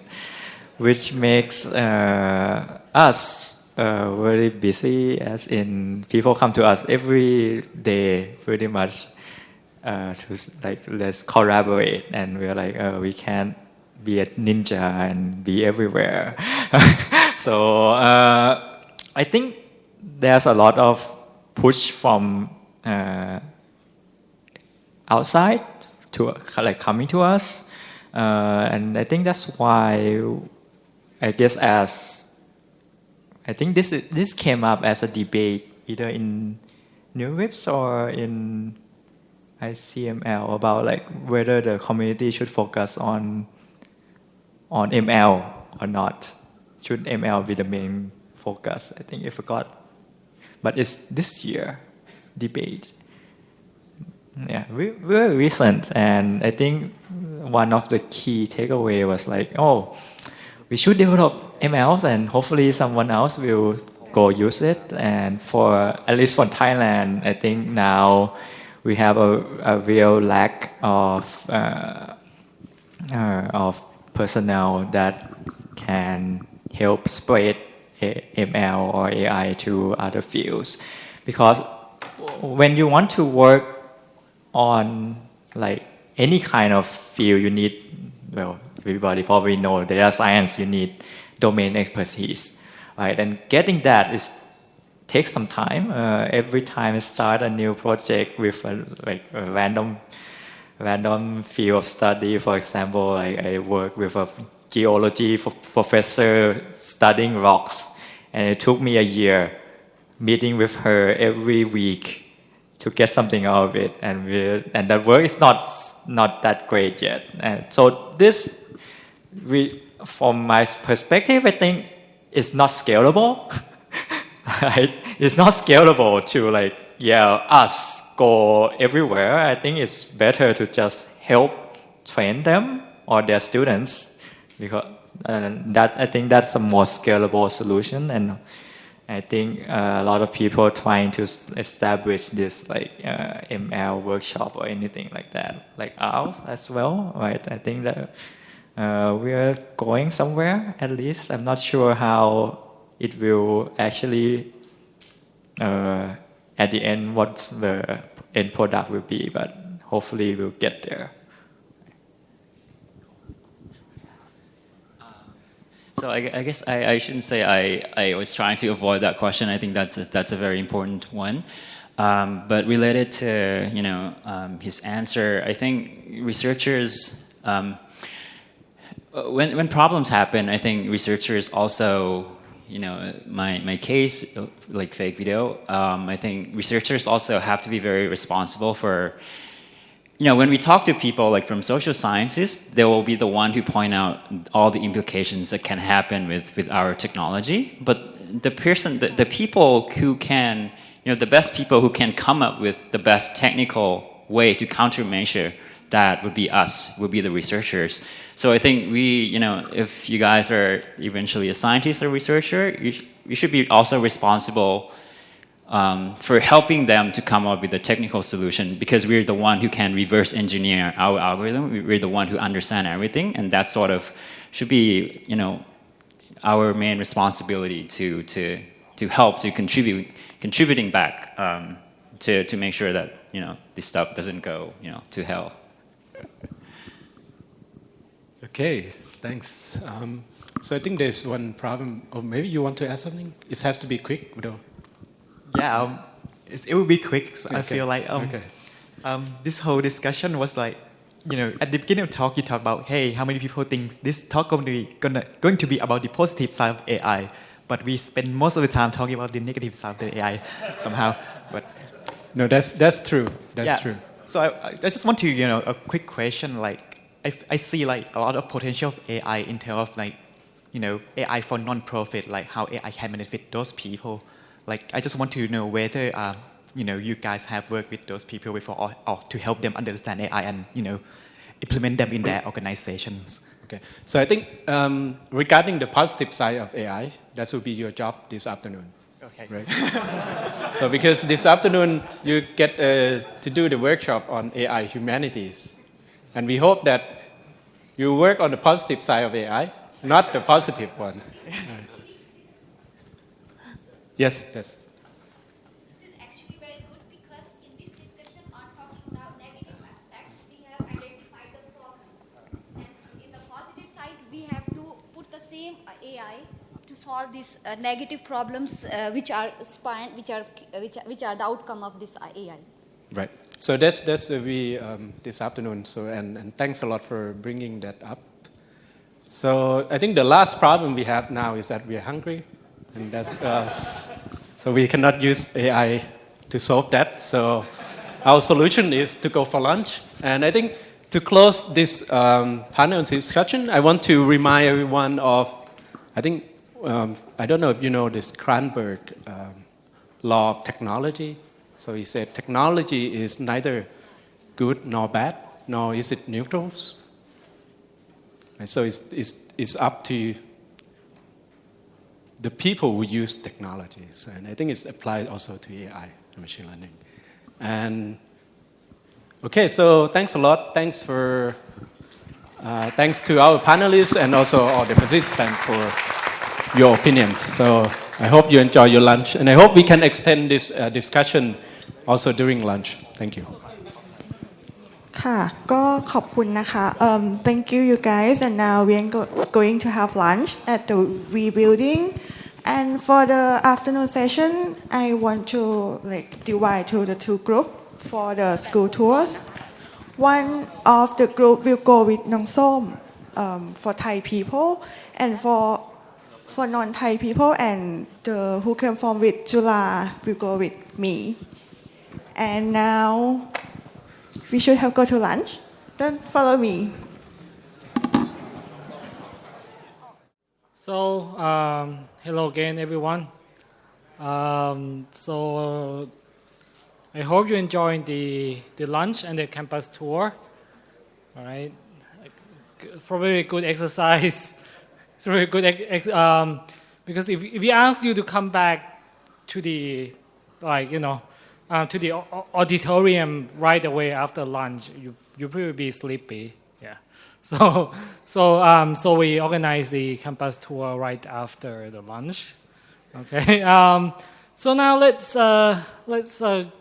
S12: which makes us very busy, as in people come to us every day pretty much to like, let's collaborate, and we're like, we can't be a ninja and be everywhere. So I think there's a lot of push from outside to like coming to us, and I think that's why I guess I think this came up as a debate either in New Whips or in ICML about like whether the community should focus on ML or not. Should ML be the main focus? I think I forgot, but it's this year debate. Yeah, very recent, and I think one of the key takeaway was like, oh, we should develop MLs, and hopefully someone else will go use it. And for at least for Thailand, I think now we have a real lack of personnel that can help spread ML or AI to other fields, because when you want to work on like any kind of field, you need, well, everybody probably know data science, you need domain expertise, right? And getting that takes some time. Every time I start a new project with a random field of study, for example, I work with a geology professor studying rocks, and it took me a year meeting with her every week to get something out of it, and that work is not that great yet. And so this, from my perspective, I think it's not scalable. Right? It's not scalable to us go everywhere. I think it's better to just help train them or their students, because I think that's a more scalable solution. And I think a lot of people trying to establish this ML workshop or anything like that, like ours as well, right? I think that we are going somewhere, at least. I'm not sure how it will actually, at the end, what the end product will be, but hopefully we'll get there.
S11: So I guess I shouldn't say I was trying to avoid that question. I think that's a very important one. But related to his answer, I think researchers, when problems happen, I think researchers also, my case, like fake video, I think researchers also have to be very responsible for, when we talk to people like from social sciences, they will be the one who point out all the implications that can happen with our technology. But the people who can, the best people who can come up with the best technical way to countermeasure that would be us, would be the researchers. So I think if you guys are eventually a scientist or researcher, you should be also responsible for helping them to come up with a technical solution, because we're the one who can reverse engineer our algorithm. We're the one who understand everything, and that sort of should be, our main responsibility to help to contributing back to make sure that this stuff doesn't go to hell.
S14: Okay, thanks. So I think there's one problem, or maybe you want to add something? It has to be quick, Widow.
S18: Yeah, it will be quick. So
S14: okay.
S18: I feel like this whole discussion was like, at the beginning of the talk, you talk about, hey, how many people think this talk going to be about the positive side of AI, but we spend most of the time talking about the negative side of the AI somehow. But
S14: no, that's true. That's true.
S18: So I just want to, a quick question. Like, I see like a lot of potential of AI in terms of AI for non-profit, like how AI can benefit those people. Like, I just want to know whether, you guys have worked with those people before or to help them understand AI and, implement them in their organizations.
S14: Okay, so I think regarding the positive side of AI, that will be your job this afternoon.
S18: Okay.
S14: Right? So because this afternoon you get to do the workshop on AI humanities, and we hope that you work on the positive side of AI, not the positive one. Yes, yes.
S6: This is actually very good because in this discussion on talking about negative aspects, we have identified the problems. And in the positive side, we have to put the same AI to solve these negative problems which are the outcome of this AI.
S14: Right. So that's we this afternoon. So and thanks a lot for bringing that up. So I think the last problem we have now is that we are hungry, and that's so we cannot use AI to solve that. So our solution is to go for lunch. And I think to close this panel discussion, I want to remind everyone of, I think I don't know if you know this Kranberg law of technology. So he said technology is neither good nor bad, nor is it neutral. And so it's up to the people who use technologies. And I think it's applied also to AI and machine learning. And okay, so thanks a lot. Thanks to our panelists and also all the participants for your opinions. So I hope you enjoy your lunch. And I hope we can extend this discussion also during lunch. Thank you.
S1: ค่ะก็ขอบคุณนะคะ thank you you guys and now we are going to have lunch at the V building and for the afternoon session I want to divide to the two groups for the school tours. One of the group will go with Nong Som for Thai people and for non-Thai people and the who came from with Chula will go with me. And now we should have go to lunch. Don't follow me.
S2: So hello again, everyone. So I hope you enjoyed the lunch and the campus tour. All right, probably a good exercise. It's really good because if we ask you to come back to the to the auditorium right away after lunch, you probably be sleepy. Yeah. So we organize the campus tour right after the lunch. Okay. So now let's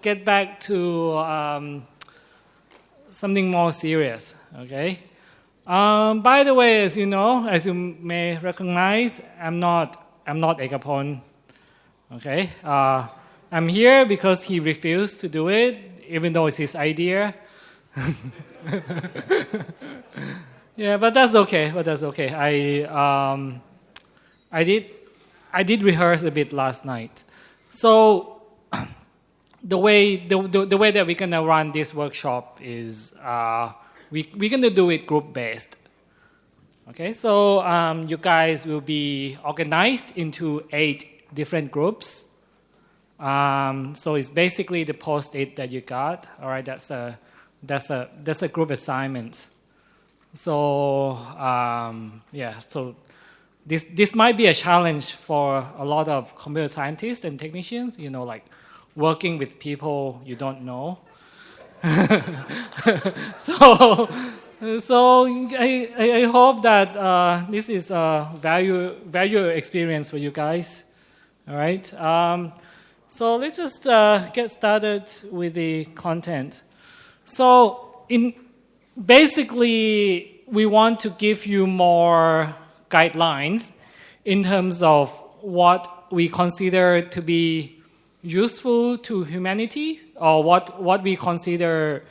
S2: get back to something more serious. Okay. By the way, as you know, as you may recognize, I'm not Ekapol. Okay. I'm here because he refused to do it, even though it's his idea. Yeah, but that's okay. I did rehearse a bit last night. So the way that we're gonna run this workshop is we're gonna do it group based. Okay, so you guys will be organized into 8 different groups. So it's basically the post-it that you got. All right, that's a group assignment. So so this might be a challenge for a lot of computer scientists and technicians. Like working with people you don't know. So I hope that this is a value experience for you guys. All right. So let's just get started with the content. So basically, we want to give you more guidelines in terms of what we consider to be useful to humanity or what we consider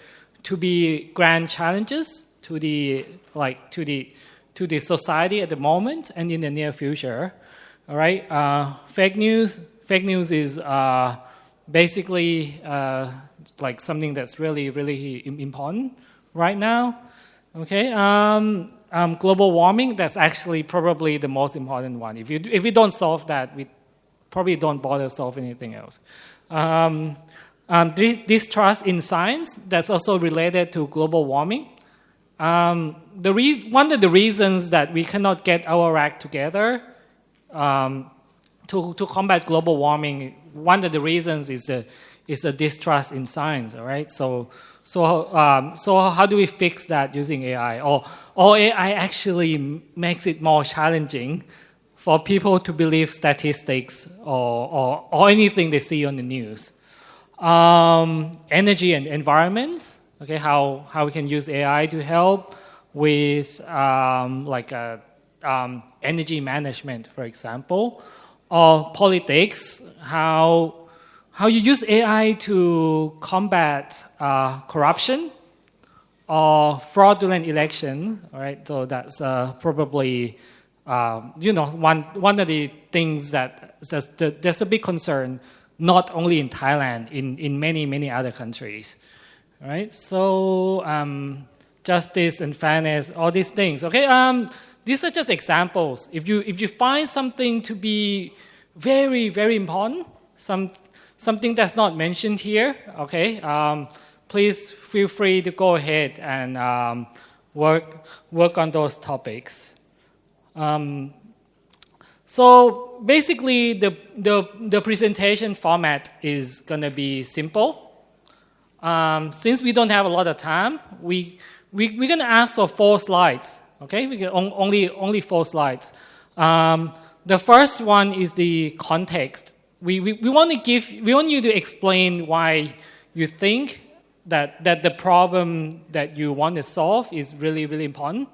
S2: to be grand challenges to the society at the moment and in the near future. All right. Fake news is basically like something that's really, really important right now. Okay. Global warming, that's actually probably the most important one. If we don't solve that, we probably don't bother solve anything else. Distrust in science, that's also related to global warming. One of the reasons that we cannot get our act together to combat global warming, one of the reasons is a distrust in science. All right, so how do we fix that using AI? Or AI actually makes it more challenging for people to believe statistics or anything they see on the news. Energy and environments. Okay, how we can use AI to help with energy management, for example, or politics. How you use AI to combat corruption or fraudulent election. All right, so that's probably one of the things that there's a big concern, not only in Thailand, in many other countries. Right, so justice and fairness, all these things. Okay, these are just examples. If you find something to be very important, something that's not mentioned here, okay, please feel free to go ahead and work on those topics. So basically, the presentation format is gonna be simple. Since we don't have a lot of time, we're going to ask for 4 slides. Okay, we get only 4 slides. The first one is the context. We want you to explain why you think that the problem that you want to solve is really important,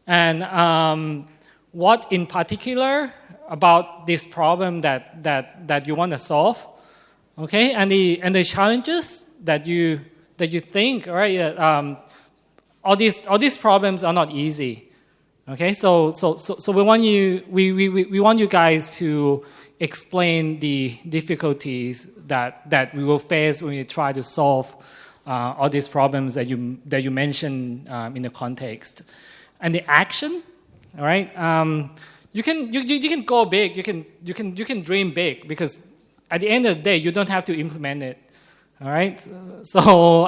S2: and what in particular about this problem that you want to solve. Okay, and the challenges that you think, right? All these problems are not easy. Okay, so we want you guys to explain the difficulties that we will face when we try to solve all these problems that you mentioned in the context, and the action. All right, you can go big. You can dream big, because at the end of the day, you don't have to implement it. All right, so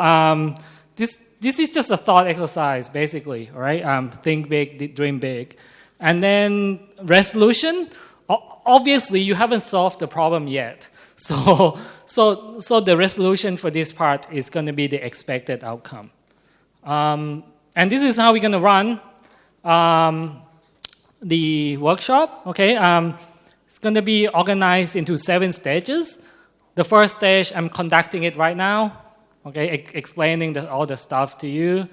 S2: this is just a thought exercise, basically. All right, think big, dream big, and then resolution. Obviously, you haven't solved the problem yet, so the resolution for this part is going to be the expected outcome, and this is how we're going to run the workshop. Okay, it's going to be organized into 7 stages. The first stage, I'm conducting it right now, okay, explaining all the stuff to you.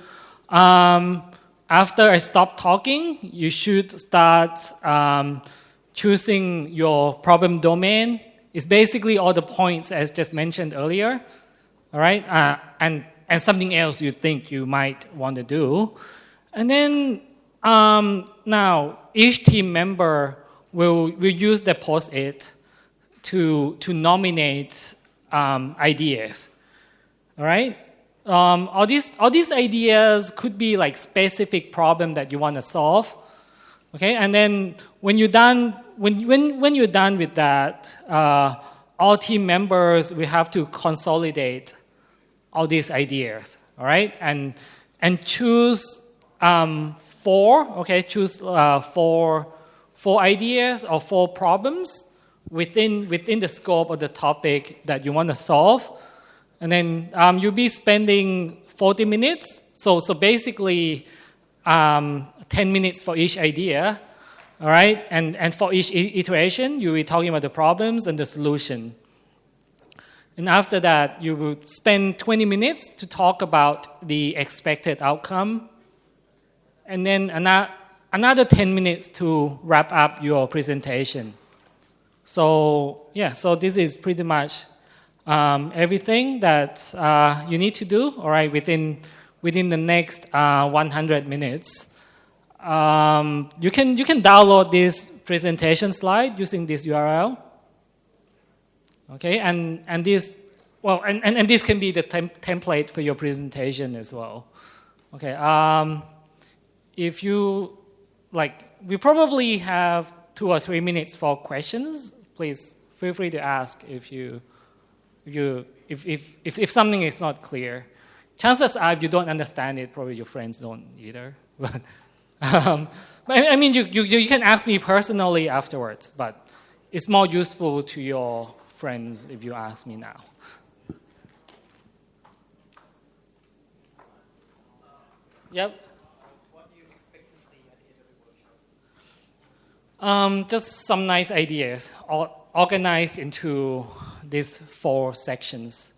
S2: After I stop talking, you should start choosing your problem domain. It's basically all the points as just mentioned earlier, all right, and something else you think you might want to do. And then now each team member will use the post-it to nominate ideas. All right, all these ideas could be like specific problem that you want to solve. Okay, and then when you're done with that, all team members will have to consolidate all these ideas. All right, and choose 4. Okay, choose 4 ideas or 4 problems within the scope of the topic that you want to solve, and then you'll be spending 40 minutes. So basically, 10 minutes for each idea, all right, and for each iteration, you'll be talking about the problems and the solution. And after that, you will spend 20 minutes to talk about the expected outcome, and then another 10 minutes to wrap up your presentation. So yeah, so this is pretty much everything that you need to do. All right, within the next 100 minutes, you can download this presentation slide using this URL. Okay, and this and this can be the template for your presentation as well. Okay, if you like, we probably have 2 or 3 minutes for questions. Please feel free to ask if something is not clear. chances are, if you don't understand it, probably your friends don't either. But I mean, you can ask me personally afterwards, but it's more useful to your friends if you ask me now. Yep.
S18: What do you expect to see at the end of the workshop?
S2: Just some nice ideas, organized into these 4 sections.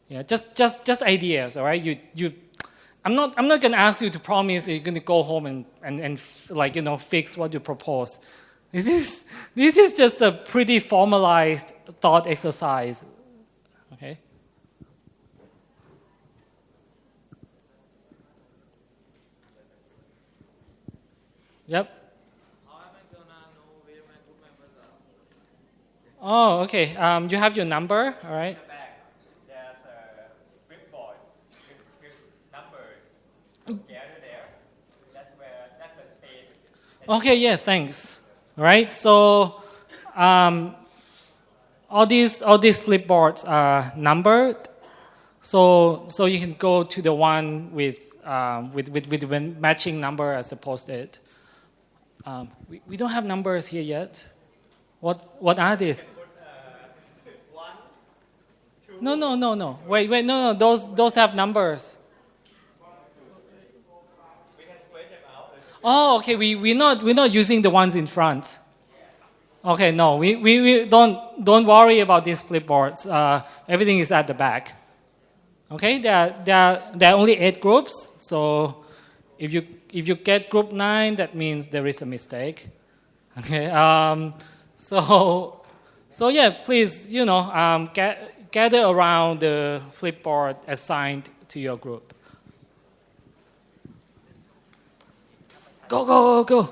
S2: Yeah, just ideas, all right? I'm not going to ask you to promise you're going to go home and like, fix what you propose. This is just a pretty formalized thought exercise, okay? Yep.
S19: How am I gonna know where my group members are?
S2: Oh, okay. You have your number, all right?
S12: There's flipboards with numbers. Gather there. That's the space.
S2: Okay, yeah, thanks. All right, so all these flipboards are numbered, so you can go to the one with matching number as opposed to it. We don't have numbers here yet. What are these? No. Wait, no. Those have numbers. Oh, okay. We're not using the ones in front. Okay, no. We don't worry about these flipboards. Everything is at the back. Okay, there are only 8 groups. So if you get group 9, that means there is a mistake. Okay. So yeah, please, gather around the flipboard assigned to your group. Go.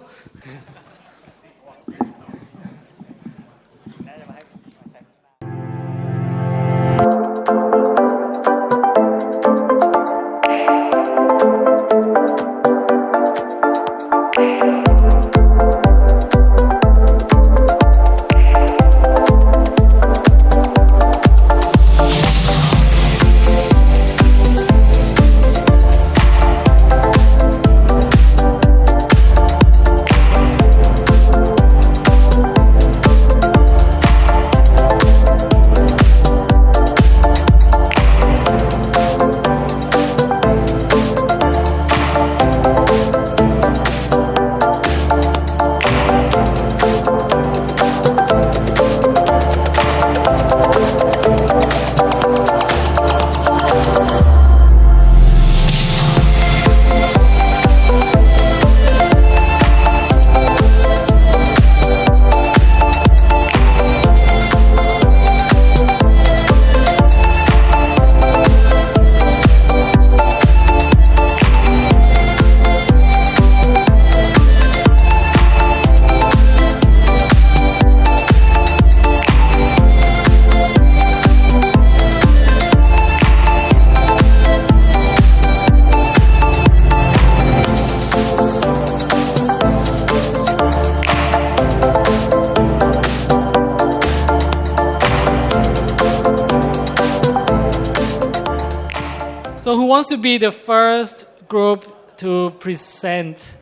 S2: So who wants to be the first group to present?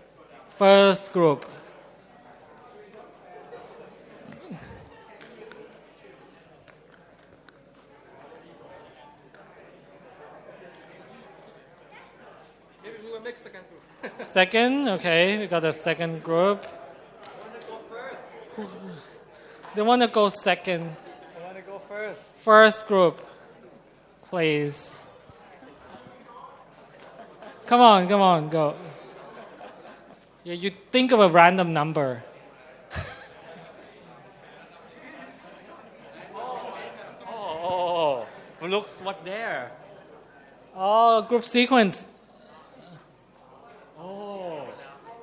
S2: First group.
S10: Maybe we will make second group.
S2: Second, okay, we got a second group. They want to go second.
S15: I want to go first.
S2: First group, please. Come on, go. Yeah, you think of a random number.
S15: Oh, look what's there.
S2: Oh, group sequence.
S15: Oh.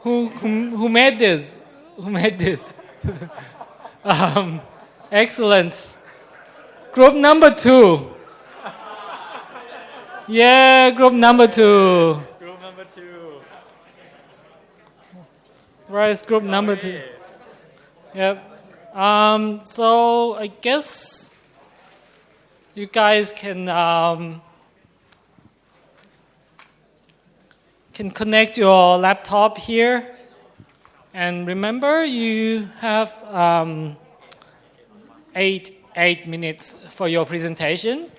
S2: Who made this? Who made this? Excellent. Group number 2. Yeah, group number 2.
S15: Group number 2.
S2: Where is group number 2? Yep. So I guess you guys can can connect your laptop here. And remember, you have 8 minutes for your presentation.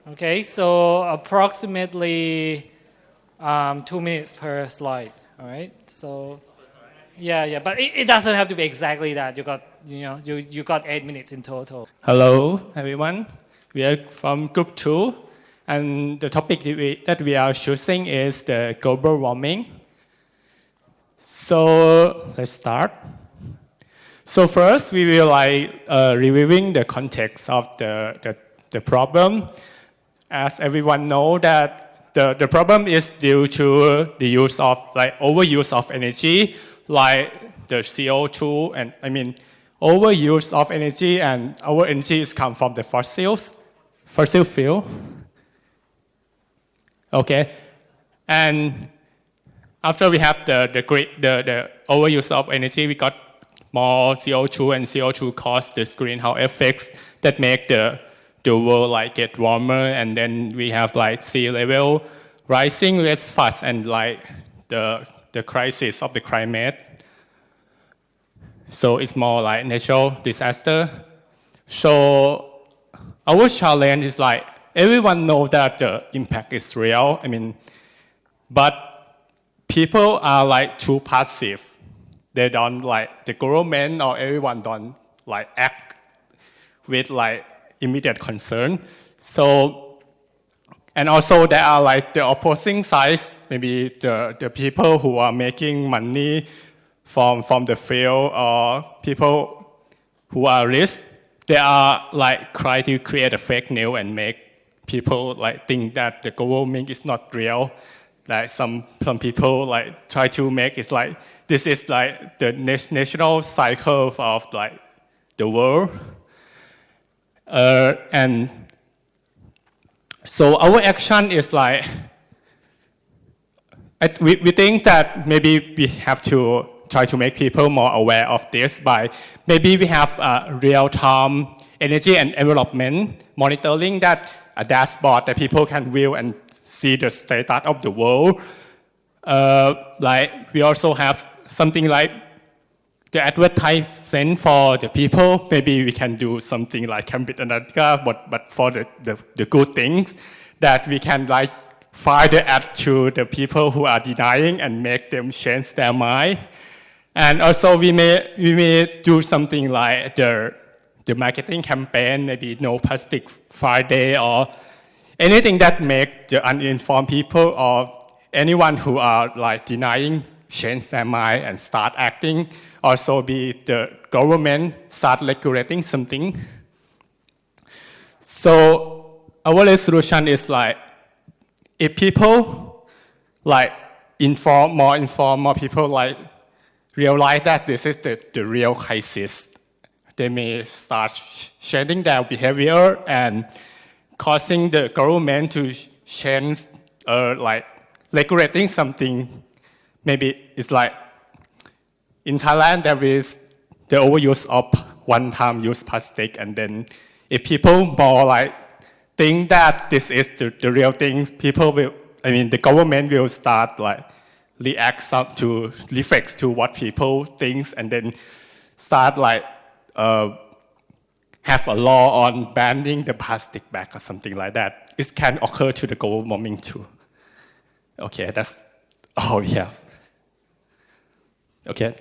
S2: Okay, so approximately 2 minutes per slide. All right, so yeah, but it doesn't have to be exactly that. You got 8 minutes in total.
S20: Hello, everyone. We are from Group 2, and the topic that we are choosing is the global warming. So let's start. So first, we will reviewing the context of the problem. As everyone know that the problem is due to the use of overuse of energy, like the CO2, and overuse of energy, and our energy is come from the fossil fuel. Okay, and after we have the overuse of energy, we got more CO2, and CO2 cause the greenhouse effects that make the world get warmer, and then we have sea level rising less fast, and the crisis of the climate. So it's more like natural disaster. So our challenge is everyone knows that the impact is real. But people are too passive. They don't the government or everyone don't act with immediate concern. So, and also there are the opposing sides, maybe the people who are making money from the field, or people who are rich. They are try to create a fake news and make people think that the government is not real. Some people try to make it this is the national cycle of the world. And so our action is we think that maybe we have to try to make people more aware of this by maybe we have real-time energy and environment monitoring, that a dashboard that people can view and see the status of the world. We also have something like the advertisement for the people. Maybe we can do something like Cambridge Analytica, but for the good things, that we can find the ad to the people who are denying and make them change their mind. And also we may do something like the marketing campaign, maybe No Plastic Friday, or anything that make the uninformed people or anyone who are denying change their mind and start acting. Also be the government start regulating something. So our resolution is if people inform more people realize that this is the real crisis, they may start changing their behavior and causing the government to change regulating something. Maybe it's in Thailand there is the overuse of one-time use plastic, and then if people more think that this is the real thing, people will, the government will start reflect to what people think, and then start have a law on banning the plastic bag or something like that. It can occur to the global warming too. Okay, that's all we have. Okay,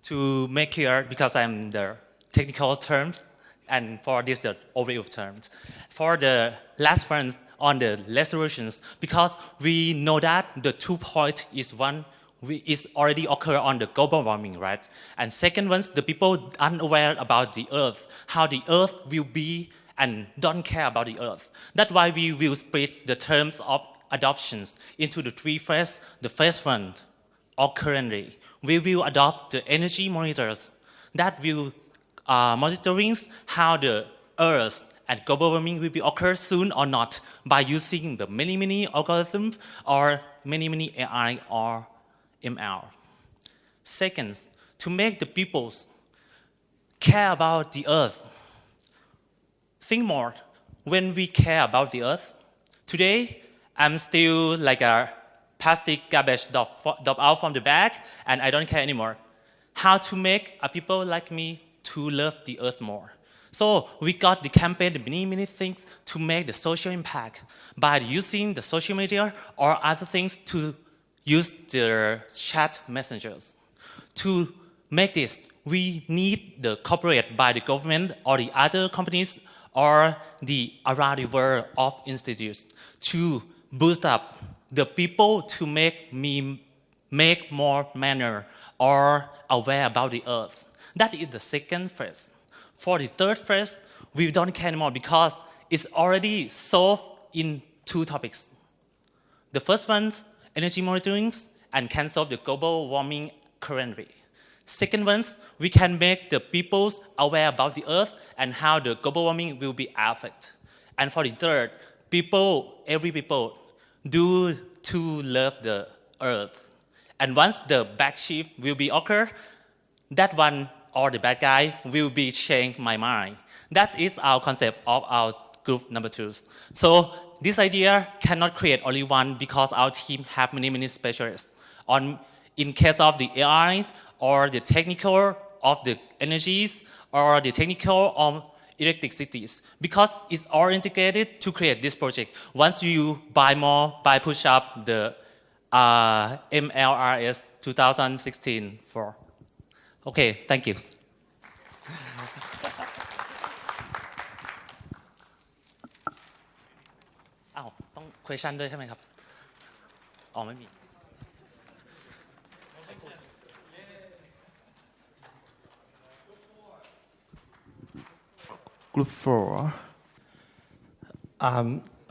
S21: to make clear, because I'm the technical terms, and for this the overview terms. For the last one on the resolutions, because we know that the 2 point is is already occur on the global warming, right? And second one, the people unaware about the earth, how the earth will be, and don't care about the earth. That's why we will split the terms of adoptions into the 3 phases. The first one, or currently, we will adopt the energy monitors that will monitoring how the Earth and global warming will be occur soon or not by using the many algorithms or many AI or ML. Second, to make the peoples care about the Earth. Think more, when we care about the Earth, today I'm still like a plastic garbage drop out from the bag, and I don't care anymore. How to make a people like me to love the earth more? So we got the campaign, the many things to make the social impact by using the social media or other things to use the chat messengers. To make this, we need the corporate by the government or the other companies or the around the world of institutes to boost up the people to make more manner or aware about the earth. That is the second phase. For the third phase, we don't care anymore because it's already solved in two topics. The first one, energy monitoring, and can solve the global warming currently. Second one, we can make the people aware about the earth and how the global warming will be affected. And for the third, every people, do to love the earth. And once the back shift will be occur, that one or the bad guy will be change my mind. That is our concept of our group number 2. So this idea cannot create only one because our team have many specialists. In case of the AI or the technical of the energies or the technical of electricities, because it's all integrated to create this project. Once you buy push up the MLRS 2016 for. Okay, thank you. อ้าวต้อง question ด้วยใช่ไหมครับอ๋อไม่มี
S3: Group 4.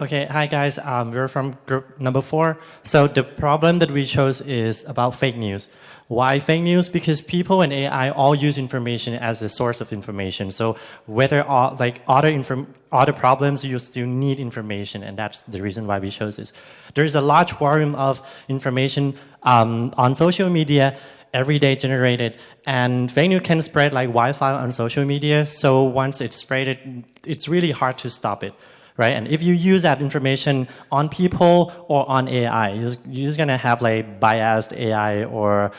S17: Okay, hi guys. We're from group number 4. So the problem that we chose is about fake news. Why fake news? Because people and AI all use information as a source of information. So whether other problems, you still need information, and that's the reason why we chose this. There is a large volume of information on social media every day generated, and fake news can spread like wildfire on social media. So once it's spread, it's really hard to stop it. Right, and if you use that information on people or on AI, you're just gonna have like biased AI or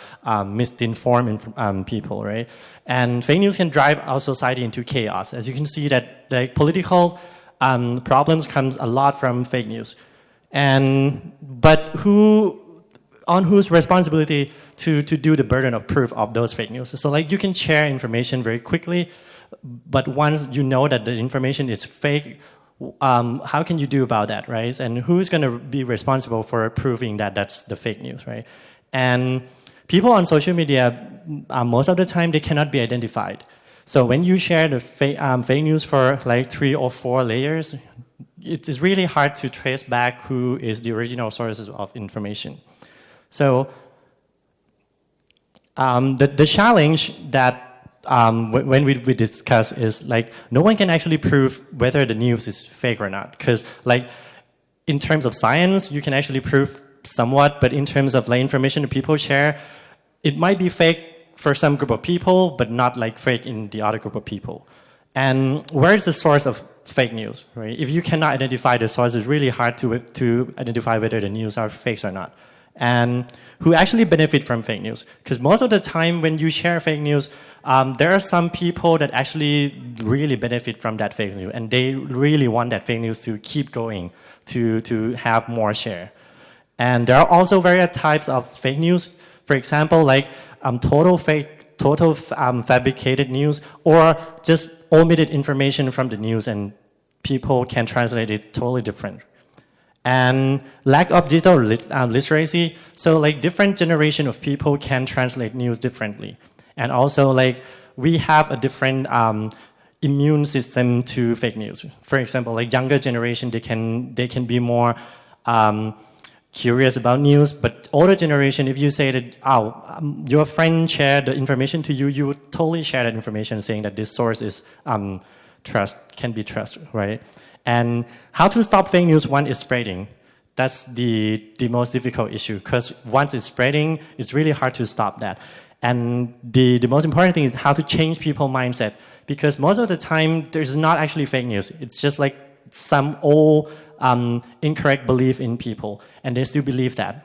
S17: misinformed people, right? And fake news can drive our society into chaos. As you can see, that the political problems comes a lot from fake news, but whose responsibility to do the burden of proof of those fake news? So like you can share information very quickly, but once you know that the information is fake, how can you do about that, right? And who's going to be responsible for proving that that's the fake news, right? And people on social media, most of the time, they cannot be identified. So when you share the fake news for like 3 or 4 layers, it is really hard to trace back who is the original sources of information. So the challenge that when we discuss is like no one can actually prove whether the news is fake or not, because like in terms of science you can actually prove somewhat, but in terms of like information that people share, it might be fake for some group of people but not like fake in the other group of people. And where is the source of fake news, right? If you cannot identify the source, it's really hard to identify whether the news are fakes or not. And who actually benefit from fake news? Because most of the time when you share fake news, there are some people that actually really benefit from that fake news, and they really want that fake news to keep going, to have more share. And there are also various types of fake news. For example, like total fabricated news, or just omitted information from the news, and people can translate it totally different. And lack of digital literacy, so like different generation of people can translate news differently. And also like we have a different immune system to fake news. For example, like younger generation, they can be more curious about news, but older generation, if you say that, your friend shared the information to you, you would totally share that information saying that this source is can be trusted, right? And how to stop fake news once it's spreading? That's the most difficult issue, because once it's spreading, it's really hard to stop that. And the most important thing is how to change people's mindset, because most of the time there's not actually fake news. It's just like some old incorrect belief in people, and they still believe that.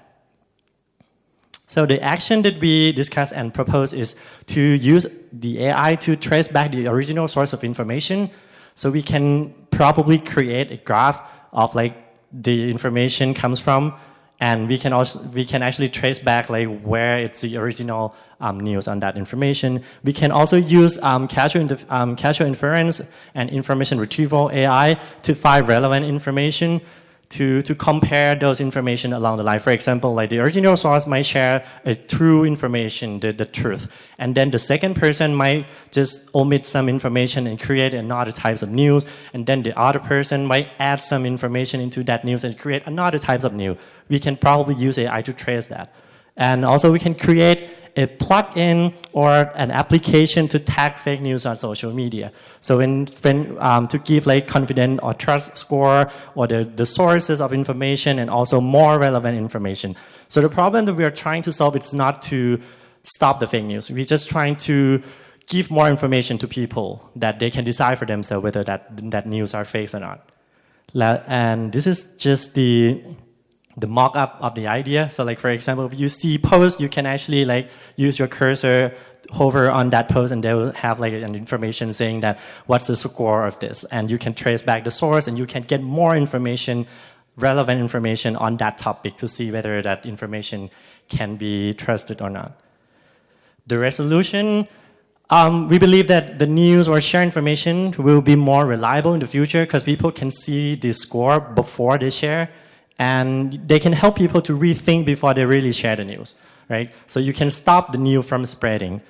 S17: So the action that we discuss and propose is to use the AI to trace back the original source of information. So we can probably create a graph of like the information comes from, and we can actually trace back like where it's the original news on that information. We can also use causal inference and information retrieval AI to find relevant information, to compare those information along the line. For example, like the original source might share a true information, the truth. And then the second person might just omit some information and create another types of news. And then the other person might add some information into that news and create another types of news. We can probably use AI to trace that. And also we can create a plugin or an application to tag fake news on social media. So when to give like confidence or trust score or the sources of information and also more relevant information. So the problem that we are trying to solve is not to stop the fake news. We're just trying to give more information to people that they can decide for themselves whether that news are fake or not. And this is just the mock-up of the idea. So like, for example, if you see posts, you can actually like use your cursor, hover on that post, and they will have like an information saying that what's the score of this. And you can trace back the source, and you can get more information, relevant information on that topic to see whether that information can be trusted or not. The resolution, we believe that the news or shared information will be more reliable in the future because people can see the score before they share. And they can help people to rethink before they really share the news, right? So you can stop the news from spreading.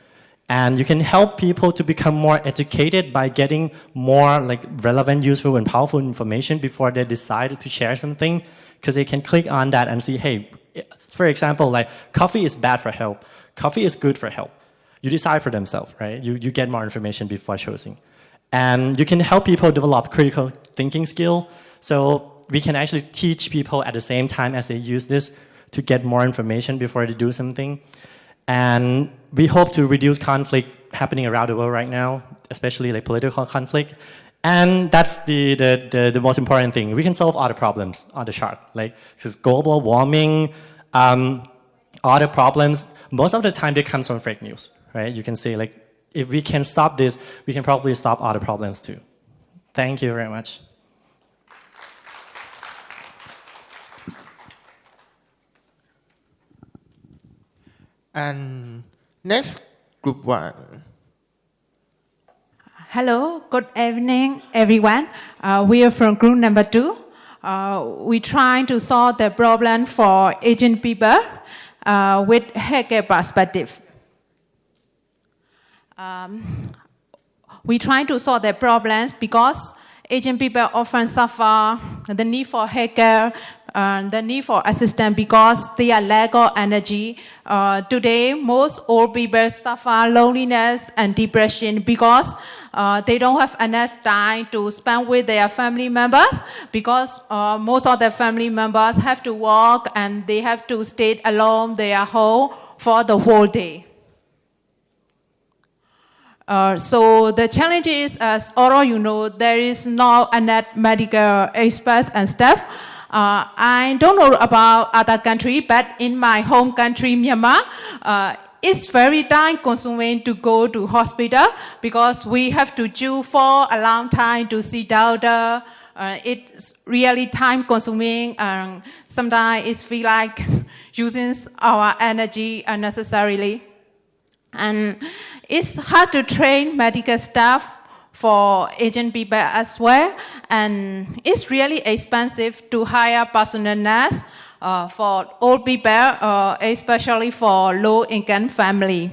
S17: And you can help people to become more educated by getting more like relevant, useful, and powerful information before they decide to share something. Because they can click on that and see, hey, for example, like coffee is bad for health. Coffee is good for health. You decide for themselves, right? You get more information before choosing. And you can help people develop critical thinking skill. So we can actually teach people at the same time as they use this to get more information before they do something. And we hope to reduce conflict happening around the world right now, especially like political conflict. And that's the most important thing. We can solve other problems on the chart, like just global warming, other problems. Most of the time they come from fake news, right? You can say like, if we can stop this, we can probably stop other problems too. Thank you very much.
S3: And next, group 1.
S22: Hello, good evening, everyone. We are from group number 2. We trying to solve the problem for Asian people with hacker perspective. We try to solve the problems because Asian people often suffer the need for hacker, the need for assistance because they are lack of energy. Today, most old people suffer loneliness and depression because they don't have enough time to spend with their family members because most of the family members have to work and they have to stay alone their home for the whole day. So the challenge is, as all you know, there is no enough medical experts and staff. I don't know about other countries, but in my home country, Myanmar, it's very time-consuming to go to hospital because we have to queue for a long time to see doctor. It's really time-consuming, and sometimes it feels like using our energy unnecessarily. And it's hard to train medical staff for Asian people as well, and it's really expensive to hire personal nurse for old people, especially for low-income family.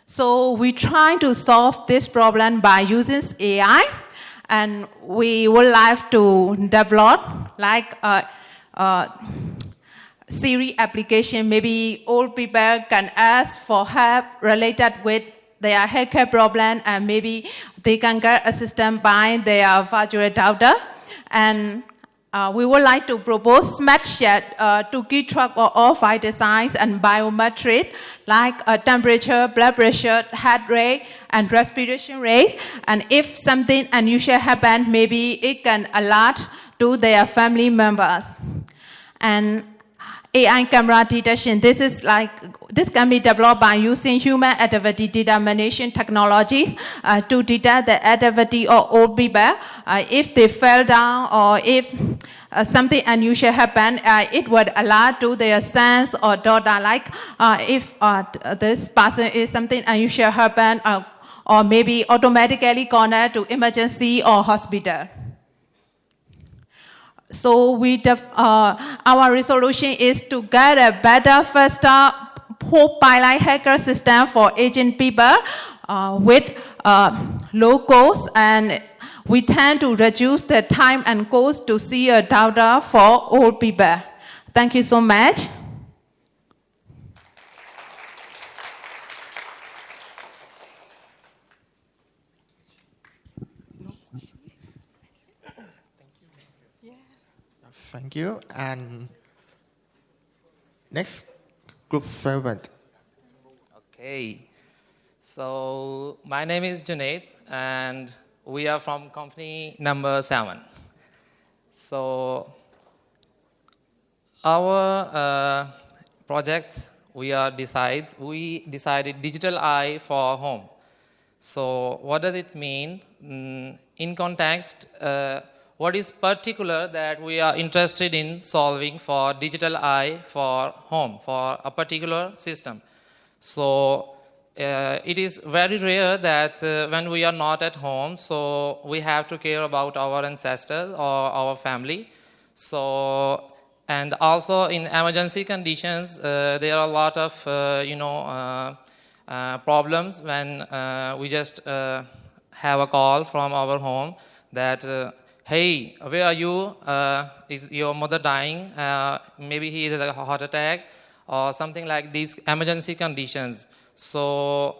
S22: So we try to solve this problem by using AI, and we would like to develop like a Siri application. Maybe old people can ask for help related with their healthcare problem, and maybe they can get assistance by their virtual doctor. And we would like to propose smart chat to keep track of all vital signs and biometrics like temperature, blood pressure, heart rate, and respiration rate. And if something unusual happens, maybe it can alert to their family members. And AI camera detection, this can be developed by using human activity determination technologies to detect the activity of old people. If they fell down or if something unusual happened, it would alert to their sons or daughter, like if this person is something unusual happen, or maybe automatically connect to emergency or hospital. So our resolution is to get a better, faster, whole pilot hacker system for aging people with low cost, and we tend to reduce the time and cost to see a doctor for old people. Thank you so much.
S3: Thank you. And next, group 7.
S19: Okay. So my name is Junaid, and we are from company number 7. So our project, we decided digital eye for home. So what does it mean? In context, what is particular that we are interested in solving for digital eye for home, for a particular system. So it is very rare that when we are not at home, so we have to care about our ancestors or our family. So, and also in emergency conditions, there are a lot of, problems when we just have a call from our home that, hey, where are you? Is your mother dying? Maybe he has a heart attack or something like these emergency conditions. So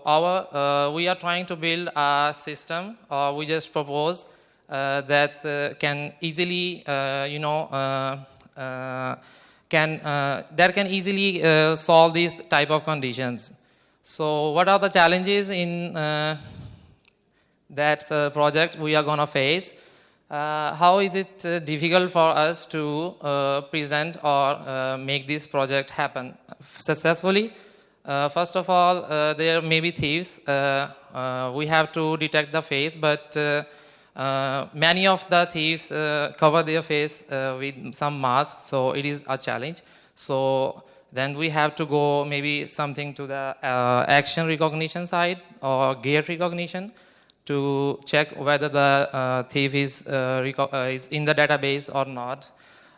S19: we are trying to build a system, or we just propose that can easily, can easily solve these type of conditions. So what are the challenges in that project we are going to face? How is it difficult for us to present or make this project happen successfully? First of all, there may be thieves. We have to detect the face, but many of the thieves cover their face with some mask, so it is a challenge. So then we have to go maybe something to the action recognition side or gait recognition to check whether the thief is in the database or not.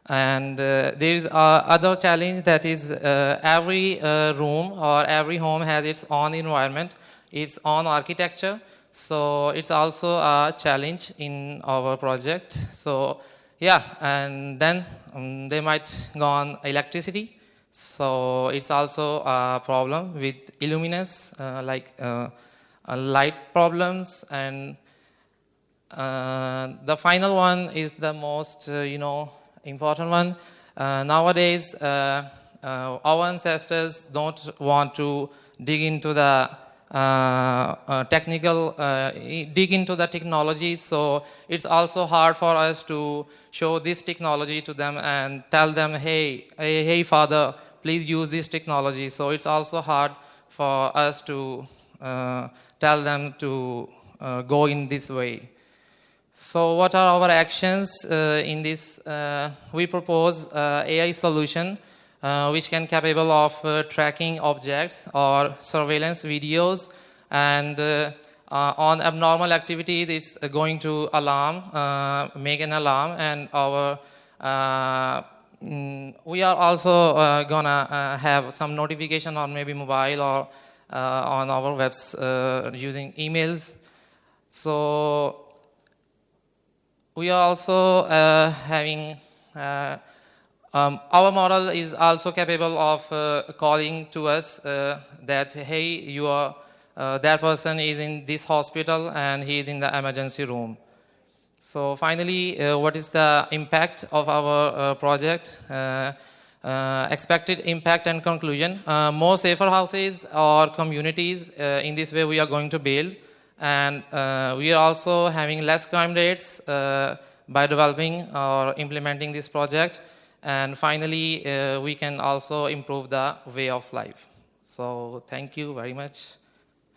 S19: And there is other challenge, that is every room or every home has its own environment, its own architecture. So it's also a challenge in our project. So yeah, and then they might go on electricity. So it's also a problem with illuminance, light problems. And the final one is the most, important one. Nowadays, our ancestors don't want to dig into the technology, so it's also hard for us to show this technology to them and tell them, hey father, please use this technology. So it's also hard for us to tell them to go in this way. So what are our actions in this? We propose AI solution which can capable of tracking objects or surveillance videos, and on abnormal activities it's going to make an alarm, and we are also gonna have some notification on maybe mobile or on our webs using emails. So we are also having our model is also capable of calling to us that, hey, that person is in this hospital and he is in the emergency room. So finally, what is the impact of our project? Expected impact and conclusion. More safer houses or communities, in this way we are going to build. And we are also having less crime rates by developing or implementing this project. And finally, we can also improve the way of life. So thank you very much.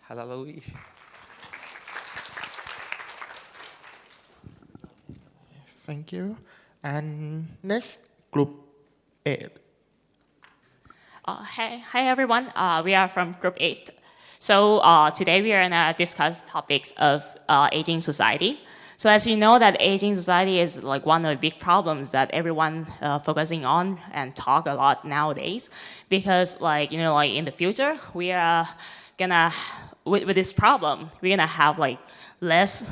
S19: Hallelujah.
S3: Thank you. And next, Group 8.
S4: Hi everyone. We are from Group 8. So today we are going to discuss topics of aging society. So as you know, that aging society is like one of the big problems that everyone focusing on and talk a lot nowadays, because like in the future we are gonna with this problem we're gonna have like less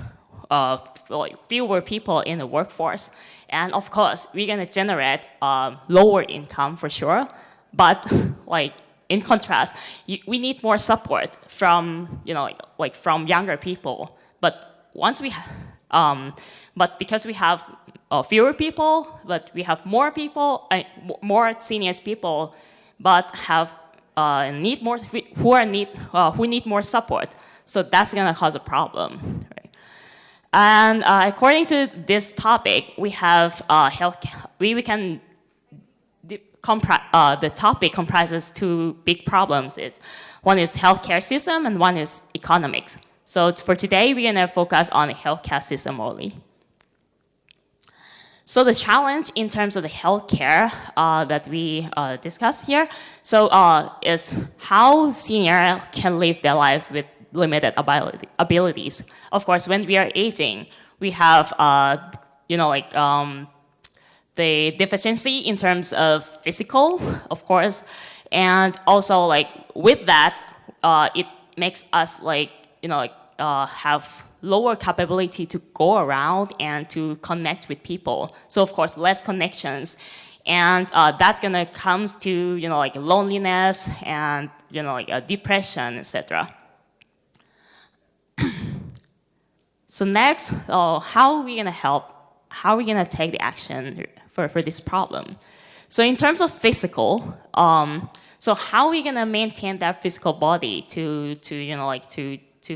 S4: fewer people in the workforce, and of course we're gonna generate lower income for sure. But like in contrast, we need more support from like from younger people. But once we but because we have fewer people, but we have more people, more senior people, but have need more who need more support. So that's gonna cause a problem, right? And according to this topic, we have health. We can. The topic comprises two big problems. One is healthcare system and one is economics. So for today, we're going to focus on the healthcare system only. So the challenge in terms of the healthcare that we discussed here, is how senior can live their life with limited abilities. Of course, when we are aging, we have the deficiency in terms of physical, of course, and also like with that, it makes us have lower capability to go around and to connect with people. So of course, less connections, and that's gonna come to loneliness and depression, etc. So next, how are we gonna help? How are we gonna take the action for this problem? So in terms of physical, so how are we gonna maintain that physical body to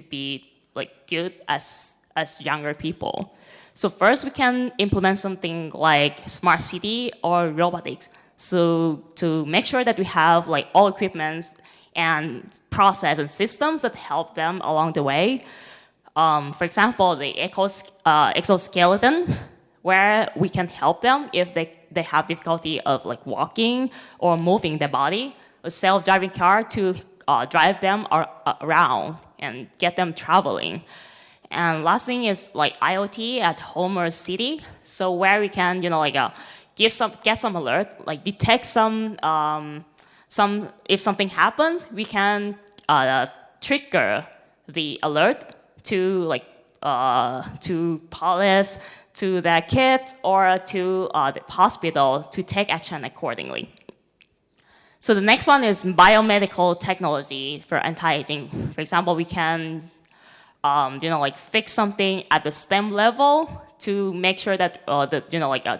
S4: be like good as younger people? So first we can implement something like smart city or robotics. So to make sure that we have like all equipments and process and systems that help them along the way. For example, the exoskeleton, where we can help them if they have difficulty of like walking or moving their body, a self-driving car to drive them around and get them traveling. And last thing is like IoT at home or city, so where we can get some alert, like detect some if something happens, we can trigger the alert to police, to their kids, or to the hospital to take action accordingly. So the next one is biomedical technology for anti-aging. For example, we can fix something at the stem level to make sure that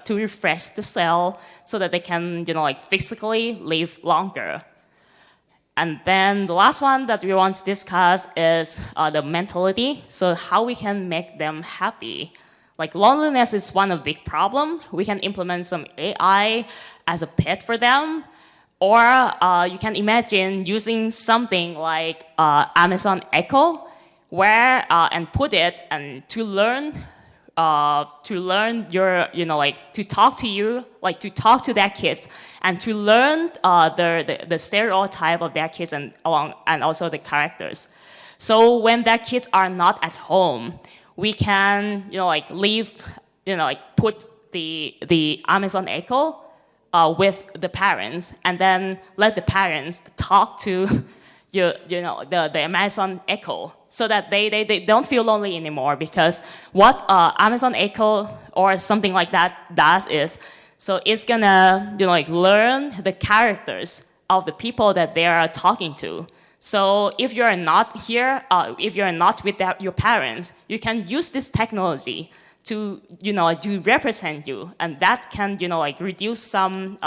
S4: to refresh the cell so that they can physically live longer. And then the last one that we want to discuss is the mentality. So how we can make them happy. Like loneliness is one of the big problems. We can implement some AI as a pet for them. Or you can imagine using something like Amazon Echo, where and put it and to learn your to talk to you, like to talk to their kids and to learn the stereotype of their kids and also the characters. So when their kids are not at home, we can put the Amazon Echo with the parents, and then let the parents talk to the Amazon Echo, so that they don't feel lonely anymore. Because what Amazon Echo or something like that does is, so it's gonna learn the characters of the people that they are talking to. So if you're not here, if you're not with your parents, you can use this technology to to represent you, and that can reduce some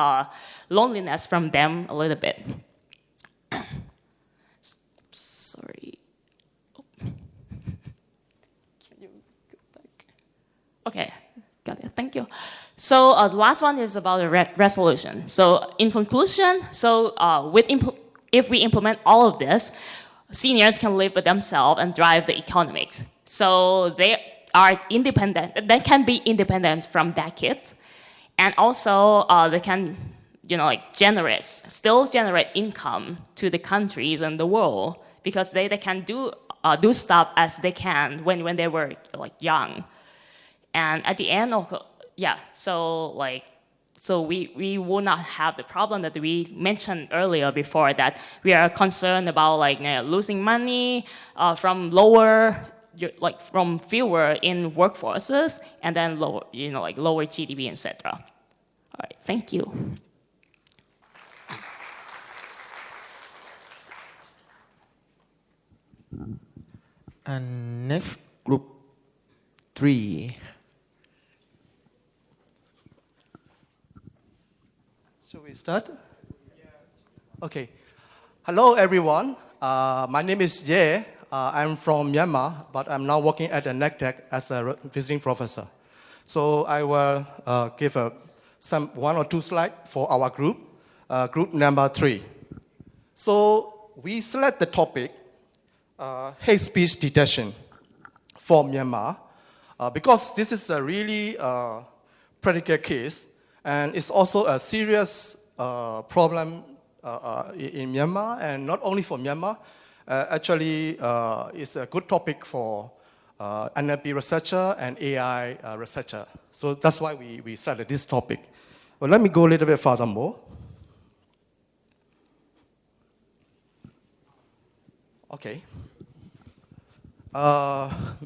S4: loneliness from them a little bit. Sorry. Oh. Can you go back? Okay, got it. Thank you. So the last one is about the resolution. So in conclusion, if we implement all of this, seniors can live with themselves and drive the economics. So they are independent. They can be independent from their kids, and also they can, still generate income to the countries and the world, because they can do stuff as they can when they were young. And at the end of so we will not have the problem that we mentioned earlier before, that we are concerned about losing money from from fewer in workforces, and then lower lower GDP, etc. All right, thank you.
S3: And next, group 3. Shall we start? Okay. Hello, everyone. My name is Ye. I'm from Myanmar, but I'm now working at the NECTEC as a visiting professor. So I will give one or two slides for our group, group number 3. So we select the topic, hate speech detection for Myanmar, because this is a really practical case, and it's also a serious problem in Myanmar, and not only for Myanmar. Actually, it's a good topic for NLP researcher and AI researcher. So that's why we started this topic. Well, let me go a little bit further more. Okay.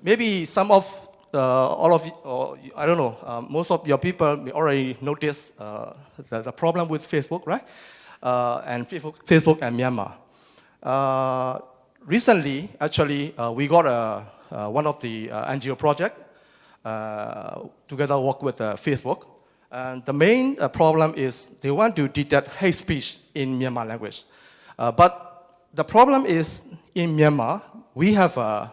S3: Maybe some of all of you, or I don't know, most of your people may already notice the problem with Facebook, right? And Facebook and Myanmar. Recently, actually, we got one of the NGO project together work with Facebook. And the main problem is they want to detect hate speech in Myanmar language. But the problem is in Myanmar, we have a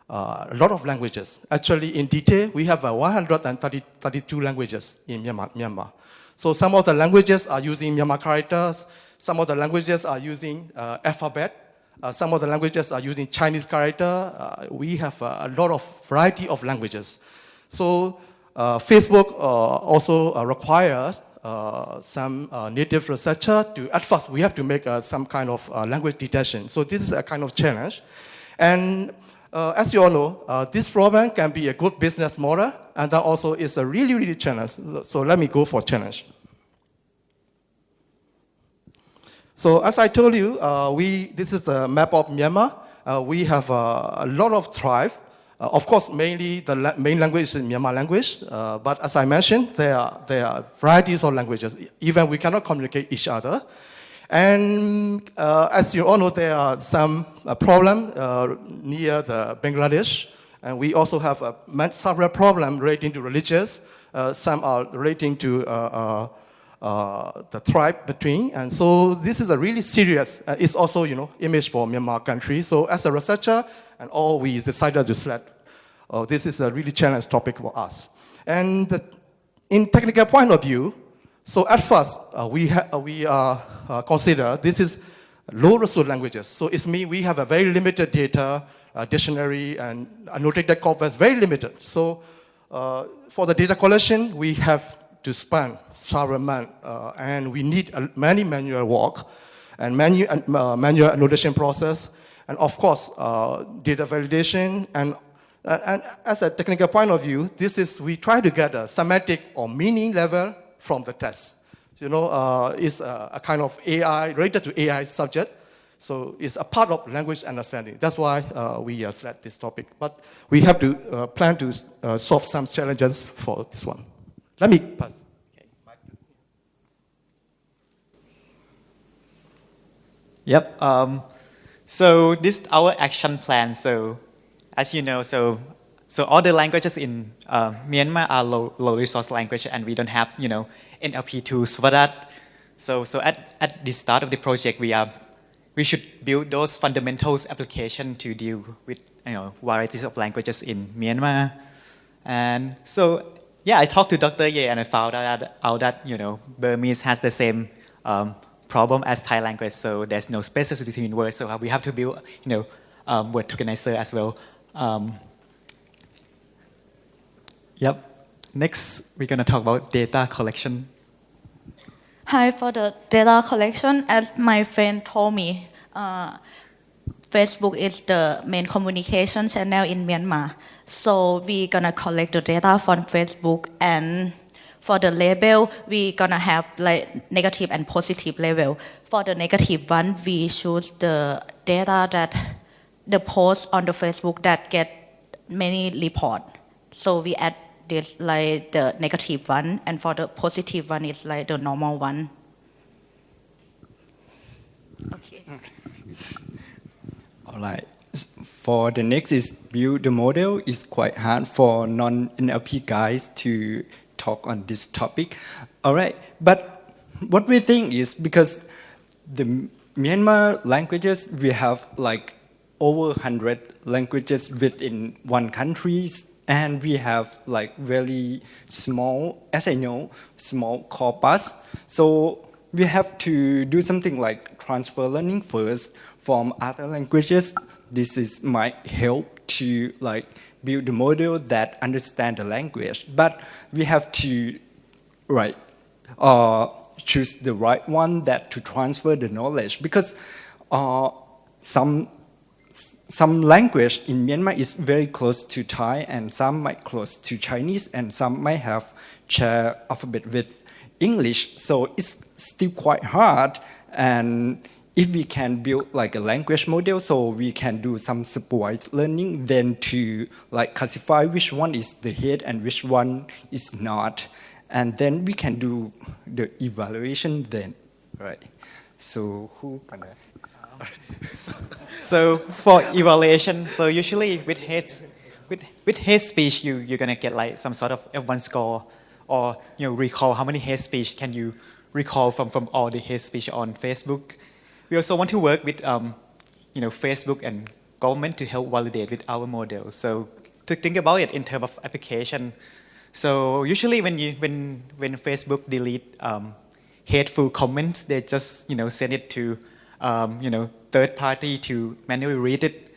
S3: lot of languages. Actually, in detail, we have 132 languages in Myanmar. So some of the languages are using Myanmar characters. Some of the languages are using alphabet. Some of the languages are using Chinese character. We have a lot of variety of languages. So Facebook also requires some native researcher to, at first, we have to make some kind of language detection. So this is a kind of challenge. And as you all know, this problem can be a good business model, and that also is a really, really challenge. So let me go for challenge. So as I told you, this is the map of Myanmar. We have a lot of tribes. Of course, mainly the main language is Myanmar language. But as I mentioned, there are varieties of languages. Even we cannot communicate each other. And as you all know, there are some problem near the Bangladesh. And we also have several problems relating to religious. Some are relating to the tribe between, and so this is a really serious. It's also image for Myanmar country. So as a researcher, and all we decided to select. This is a really challenging topic for us. And in technical point of view, so at first we consider this is low resource languages. So it means we have a very limited data, dictionary, and annotated corpus very limited. So for the data collection, we have to spend several months, and we need many manual work and manual annotation process, and of course, data validation. And as a technical point of view, we try to get a semantic or meaning level from the test. It's a kind of AI, related to AI subject, so it's a part of language understanding. That's why we select this topic. But we have to plan to solve some challenges for this one. Let me pass.
S18: Yep. So this is our action plan. So as you know, so So all the languages in Myanmar are low resource language, and we don't have NLP tools for that. So at the start of the project, we should build those fundamentals application to deal with varieties of languages in Myanmar. And so yeah, I talked to Dr. Ye and I found out that Burmese has the same problem as Thai language. So there's no spaces between words. So we have to build word tokenizer as well. Yep. Next, we're gonna talk about data collection.
S13: Hi, for the data collection, as my friend told me, Facebook is the main communication channel in Myanmar. So we're gonna collect the data from Facebook, and for the label, we're gonna have like negative and positive label. For the negative one, we choose the data that the post on the Facebook that get many report. So we add this like the negative one, and for the positive one is like the normal one. Okay.
S16: All right. For the next is build the model. It's quite hard for non-NLP guys to talk on this topic. All right. But what we think is because the Myanmar languages, we have like over 100 languages within one country. And we have like very small, as I know, small corpus. So we have to do something like transfer learning first from other languages. This might help to like build a model that understand the language. But we have to choose the right one that to transfer the knowledge, because some language in Myanmar is very close to Thai, and some might close to Chinese, and some might have share alphabet with English. So it's still quite hard. And if we can build like a language model, so we can do some supervised learning, then to like classify which one is the hit and which one is not, and then we can do the evaluation then, right? So who gonna?
S18: So for evaluation, so usually with hate speech, you're gonna get like some sort of F1 score, or recall how many hate speech can you recall from all the hate speech on Facebook. We also want to work with Facebook and government to help validate with our model. So to think about it in terms of application, so usually when Facebook delete hateful comments, they just send it to third party to manually read it.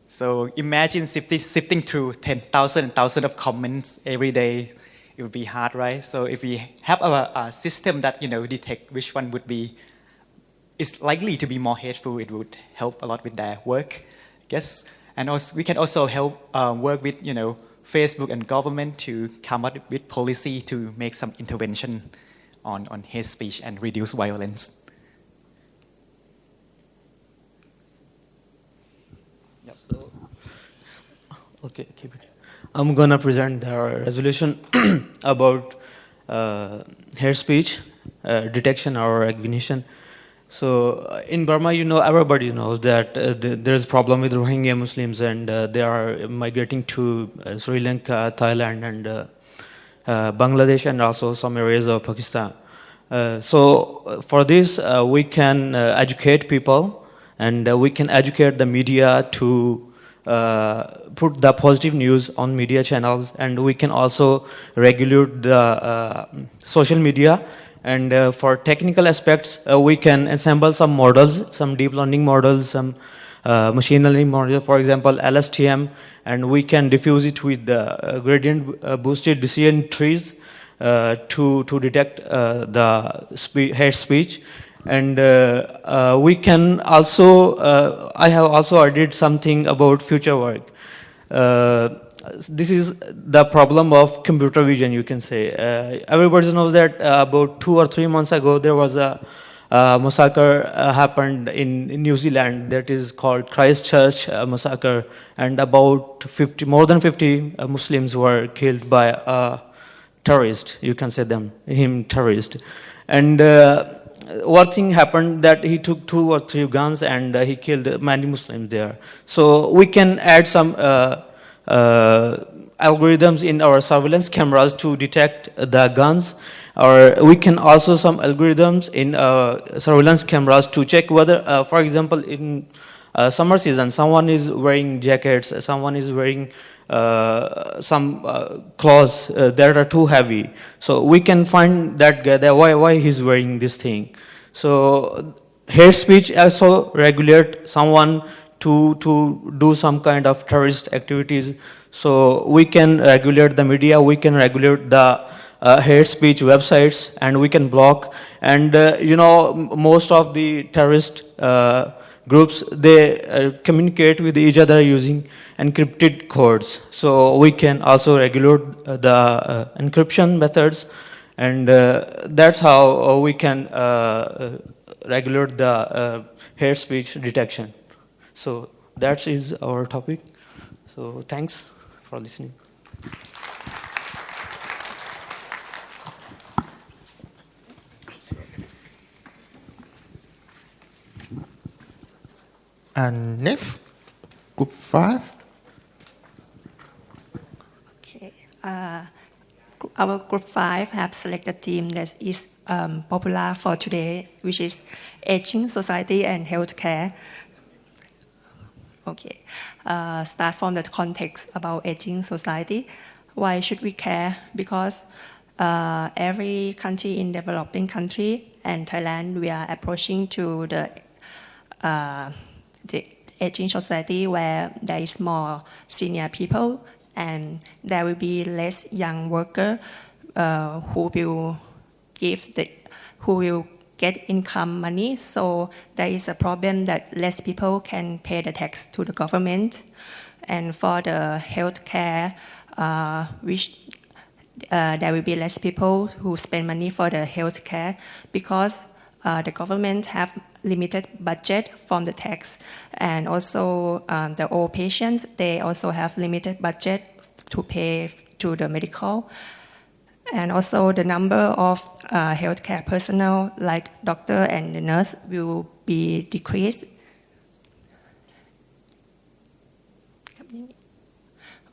S18: So imagine sifting through 10,000 and thousands of comments every day. It would be hard, right? So if we have a system that detect which one is likely to be more hateful, it would help a lot with their work, I guess. And also, we can also help work with Facebook and government to come up with policy to make some intervention on hate speech and reduce violence.
S23: Okay, keep it. I'm gonna present the resolution about hate speech detection or recognition. So in Burma, everybody knows that there's a problem with Rohingya Muslims, and they are migrating to Sri Lanka, Thailand, and Bangladesh, and also some areas of Pakistan. So for this, we can educate people, and we can educate the media to put the positive news on media channels, and we can also regulate the social media. And for technical aspects, we can assemble some models, some deep learning models, some machine learning models, for example, LSTM, and we can diffuse it with the gradient boosted decision trees to detect the hate speech. And we can also, I have also added something about future work. This is the problem of computer vision, you can say. Everybody knows that about 2 or 3 months ago, there was a massacre happened in New Zealand that is called Christchurch massacre, and about more than 50 Muslims were killed by a terrorist, you can say him terrorist. And one thing happened that he took 2 or 3 guns and he killed many Muslims there. So we can add some algorithms in our surveillance cameras to detect the guns, or we can also some algorithms in surveillance cameras to check whether, for example, in summer season, someone is wearing jackets, someone is wearing some clothes that are too heavy. So we can find that guy, why he's wearing this thing. So hate speech also regulate someone to do some kind of terrorist activities. So we can regulate the media, we can regulate the hate speech websites, and we can block. And most of the terrorist groups, they communicate with each other using encrypted codes. So we can also regulate the encryption methods, and that's how we can regulate the hate speech detection. So that is our topic. So thanks for listening.
S5: And next, group 5.
S7: Okay. Our group 5 have selected a theme that is popular for today, which is aging society and healthcare. Okay. Start from the context about aging society. Why should we care? Because every country in developing country and Thailand, we are approaching to the aging society where there is more senior people and there will be less young worker who will get income money. So there is a problem that less people can pay the tax to the government. And for the healthcare, which there will be less people who spend money for the healthcare because the government have limited budget from the tax, and also the old patients, they also have limited budget to pay to the medical. And also the number of healthcare personnel like doctor and the nurse will be decreased.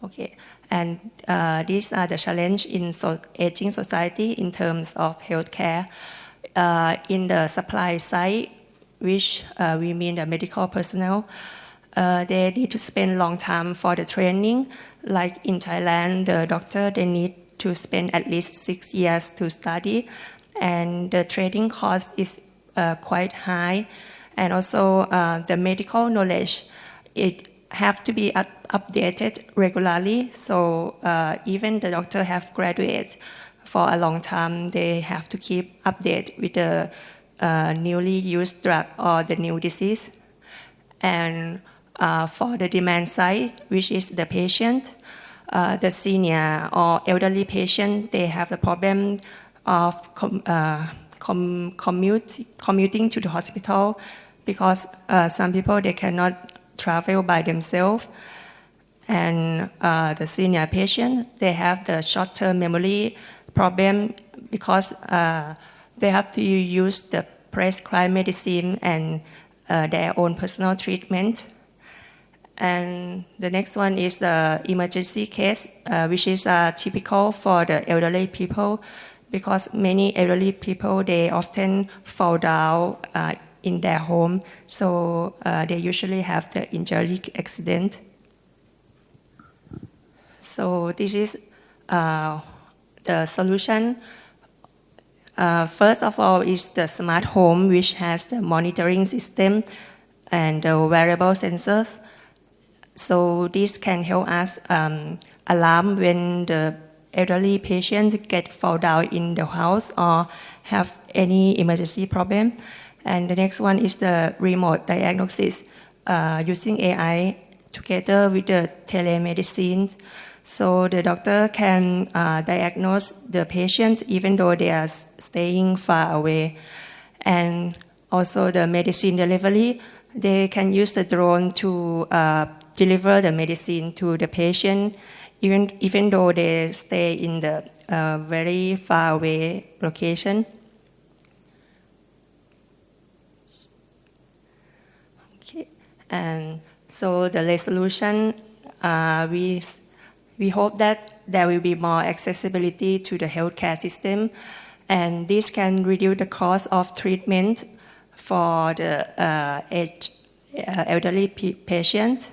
S7: Okay, and these are the challenge in aging society in terms of healthcare. In the supply side, which we mean the medical personnel, they need to spend long time for the training. Like in Thailand, the doctor, they need to spend at least 6 years to study, and the training cost is quite high. And also the medical knowledge, it have to be updated regularly. So even the doctor have graduated for a long time, they have to keep update with the newly used drug or the new disease. And for the demand side, which is the patient, the senior or elderly patient, they have the problem of commuting to the hospital because some people, they cannot travel by themselves. And the senior patient, they have the short-term memory problem because they have to use the prescribed medicine and their own personal treatment. And the next one is the emergency case, which is typical for the elderly people because many elderly people, they often fall down in their home. So they usually have the injury accident. So this is the solution. First of all is the smart home, which has the monitoring system and the wearable sensors. So this can help us alarm when the elderly patient fall down in the house or have any emergency problem. And the next one is the remote diagnosis using AI together with the telemedicine. So the doctor can diagnose the patient even though they are staying far away. And also the medicine delivery, they can use the drone to deliver the medicine to the patient even though they stay in the very far away location. Okay. And so the resolution, we we hope that there will be more accessibility to the healthcare system, and this can reduce the cost of treatment for the elderly patient,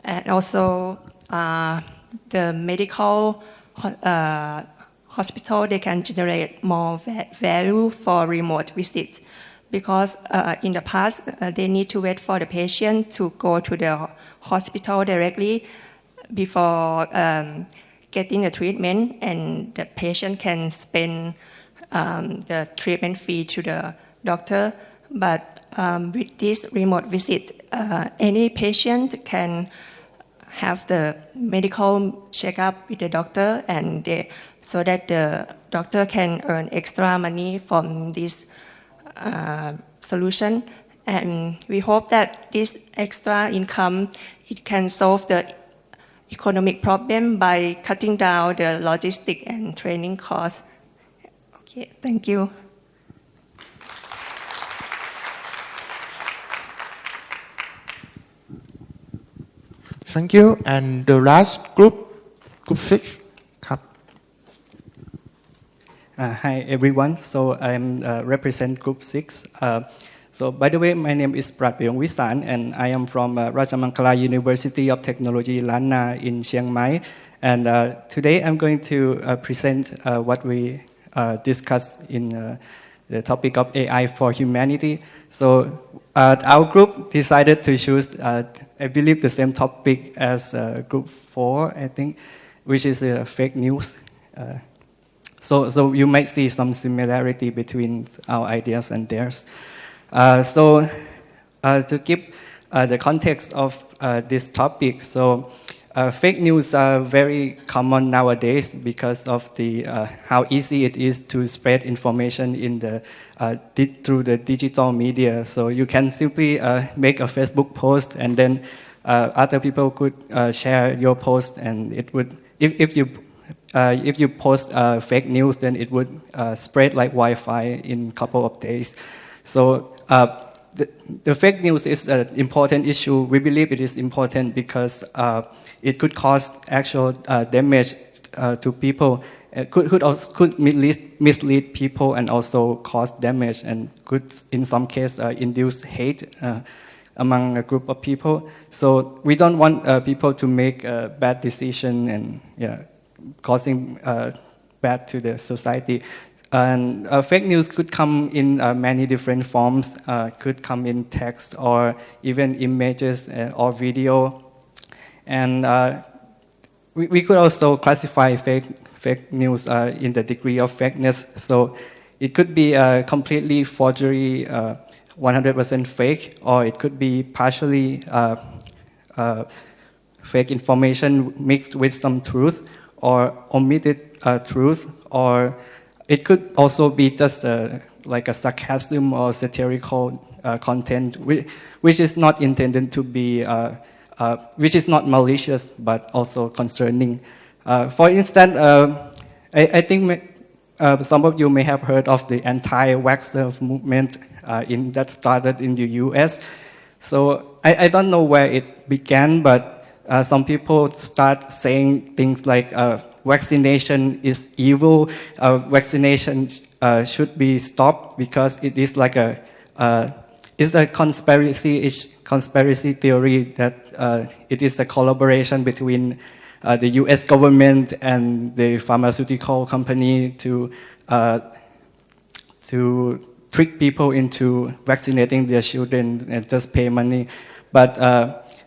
S7: and also the medical hospital, they can generate more value for remote visits, because in the past they need to wait for the patient to go to the hospital directly before getting the treatment, and the patient can spend the treatment fee to the doctor. But with this remote visit, any patient can have the medical checkup with the doctor, and so that the doctor can earn extra money from this solution. And we hope that this extra income, it can solve the economic problem by cutting down the logistic and training costs. Okay, thank you.
S5: Thank you. And the last group 6.
S16: Hi everyone. So I'm represent Group 6. So by the way, my name is Pratpyong Wisan, and I am from Rajamangala University of Technology, Lanna in Chiang Mai. And today I'm going to present what we discussed in the topic of AI for humanity. So our group decided to choose, I believe, the same topic as Group 4, I think, which is fake news. So you might see some similarity between our ideas and theirs. To keep the context of this topic, so fake news are very common nowadays because of the how easy it is to spread information in the through the digital media. So you can simply make a Facebook post, and then other people could share your post, and it would, if you post fake news, then it would spread like Wi-Fi in a couple of days. So the fake news is an important issue. We believe it is important because it could cause actual damage to people. It could mislead people and also cause damage, and could, in some cases, induce hate among a group of people. So we don't want people to make a bad decision and causing bad to the society. And fake news could come in many different forms. Could come in text or even images or video. And we could also classify fake news in the degree of fakeness. So it could be completely forgery, 100% fake, or it could be partially fake information mixed with some truth, or omitted truth, or it could also be just like a sarcasm or satirical content, which is not intended to be, which is not malicious, but also concerning. For instance, I think some of you may have heard of the anti-vaxxer movement that started in the US. So I don't know where it began, but some people start saying things like vaccination is evil, vaccination should be stopped because it is like it's a conspiracy theory that it is a collaboration between the US government and the pharmaceutical company to trick people into vaccinating their children and just pay money. But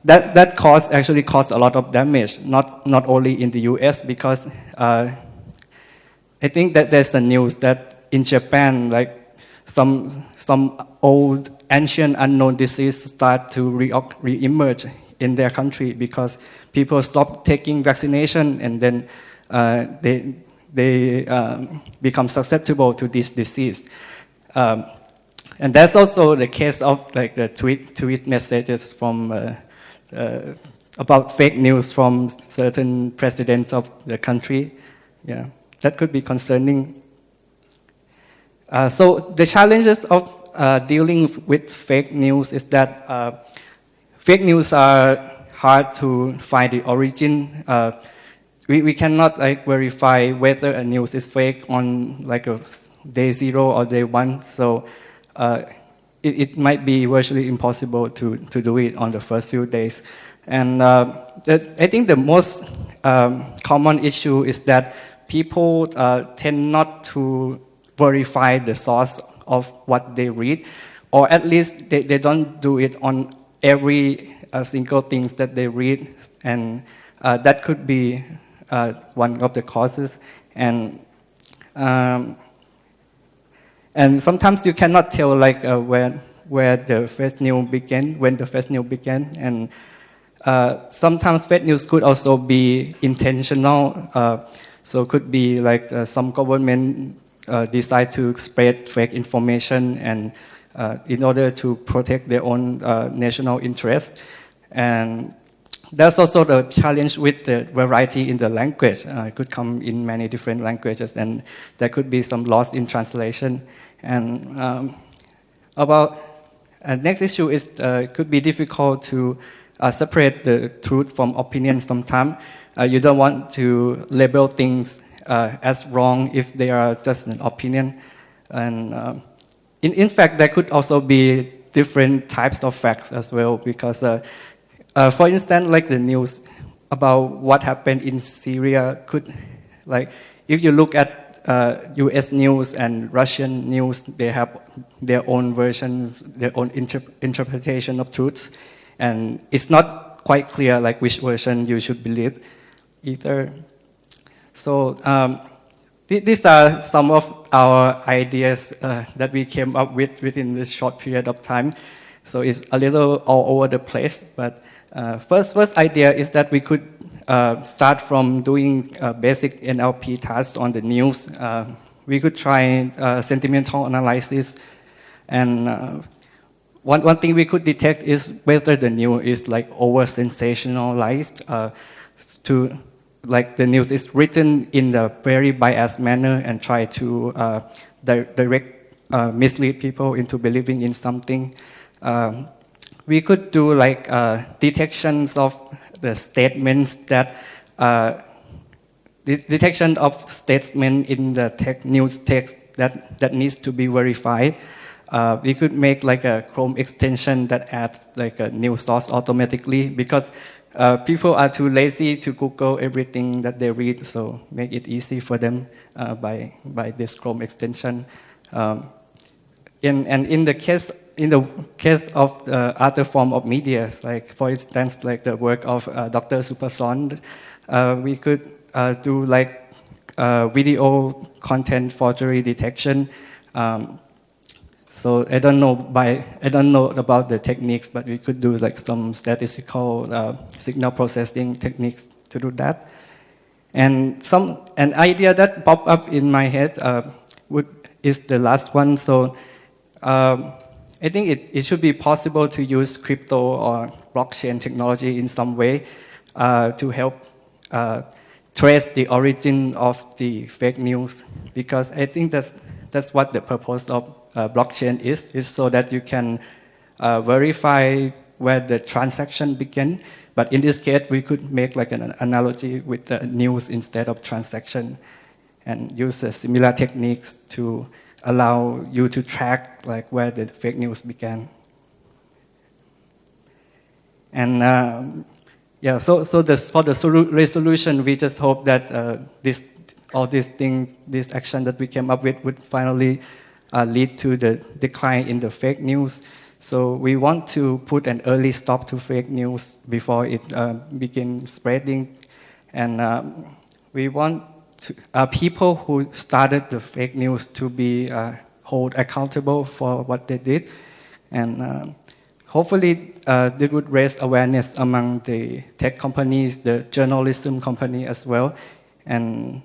S16: that actually caused a lot of damage, not only in the US, because I think that there's a news that in Japan, like some old ancient unknown disease start to re-emerge in their country because people stop taking vaccination, and then they become susceptible to this disease. And that's also the case of like the tweet messages from about fake news from certain presidents of the country. Yeah, that could be concerning. So the challenges of dealing with fake news is that fake news are hard to find the origin. we cannot like verify whether a news is fake on like a day 0 or day 1. So it might be virtually impossible to do it on the first few days. And I think the most common issue is that people tend not to verify the source of what they read, or at least they don't do it on every single thing that they read, and that could be one of the causes. And sometimes you cannot tell like where the fake news began, when the fake news began, and sometimes fake news could also be intentional. So it could be like some government decide to spread fake information and in order to protect their own national interest. And there's also the challenge with the variety in the language. It could come in many different languages, and there could be some loss in translation. And next issue is it could be difficult to separate the truth from opinion sometimes. You don't want to label things as wrong if they are just an opinion. And in fact, there could also be different types of facts as well, because for instance, like the news about what happened in Syria could, like, if you look at US news and Russian news, they have their own versions, their own interpretation of truths, and it's not quite clear like which version you should believe either. So these are some of our ideas that we came up with within this short period of time. So it's a little all over the place, but first idea is that we could start from doing basic NLP tasks on the news. We could try sentimental analysis, and one thing we could detect is whether the news is like over sensationalized, to like the news is written in a very biased manner and try to direct mislead people into believing in something. We could do like detections of the statements that detection of statement in the news text that needs to be verified. We could make like a Chrome extension that adds like a new source automatically, because people are too lazy to Google everything that they read, so make it easy for them by this Chrome extension. In the case of the other form of media, like for instance, like the work of Dr. Supasorn, we could do like video content forgery detection. So I don't know about the techniques, but we could do like some statistical signal processing techniques to do that. And an idea that popped up in my head is the last one. So I think it should be possible to use crypto or blockchain technology in some way to help trace the origin of the fake news, because I think that's what the purpose of blockchain is so that you can verify where the transaction began. But in this case, we could make like an analogy with the news instead of transaction, and use similar techniques to allow you to track like where the fake news began. And so for the resolution, we just hope that this action that we came up with would finally lead to the decline in the fake news. So we want to put an early stop to fake news before it begins spreading. And we want people who started the fake news to be held accountable for what they did. And hopefully it would raise awareness among the tech companies, the journalism company as well. And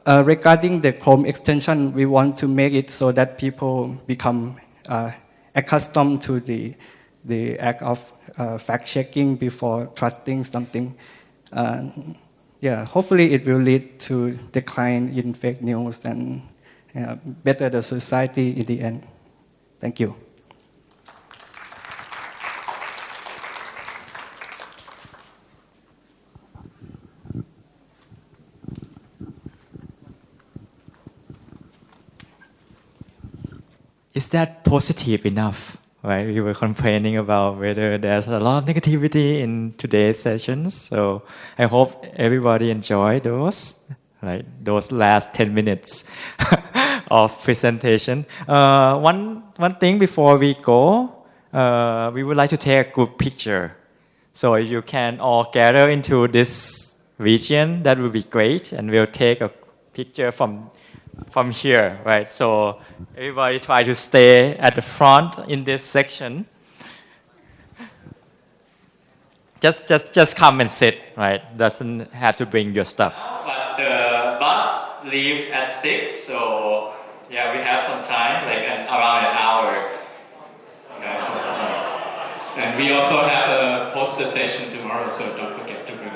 S16: regarding the Chrome extension, we want to make it so that people become accustomed to the act of fact-checking before trusting something. Hopefully it will lead to decline in fake news and better the society in the end. Thank you.
S12: is that positive enough? Right? We were complaining about whether there's a lot of negativity in today's sessions. So I hope everybody enjoyed those, right? Those last 10 minutes of presentation. One thing before we go, we would like to take a group picture. So if you can all gather into this region, that would be great, and we'll take a picture from here, right? So everybody try to stay at the front in this section. Just come and sit, right? Doesn't have to bring your stuff. But the bus leaves at 6, so yeah, we have some time, like around an hour. And we also have a poster session tomorrow, so don't forget to bring